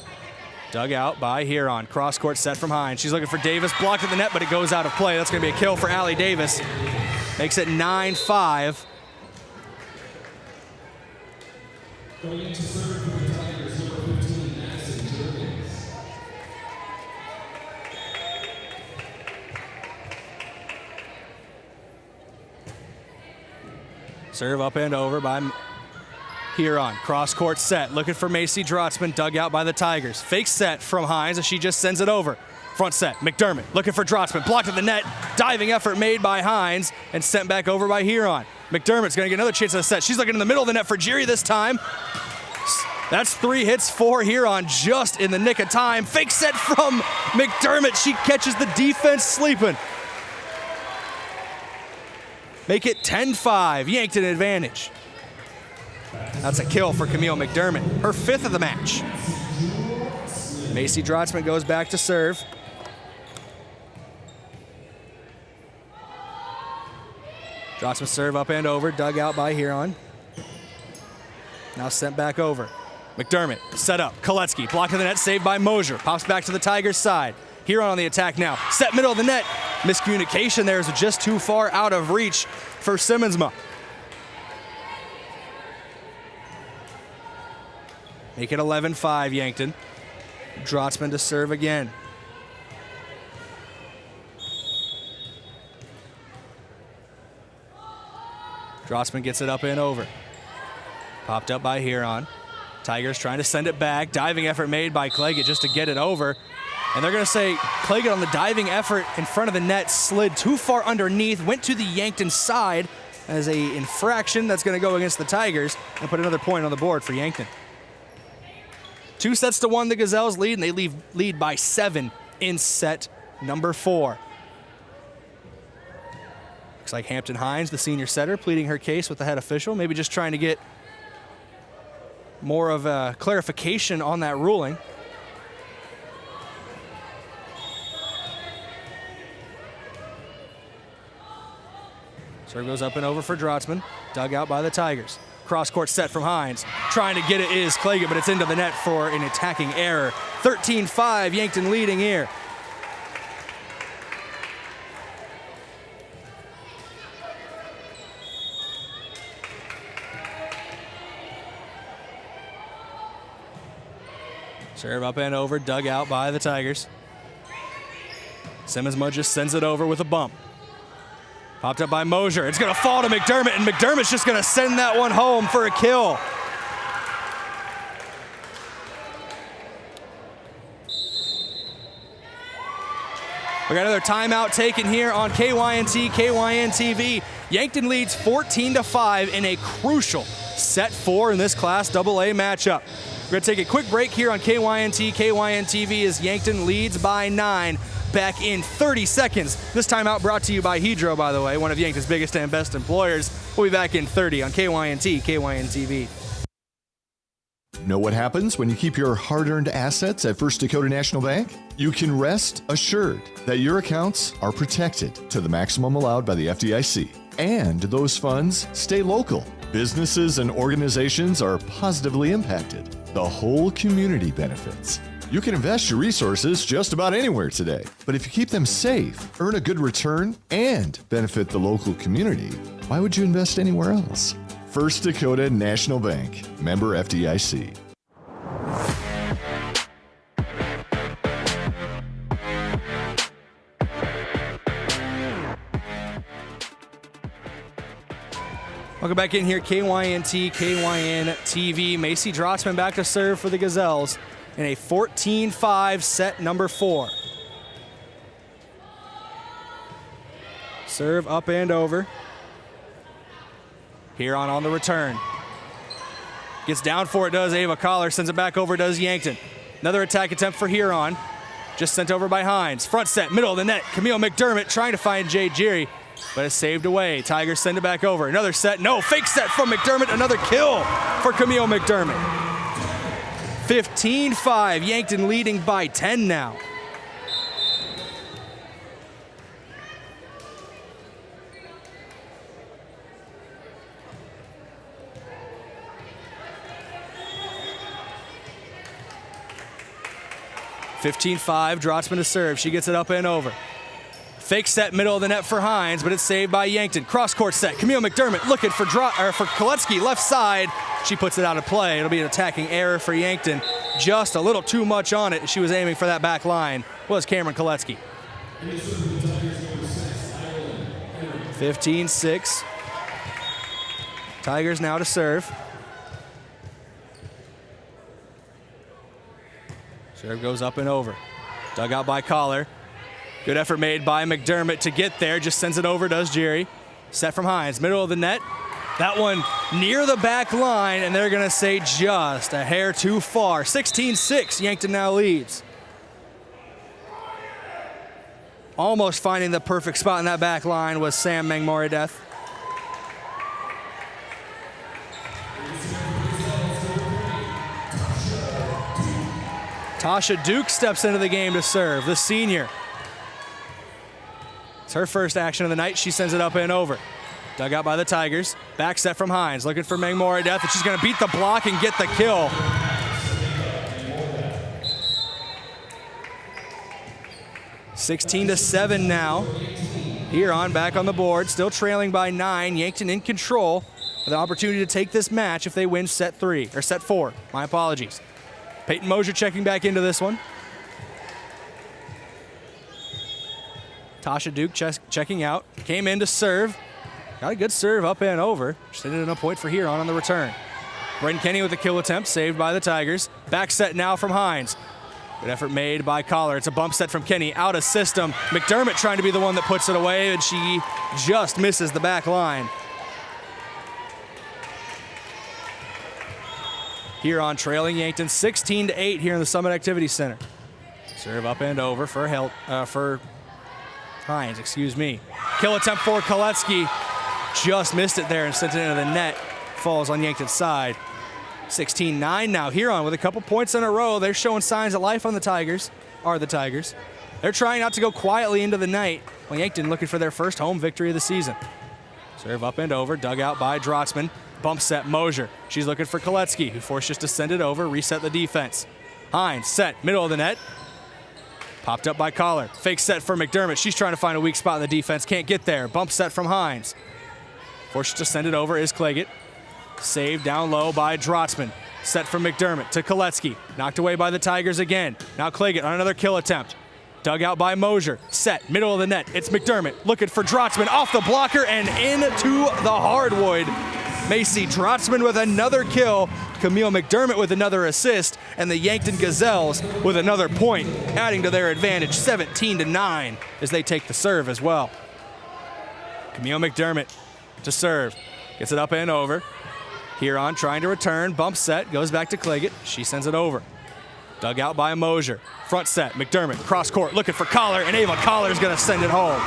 Dug out by Huron. Cross-court set from Hines. She's looking for Davis. Blocked at the net, but it goes out of play. That's going to be a kill for Allie Davis. Makes it 9-5. Serve up and over by Huron. Cross-court set, looking for Macy Drotzman, dug out by the Tigers. Fake set from Hines as she just sends it over. Front set, McDermott looking for Drotzman, blocked at the net. Diving effort made by Hines and sent back over by Huron. McDermott's going to get another chance at the set. She's looking in the middle of the net for Jiri this time. That's 3 hits for Huron just in the nick of time. Fake set from McDermott. She catches the defense sleeping. Make it 10-5, Yankton advantage. That's a kill for Camille McDermott, her 5th of the match. Macy Drotzman goes back to serve. Drotzman serve up and over, dug out by Huron. Now sent back over. McDermott set up, Koletsky blocking the net, saved by Mosier. Pops back to the Tigers' side. Huron on the attack now. Set middle of the net. Miscommunication there is just too far out of reach for Simmonsma. Make it 11-5, Yankton. Drotzman to serve again. Drotzman gets it up and over. Popped up by Huron. Tigers trying to send it back. Diving effort made by Claggett just to get it over. And they're going to say Claggett on the diving effort in front of the net slid too far underneath, went to the Yankton side as a infraction that's going to go against the Tigers and put another point on the board for Yankton. 2-1, the Gazelles lead, and they lead by 7 in set number 4. Looks like Hampton Hines, the senior setter, pleading her case with the head official, maybe just trying to get more of a clarification on that ruling. Serve goes up and over for Drotzman, dug out by the Tigers. Cross-court set from Hines. Trying to get it is Claggett, but it's into the net for an attacking error. 13-5, Yankton leading here. Serve up and over, dug out by the Tigers. Simmonsma just sends it over with a bump. Popped up by Mosier. It's going to fall to McDermott, and McDermott's just going to send that one home for a kill. We got another timeout taken here on KYNT, KYNTV. Yankton leads 14-5 in a crucial set 4 in this Class AA matchup. We're going to take a quick break here on KYNT. KYNTV as Yankton leads by 9. Back in 30 seconds. This timeout brought to you by Hedro, by the way, one of Yankton's biggest and best employers. We'll be back in 30 on KYNT, KYNTV. Know what happens when you keep your hard-earned assets at First Dakota National Bank? You can rest assured that your accounts are protected to the maximum allowed by the FDIC. And those funds stay local. Businesses and organizations are positively impacted. The whole community benefits. You can invest your resources just about anywhere today. But if you keep them safe, earn a good return, and benefit the local community, why would you invest anywhere else? First Dakota National Bank, member FDIC. Welcome back in here, KYNT, KYN-TV. Macy Drotzman back to serve for the Gazelles in a 14-5 set number 4. Serve up and over. Huron on the return. Gets down for it, does Ava Collar. Sends it back over, does Yankton. Another attack attempt for Huron. Just sent over by Hines. Front set, middle of the net. Camille McDermott trying to find Jay Geary, but it's saved away. Tigers send it back over. Another set, no, fake set from McDermott. Another kill for Camille McDermott. 15-5, Yankton leading by 10 now. Drotzman to serve. She gets it up and over. Fake set, middle of the net for Hines, but it's saved by Yankton. Cross-court set. Camille McDermott looking for Koletsky, left side. She puts it out of play. It'll be an attacking error for Yankton. Just a little too much on it. She was aiming for that back line. Was Cameron Koletsky. 15-6. Tigers now to serve. Serve goes up and over. Dug out by Collar. Good effort made by McDermott to get there. Just sends it over, does Jerry. Set from Hines, middle of the net. That one near the back line, and they're going to say just a hair too far. 16-6, Yankton now leads. Almost finding the perfect spot in that back line was Sam Mangmoradeth. Tasha Duke steps into the game to serve, the senior. It's her first action of the night. She sends it up and over. Dug out by the Tigers. Back set from Hines, looking for Mangmoradeth, and she's going to beat the block and get the kill. (16-7) now. Huron back on the board, still trailing by 9. Yankton in control with an opportunity to take this match if they win set 4. My apologies. Peyton Mosier checking back into this one. Tasha Duke checking out. Came in to serve. Got a good serve up and over. Sending in a point for Huron on the return. Braden Kenny with a kill attempt, saved by the Tigers. Back set now from Hines. Good effort made by Collar. It's a bump set from Kenny, out of system. McDermott trying to be the one that puts it away, and she just misses the back line. Huron trailing Yankton 16-8 here in the Summit Activity Center. Serve up and over for Hines, excuse me. Kill attempt for Koletsky. Just missed it there and sent it into the net. Falls on Yankton's side. 16-9 now. Huron with a couple points in a row. They're showing signs of life on the Tigers. They're trying not to go quietly into the night. Well, Yankton looking for their first home victory of the season. Serve up and over. Dug out by Drotzman. Bump set Mosier. She's looking for Koletsky, who forced just to send it over, reset the defense. Hines set, middle of the net. Popped up by Collar. Fake set for McDermott. She's trying to find a weak spot in the defense. Can't get there. Bump set from Hines. Forced to send it over is Claggett. Saved down low by Drotzman. Set from McDermott to Koletsky. Knocked away by the Tigers again. Now Claggett on another kill attempt. Dug out by Mosier. Set, middle of the net. It's McDermott looking for Drotzman off the blocker and into the hardwood. Macy Drotzman with another kill. Camille McDermott with another assist. And the Yankton Gazelles with another point, adding to their advantage 17-9 as they take the serve as well. Camille McDermott to serve. Gets it up and over. Huron trying to return, bump set, goes back to Claggett. She sends it over. Dug out by Mosier. Front set, McDermott, cross court, looking for Collar, and Ava Collar's gonna send it home.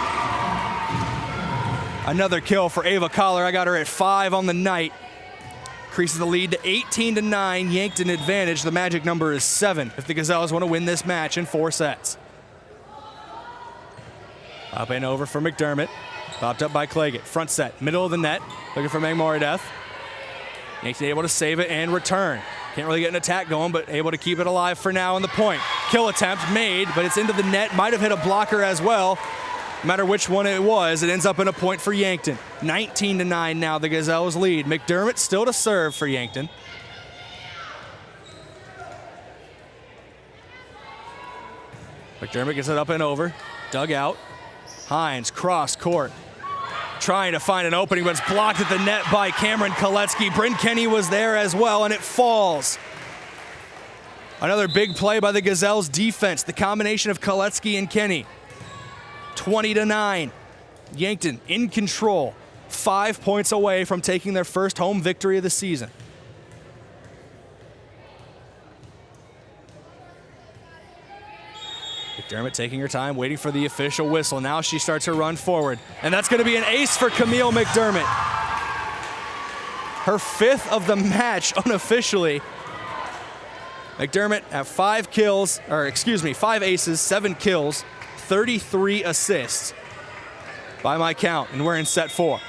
Another kill for Ava Collar. I got her at 5 on the night. Increases the lead to 18-9. Yankton advantage. The magic number is 7 if the Gazelles want to win this match in 4 sets. Up and over for McDermott. Popped up by Claggett. Front set, middle of the net. Looking for Megmoradeth. Yankton able to save it and return. Can't really get an attack going, but able to keep it alive for now on the point. Kill attempt made, but it's into the net. Might have hit a blocker as well. No matter which one it was, it ends up in a point for Yankton. 19-9 now, the Gazelles lead. McDermott still to serve for Yankton. McDermott gets it up and over. Dug out. Hines, cross court. Trying to find an opening, but it's blocked at the net by Cameron Koletsky. Bryn Kenny was there as well, and it falls. Another big play by the Gazelles defense. The combination of Koletsky and Kenny. 20-9. Yankton in control. 5 points away from taking their first home victory of the season. McDermott taking her time, waiting for the official whistle. Now she starts her run forward. And that's going to be an ace for Camille McDermott. Her 5th of the match unofficially. McDermott at 5 aces, 7 kills, 33 assists by my count, and we're in set 4.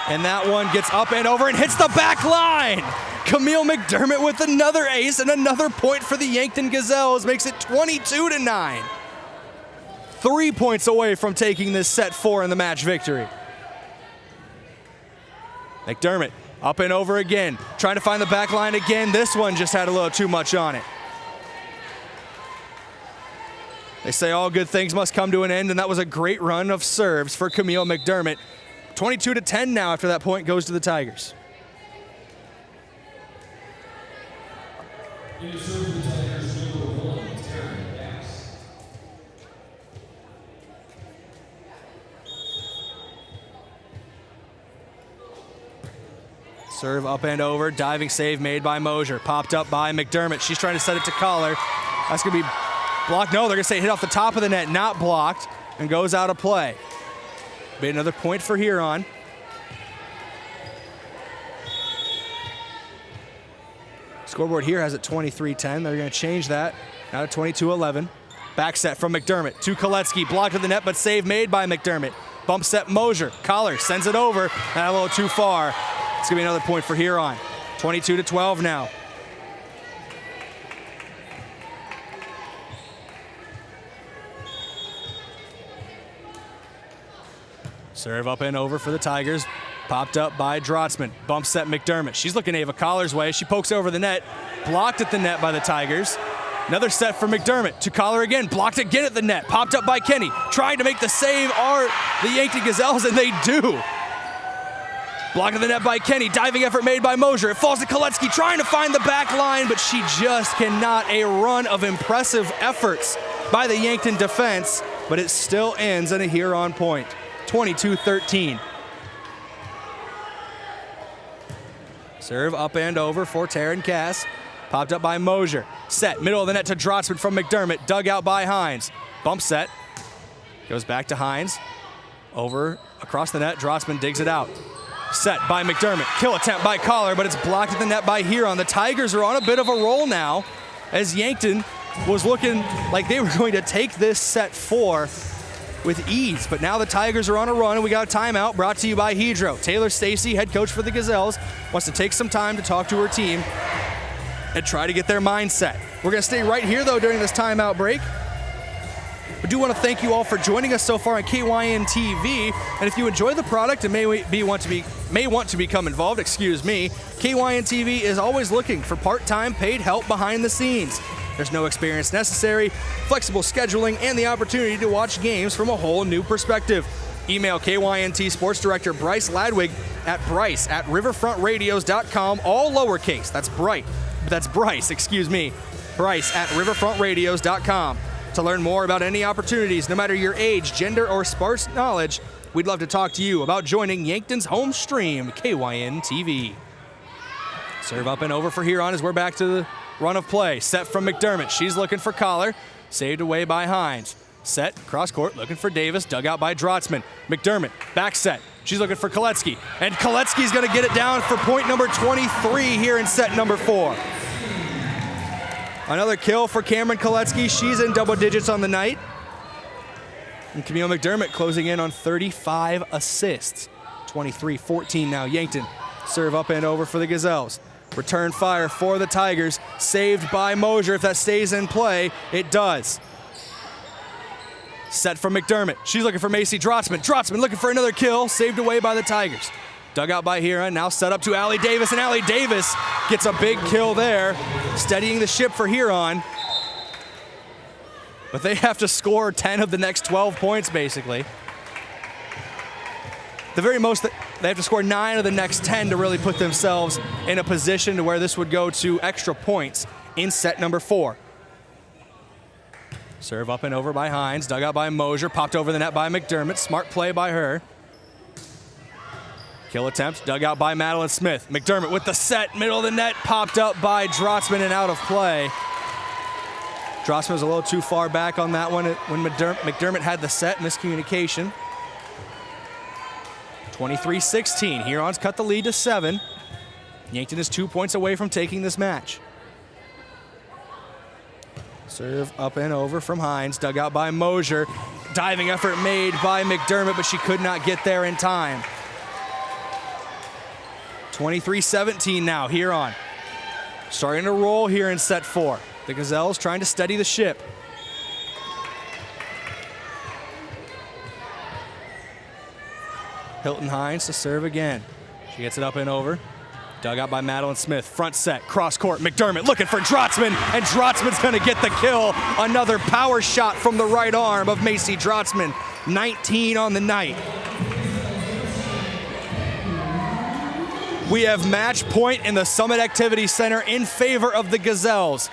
And that one gets up and over and hits the back line. Camille McDermott with another ace and another point for the Yankton Gazelles makes it 22-9. 3 points away from taking this set 4 in the match victory. McDermott up and over again, trying to find the back line again. This one just had a little too much on it. They say all good things must come to an end, and that was a great run of serves for Camille McDermott. 22-10 now after that point goes to the Tigers. Serve up and over, diving save made by Mosier. Popped up by McDermott. She's trying to set it to Collar. That's going to be blocked. No, they're going to say hit off the top of the net, not blocked, and goes out of play. Be another point for Huron. Scoreboard here has it 23-10. They're going to change that now to 22-11. Back set from McDermott to Koletsky. Blocked at the net, but save made by McDermott. Bump set Mosier. Collar sends it over. Not a little too far. It's going to be another point for Huron. 22-12 now. Serve up and over for the Tigers. Popped up by Drotzman. Bump set McDermott. She's looking Ava Collar's way. She pokes over the net. Blocked at the net by the Tigers. Another set for McDermott. To Collar again. Blocked again at the net. Popped up by Kenny. Trying to make the save are the Yankton Gazelles, and they do. Blocked at the net by Kenny. Diving effort made by Mosier. It falls to Koletsky. Trying to find the back line, but she just cannot. A run of impressive efforts by the Yankton defense, but it still ends in a Huron point. 22-13. Serve up and over for Taryn Cass. Popped up by Mosier. Set, middle of the net to Drotzman from McDermott. Dug out by Hines. Bump set. Goes back to Hines. Over, across the net. Drotzman digs it out. Set by McDermott. Kill attempt by Collar, but it's blocked at the net by Huron. The Tigers are on a bit of a roll now, as Yankton was looking like they were going to take this set 4 with ease, but now the Tigers are on a run, and we got a timeout brought to you by Hedro. Taylor Stacy, head coach for the Gazelles, wants to take some time to talk to her team and try to get their mindset. We're going to stay right here, though, during this timeout break. We do want to thank you all for joining us so far on KYNTV, and if you enjoy the product and may want to become involved, KYNTV is always looking for part-time paid help behind the scenes. There's no experience necessary, flexible scheduling, and the opportunity to watch games from a whole new perspective. Email KYNT Sports Director Bryce Ladwig at bryce@riverfrontradios.com, all lowercase. That's Bryce at riverfrontradios.com. To To learn more about any opportunities, no matter your age, gender, or sparse knowledge, we'd love to talk to you about joining Yankton's home stream, KYNTV. Serve up and over for Huron as we're back to the run of play. Set from McDermott. She's looking for Collar. Saved away by Hines. Set, cross court, looking for Davis. Dug out by Drotzman. McDermott, back set. She's looking for Koletsky. And Koletsky's going to get it down for point number 23 here in set number 4. Another kill for Cameron Koletsky. She's in double digits on the night. And Camille McDermott closing in on 35 assists. 23-14 now. Yankton serve up and over for the Gazelles. Return fire for the Tigers. Saved by Mosier. If that stays in play, it does. Set from McDermott. She's looking for Macy Drotzman. Drotzman looking for another kill. Saved away by the Tigers. Dug out by Huron. Now set up to Allie Davis. And Allie Davis gets a big kill there. Steadying the ship for Huron. But they have to score 10 of the next 12 points, basically. The very most, they have to score 9 of the next 10 to really put themselves in a position to where this would go to extra points in set number 4. Serve up and over by Hines. Dug out by Mosier. Popped over the net by McDermott. Smart play by her. Kill attempt. Dug out by Madeline Smith. McDermott with the set. Middle of the net. Popped up by Drotzman and out of play. Drotzman was a little too far back on that one when McDermott had the set. Miscommunication. 23-16. Huron's cut the lead to 7. Yankton is 2 points away from taking this match. Serve up and over from Hines. Dug out by Mosier. Diving effort made by McDermott, but she could not get there in time. 23-17 now. Huron starting to roll here in set 4. The Gazelles trying to steady the ship. Hilton Hines to serve again. She gets it up and over. Dug out by Madeline Smith. Front set, cross court. McDermott looking for Drotzman, and Drotzman's going to get the kill. Another power shot from the right arm of Macy Drotzman. 19 on the night. We have match point in the Summit Activity Center in favor of the Gazelles.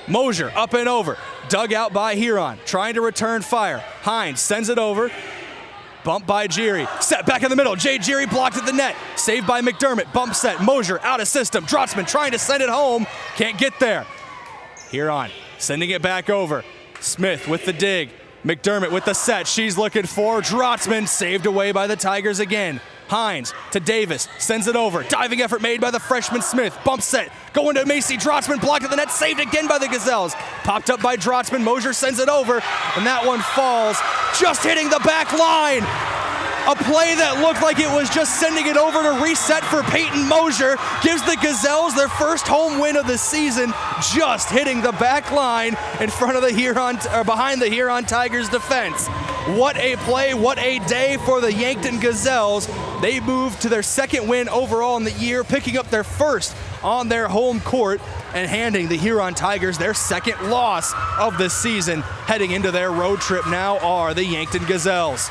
Mosier up and over. Dug out by Huron. Trying to return fire. Hines sends it over. Bump by Geary. Set back in the middle. Jay Geary blocked at the net. Saved by McDermott. Bump set. Mosier out of system. Drotzman trying to send it home. Can't get there. Huron sending it back over. Smith with the dig. McDermott with the set. She's looking for Drotzman. Saved away by the Tigers again. Hines to Davis. Sends it over. Diving effort made by the freshman Smith. Bump set. Going to Macy Drotzman. Blocked at the net. Saved again by the Gazelles. Popped up by Drotzman. Mosier sends it over. And that one falls. Just hitting the back line. A play that looked like it was just sending it over to reset for Peyton Mosier. Gives the Gazelles their first home win of the season. Just hitting the back line in front of the Huron, or behind the Huron Tigers defense. What a play, what a day for the Yankton Gazelles. They moved to their second win overall in the year, picking up their first on their home court and handing the Huron Tigers their second loss of the season. Heading into their road trip now are the Yankton Gazelles.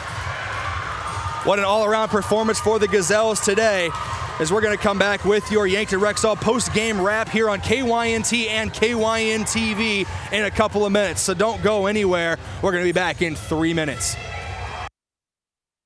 What an all-around performance for the Gazelles today, as we're going to come back with your Yankton Rexall post-game wrap here on KYNT and KYNTV in a couple of minutes. So don't go anywhere. We're going to be back in 3 minutes.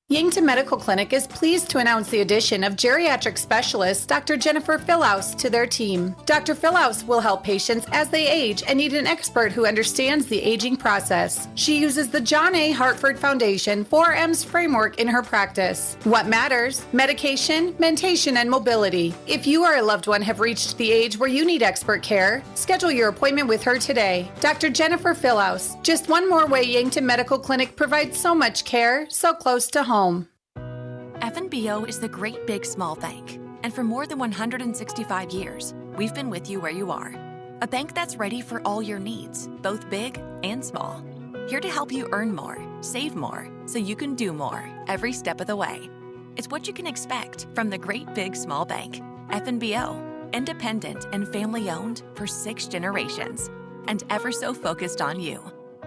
Yankton Medical Clinic is pleased to announce the addition of geriatric specialist Dr. Jennifer Philhouse to their team. Dr. Philhouse will help patients as they age and need an expert who understands the aging process. She uses the John A. Hartford Foundation 4M's framework in her practice. What matters? Medication, mentation, and mobility. If you or a loved one have reached the age where you need expert care, schedule your appointment with her today. Dr. Jennifer Philhouse. Just one more way Yankton Medical Clinic provides so much care, so close to home. FNBO is the great big small bank, and for more than 165 years, we've been with you where you are. A bank that's ready for all your needs, both big and small. Here to help you earn more, save more, so you can do more every step of the way. It's what you can expect from the great big small bank. FNBO, independent and family owned for 6 generations, and ever so focused on you.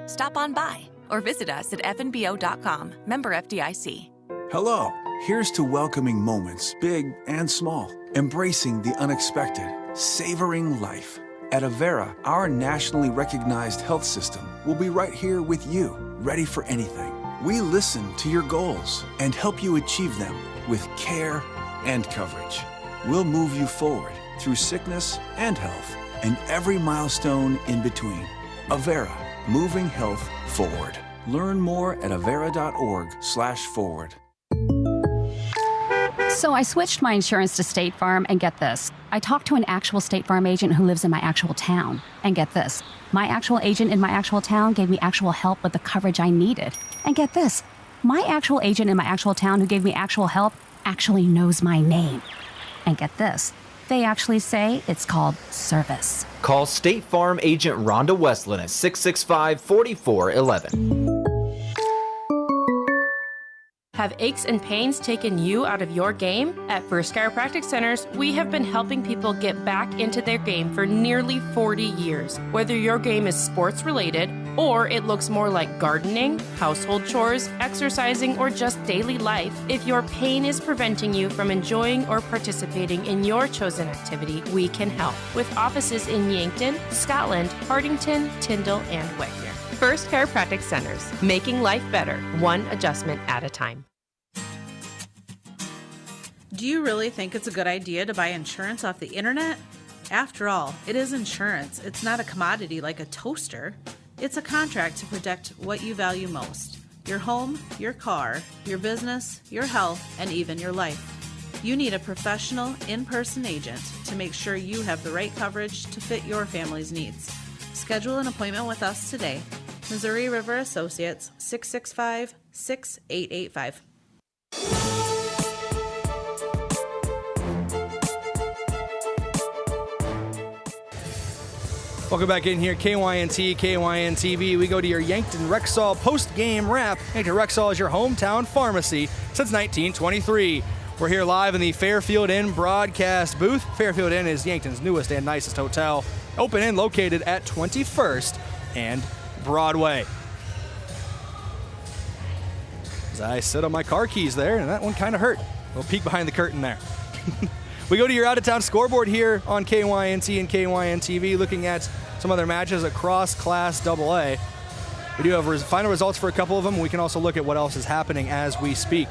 Stop on by or visit us at fnbo.com, member FDIC. Hello, here's to welcoming moments, big and small, embracing the unexpected, savoring life. At Avera, our nationally recognized health system will be right here with you, ready for anything. We listen to your goals and help you achieve them with care and coverage. We'll move you forward through sickness and health and every milestone in between. Avera, moving health forward. Learn more at avera.org/forward. So I switched my insurance to State Farm, and get this. I talked to an actual State Farm agent who lives in my actual town. And get this. My actual agent in my actual town gave me actual help with the coverage I needed. And get this. My actual agent in my actual town who gave me actual help actually knows my name. And get this. They actually say it's called service. Call State Farm agent Rhonda Westland at 665-4411. Have aches and pains taken you out of your game? At First Chiropractic Centers, we have been helping people get back into their game for nearly 40 years. Whether your game is sports related, or it looks more like gardening, household chores, exercising, or just daily life, if your pain is preventing you from enjoying or participating in your chosen activity, we can help. With offices in Yankton, Scotland, Hardington, Tyndall, and Wagner. First Chiropractic Centers, making life better, one adjustment at a time. Do you really think it's a good idea to buy insurance off the internet? After all, it is insurance. It's not a commodity like a toaster. It's a contract to protect what you value most: your home, your car, your business, your health, and even your life. You need a professional, in-person agent to make sure you have the right coverage to fit your family's needs. Schedule an appointment with us today. Missouri River Associates, 665-6885. Welcome back in here, KYNT, KYNTV. We go to your Yankton Rexall post-game wrap. Yankton Rexall is your hometown pharmacy since 1923. We're here live in the Fairfield Inn broadcast booth. Fairfield Inn is Yankton's newest and nicest hotel, open and located at 21st and Broadway. As I sit on my car keys there, and that one kind of hurt. A little peek behind the curtain there. We go to your out-of-town scoreboard here on KYNT and KYNTV, looking at some other matches across Class AA. We do have final results for a couple of them. We can also look at what else is happening as we speak.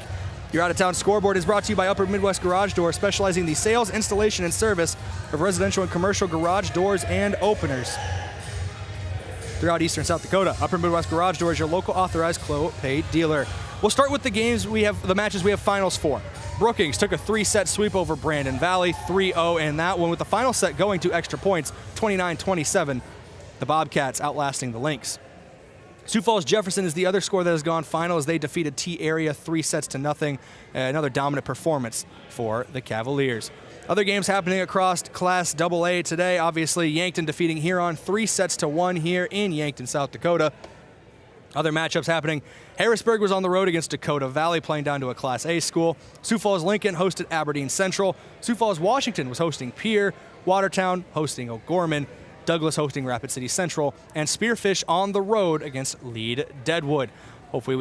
Your out-of-town scoreboard is brought to you by Upper Midwest Garage Door, specializing in the sales, installation, and service of residential and commercial garage doors and openers throughout Eastern South Dakota. Upper Midwest Garage Door is your local authorized Clo-Pay dealer. We'll start with the matches we have finals for. Brookings took a 3-set sweep over Brandon Valley, 3-0 in that one, with the final set going to extra points, 29-27. The Bobcats outlasting the Lynx. Sioux Falls Jefferson is the other score that has gone final as they defeated T-Area 3-0. Another dominant performance for the Cavaliers. Other games happening across Class AA today. Obviously, Yankton defeating Huron 3-1 here in Yankton, South Dakota. Other matchups happening. Harrisburg was on the road against Dakota Valley, playing down to a Class A school. Sioux Falls Lincoln hosted Aberdeen Central. Sioux Falls Washington was hosting Pierre. Watertown hosting O'Gorman. Douglas hosting Rapid City Central. And Spearfish on the road against Lead Deadwood. Hopefully if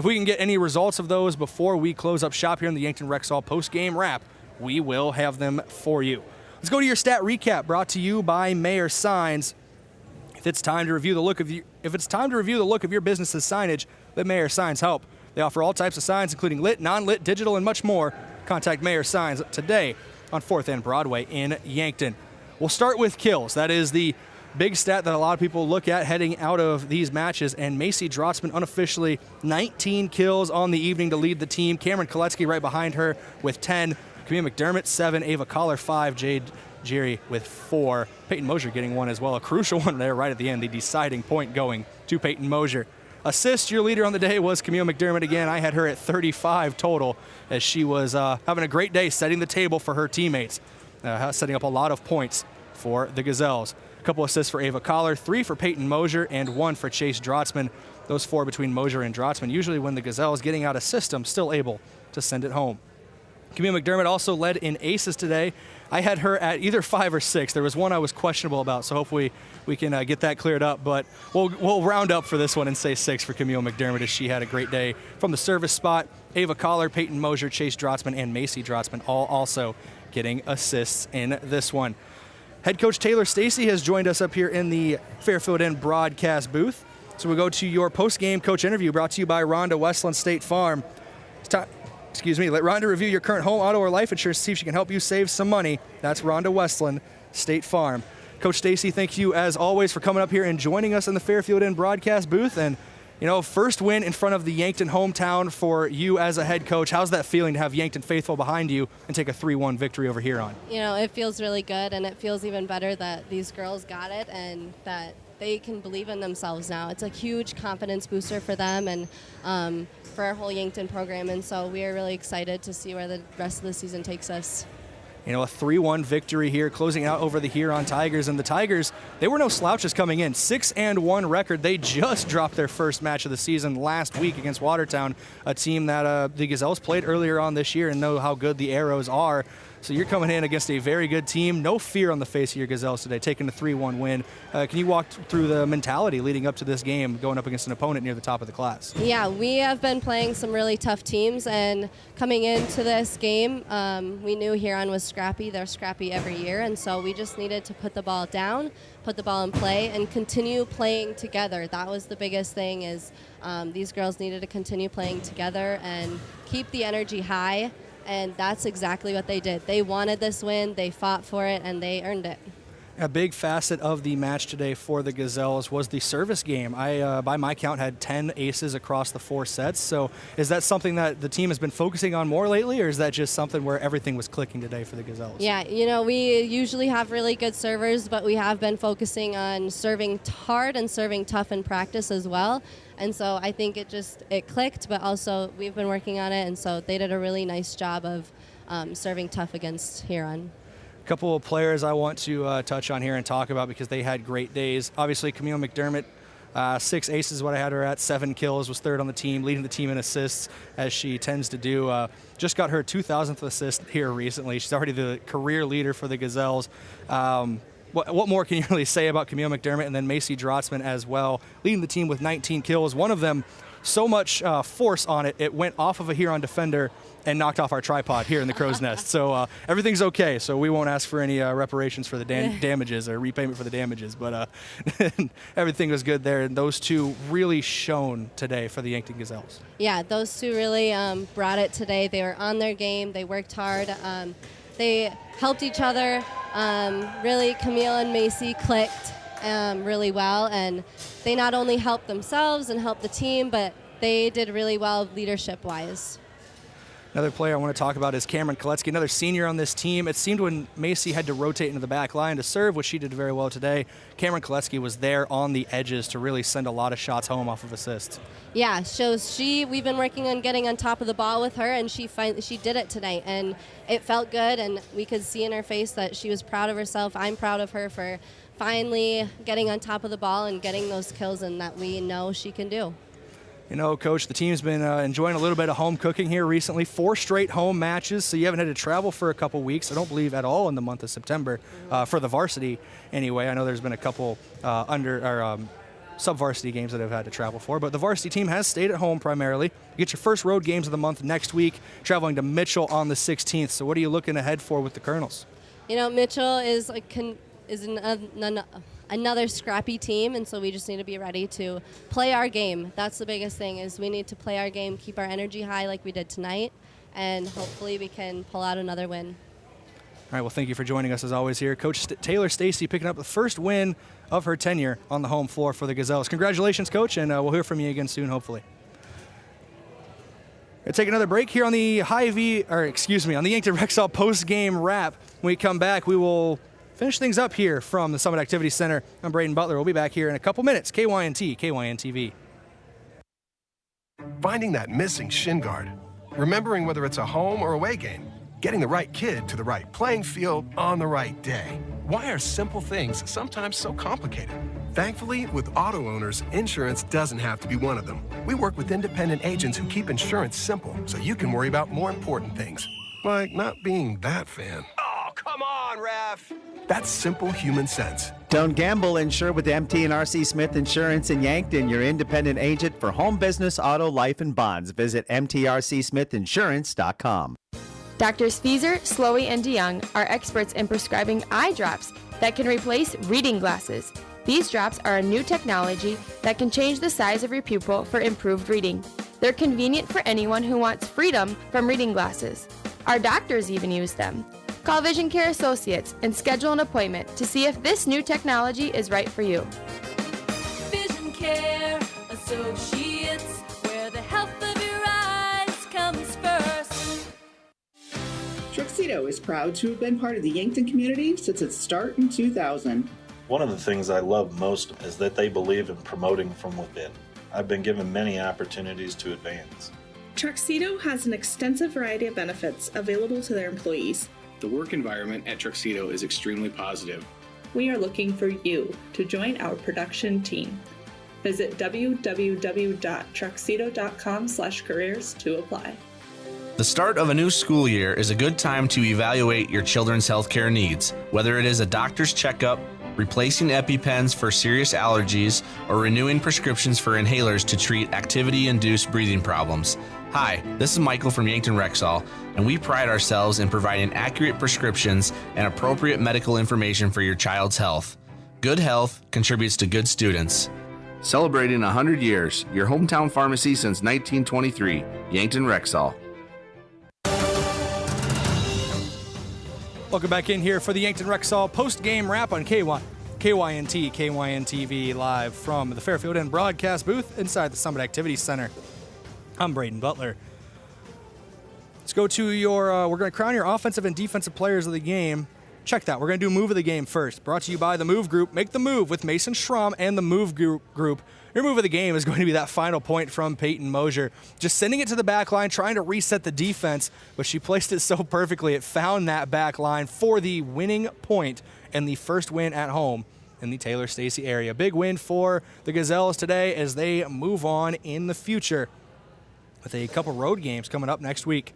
we can get any results of those before we close up shop here in the Yankton Rexall post-game wrap, we will have them for you. Let's go to your stat recap, brought to you by Mayor Signs. If it's time to review the look of your business's signage, let Mayor Signs help. They offer all types of signs, including lit, non-lit, digital, and much more. Contact Mayor Signs today on 4th and Broadway in Yankton. We'll start with kills. That is the big stat that a lot of people look at heading out of these matches. And Macy Drotzman unofficially 19 kills on the evening to lead the team. Cameron Koletsky right behind her with 10. Camille McDermott 7. Ava Collar 5. Jade Jerry with 4. Peyton Mosier getting 1 as well. A crucial one there right at the end. The deciding point going to Peyton Mosier. Assist, your leader on the day was Camille McDermott again. I had her at 35 total as she was having a great day setting the table for her teammates. Setting up a lot of points for the Gazelles. A couple assists for Ava Collar, 3 for Peyton Mosier, and 1 for Chase Drotzman. Those 4 between Mosier and Drotzman. Usually when the Gazelles getting out a system, still able to send it home. Camille McDermott also led in aces today. I had her at either 5 or 6. There was one I was questionable about, so hopefully we can get that cleared up. But we'll round up for this one and say 6 for Camille McDermott as she had a great day from the service spot. Ava Collar, Peyton Mosier, Chase Drotzman, and Macy Drotzman all also getting assists in this one. Head coach Taylor Stacy has joined us up here in the Fairfield Inn broadcast booth. So we go to your post-game coach interview brought to you by Rhonda Westland State Farm. It's time, let Rhonda review your current home, auto, or life insurance to see if she can help you save some money. That's Rhonda Westland State Farm. Coach Stacy, thank you as always for coming up here and joining us in the Fairfield Inn broadcast booth. And, first win in front of the Yankton hometown for you as a head coach. How's that feeling to have Yankton faithful behind you and take a 3-1 victory over Huron? It feels really good, and it feels even better that these girls got it and that they can believe in themselves now. It's a huge confidence booster for them and for our whole Yankton program, and so we are really excited to see where the rest of the season takes us. A 3-1 victory here, closing out over the Huron Tigers. And the Tigers, they were no slouches coming in. 6-1 record. They just dropped their first match of the season last week against Watertown, a team that the Gazelles played earlier on this year and know how good the Arrows are. So you're coming in against a very good team. No fear on the face of your Gazelles today, taking a 3-1 win. Can you walk through the mentality leading up to this game, going up against an opponent near the top of the class? Yeah, we have been playing some really tough teams, and coming into this game, we knew Huron was scrappy. They're scrappy every year, and so we just needed to put the ball down, put the ball in play, and continue playing together. That was the biggest thing, is these girls needed to continue playing together and keep the energy high. And that's exactly what they did. They wanted this win, they fought for it, and they earned it. A big facet of the match today for the Gazelles was the service game. I, by my count, had 10 aces across the 4 sets. So is that something that the team has been focusing on more lately, or is that just something where everything was clicking today for the Gazelles? Yeah, we usually have really good servers, but we have been focusing on serving hard and serving tough in practice as well. And so I think it clicked, but also we've been working on it, and so they did a really nice job of serving tough against Huron. A couple of players I want to touch on here and talk about because they had great days. Obviously, Camille McDermott, 6 aces is what I had her at, 7 kills, was 3rd on the team, leading the team in assists, as she tends to do. Just got her 2,000th assist here recently. She's already the career leader for the Gazelles. What more can you really say about Camille McDermott? And then Macy Drotzman as well, leading the team with 19 kills. One of them, so much force on it, it went off of a Huron defender and knocked off our tripod here in the crow's nest. So everything's okay. So we won't ask for any reparations for the damages or repayment for the damages. But everything was good there. And those two really shone today for the Yankton Gazelles. Yeah, those two really brought it today. They were on their game. They worked hard. They helped each other. Really, Camille and Macy clicked really well, and they not only helped themselves and helped the team, but they did really well leadership-wise. Another player I want to talk about is Cameron Koletsky, another senior on this team. It seemed when Macy had to rotate into the back line to serve, which she did very well today, Cameron Koletsky was there on the edges to really send a lot of shots home off of assists. Yeah, we've been working on getting on top of the ball with her, and she did it tonight, and it felt good, and we could see in her face that she was proud of herself. I'm proud of her for finally getting on top of the ball and getting those kills, and that we know she can do. Coach, the team's been enjoying a little bit of home cooking here recently. 4 straight home matches, so you haven't had to travel for a couple weeks, I don't believe at all in the month of September, for the varsity anyway. I know there's been a couple sub-varsity games that I've had to travel for, but the varsity team has stayed at home primarily. You get your first road games of the month next week, traveling to Mitchell on the 16th. So what are you looking ahead for with the Colonels? Mitchell is another scrappy team, and so we just need to be ready to play our game. That's the biggest thing, is we need to play our game, keep our energy high like we did tonight, and hopefully we can pull out another win. All right, well, thank you for joining us as always here. Coach Taylor Stacy picking up the first win of her tenure on the home floor for the Gazelles. Congratulations, Coach, and we'll hear from you again soon, hopefully. We'll take another break here on the on the Yankton Rexall post-game wrap. When we come back, we will finish things up here from the Summit Activity Center. I'm Brayden Butler. We'll be back here in a couple minutes. KYNT, KYNTV. Finding that missing shin guard. Remembering whether it's a home or away game. Getting the right kid to the right playing field on the right day. Why are simple things sometimes so complicated? Thankfully, with auto owners, insurance doesn't have to be one of them. We work with independent agents who keep insurance simple so you can worry about more important things. Like not being that fan. Oh, come on, ref! That's simple human sense. Don't gamble. Insure with MT and RC Smith Insurance in Yankton, your independent agent for home, business, auto, life, and bonds. Visit mtrcsmithinsurance.com. Doctors Fieser, Slowey, and DeYoung are experts in prescribing eye drops that can replace reading glasses. These drops are a new technology that can change the size of your pupil for improved reading. They're convenient for anyone who wants freedom from reading glasses. Our doctors even use them. Call Vision Care Associates and schedule an appointment to see if this new technology is right for you. Vision Care Associates, where the health of your eyes comes first. Tuxedo is proud to have been part of the Yankton community since its start in 2000. One of the things I love most is that they believe in promoting from within. I've been given many opportunities to advance. Tuxedo has an extensive variety of benefits available to their employees. The work environment at Tuxedo is extremely positive. We are looking for you to join our production team. Visit www.tuxedo.com/careers to apply. The start of a new school year is a good time to evaluate your children's healthcare needs, whether it is a doctor's checkup, replacing EpiPens for serious allergies, or renewing prescriptions for inhalers to treat activity-induced breathing problems. Hi, this is Michael from Yankton Rexall, and we pride ourselves in providing accurate prescriptions and appropriate medical information for your child's health. Good health contributes to good students. Celebrating 100 years, your hometown pharmacy since 1923, Yankton Rexall. Welcome back in here for the Yankton Rexall post-game wrap on KYNT, KYNTV, live from the Fairfield Inn broadcast booth inside the Summit Activities Center. I'm Brayden Butler. Let's go to your, we're going to crown your offensive and defensive players of the game. Check that. We're going to do move of the game first. Brought to you by the Move Group. Make the move with Mason Schramm and the Move Group. Your move of the game is going to be that final point from Peyton Mosier. Just sending it to the back line, trying to reset the defense, but she placed it so perfectly. It found that back line for the winning point and the first win at home in the Taylor-Stacey area. Big win for the Gazelles today as they move on in the future with a couple road games coming up next week.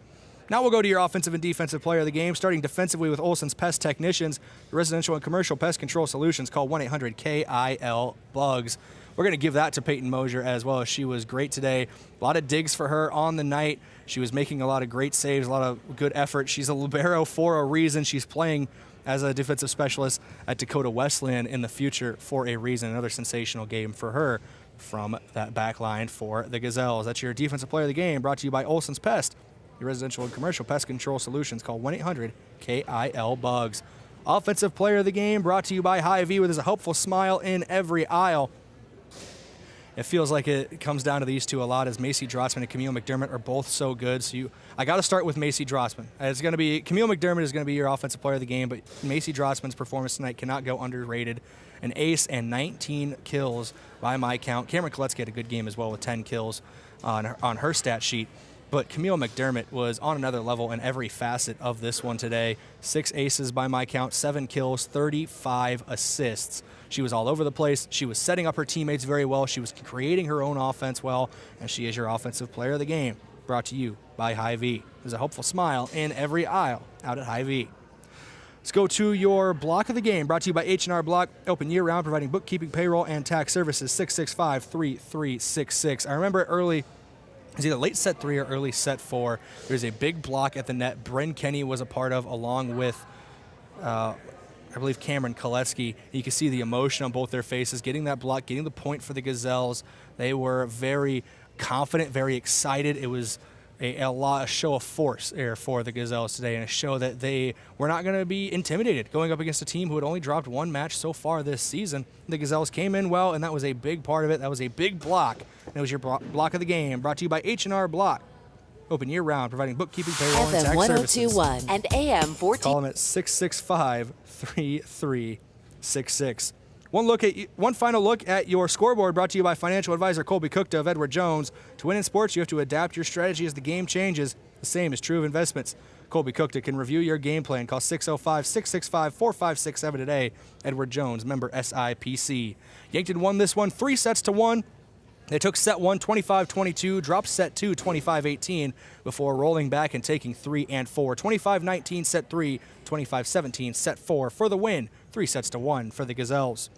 Now we'll go to your offensive and defensive player of the game, starting defensively with Olson's Pest Technicians, residential and commercial pest control solutions. Call 1-800-KIL-BUGS. We're going to give that to Peyton Mosier as well, as she was great today. A lot of digs for her on the night. She was making a lot of great saves, a lot of good effort. She's a libero for a reason. She's playing as a defensive specialist at Dakota Wesleyan in the future for a reason. Another sensational game for her from that back line for the Gazelles. That's your defensive player of the game, brought to you by Olson's Pest, your residential and commercial pest control solutions. Call 1-800-KIL-BUGS. Offensive player of the game, brought to you by Hy-Vee, where there's a helpful smile in every aisle. It feels like it comes down to these two a lot, as Macy Drotzman and Camille McDermott are both so good. So I got to start with Macy Drotzman. It's going to be Camille McDermott is going to be your offensive player of the game, but Macy Drotzman's performance tonight cannot go underrated. An ace and 19 kills by my count. Cameron Koletsky had a good game as well with 10 kills on her stat sheet. But Camille McDermott was on another level in every facet of this one today. 6 aces by my count, 7 kills, 35 assists. She was all over the place. She was setting up her teammates very well. She was creating her own offense well, and she is your offensive player of the game, brought to you by Hy-Vee. There's a hopeful smile in every aisle out at Hy-Vee. Let's go to your block of the game, brought to you by H&R Block, open year-round, providing bookkeeping, payroll, and tax services, 665-3366. I remember early, it was either late set 3 or early set 4. There's a big block at the net Bryn Kenny was a part of, along with, I believe, Cameron Koletsky. You can see the emotion on both their faces, getting that block, getting the point for the Gazelles. They were very confident, very excited. It was a show of force there for the Gazelles today, and a show that they were not going to be intimidated going up against a team who had only dropped one match so far this season. The Gazelles came in well, and that was a big part of it. That was a big block. And it was your block of the game, brought to you by H&R Block. Open year-round, providing bookkeeping, payroll, and tax services. FM 1021 and AM 14. Call them at 665-3366. One final look at your scoreboard, brought to you by financial advisor Colby Cookta of Edward Jones. To win in sports, you have to adapt your strategy as the game changes. The same is true of investments. Colby Cookta can review your game plan. Call 605-665-4567 today. Edward Jones, member SIPC. Yankton won this one 3-1. They took set 1 25-22, dropped set 2 25-18 before rolling back and taking 3 and 4. 25-19 set 3, 25-17 set 4 for the win. 3-1 for the Gazelles.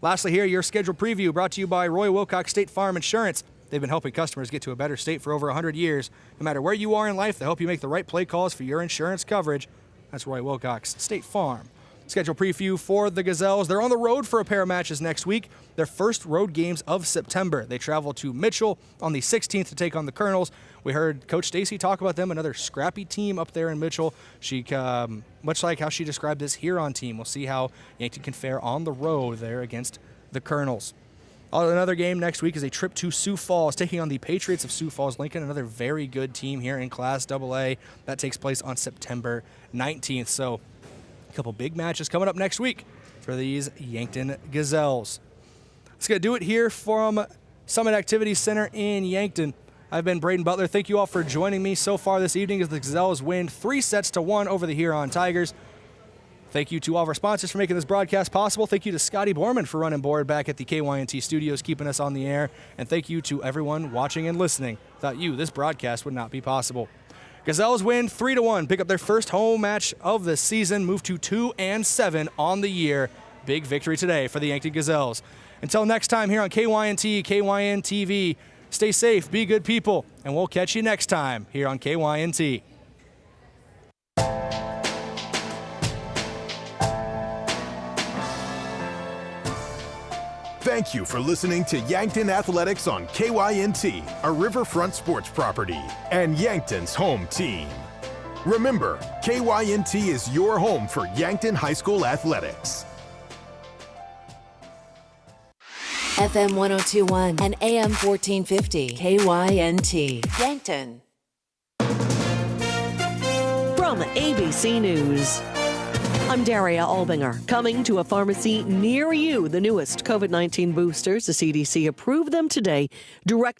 Lastly here, your schedule preview brought to you by Roy Wilcox State Farm Insurance. They've been helping customers get to a better state for over 100 years. No matter where you are in life, they help you make the right play calls for your insurance coverage. That's Roy Wilcox, State Farm. Schedule preview for the Gazelles. They're on the road for a pair of matches next week. Their first road games of September. They travel to Mitchell on the 16th to take on the Colonels. We heard Coach Stacy talk about them, another scrappy team up there in Mitchell. She, much like how she described this Huron team. We'll see how Yankton can fare on the road there against the Colonels. Another game next week is a trip to Sioux Falls, taking on the Patriots of Sioux Falls Lincoln, another very good team here in Class AA. That takes place on September 19th. So a couple big matches coming up next week for these Yankton Gazelles. Let's go do it here from Summit Activities Center in Yankton. I've been Brayden Butler. Thank you all for joining me so far this evening as the Gazelles win 3-1 over the Huron Tigers. Thank you to all of our sponsors for making this broadcast possible. Thank you to Scotty Borman for running board back at the KYNT studios, keeping us on the air. And thank you to everyone watching and listening. Without you, this broadcast would not be possible. Gazelles win 3-1, pick up their first home match of the season, move to 2-7 on the year. Big victory today for the Yankton Gazelles. Until next time here on KYNT, KYNTV, stay safe, be good people, and we'll catch you next time here on KYNT. Thank you for listening to Yankton Athletics on KYNT, a Riverfront sports property, and Yankton's home team. Remember, KYNT is your home for Yankton High School athletics. FM 1021 and AM 1450, KYNT, Yankton. From ABC News, I'm Daria Albinger. Coming to a pharmacy near you, the newest COVID-19 boosters. The CDC approved them today. Direct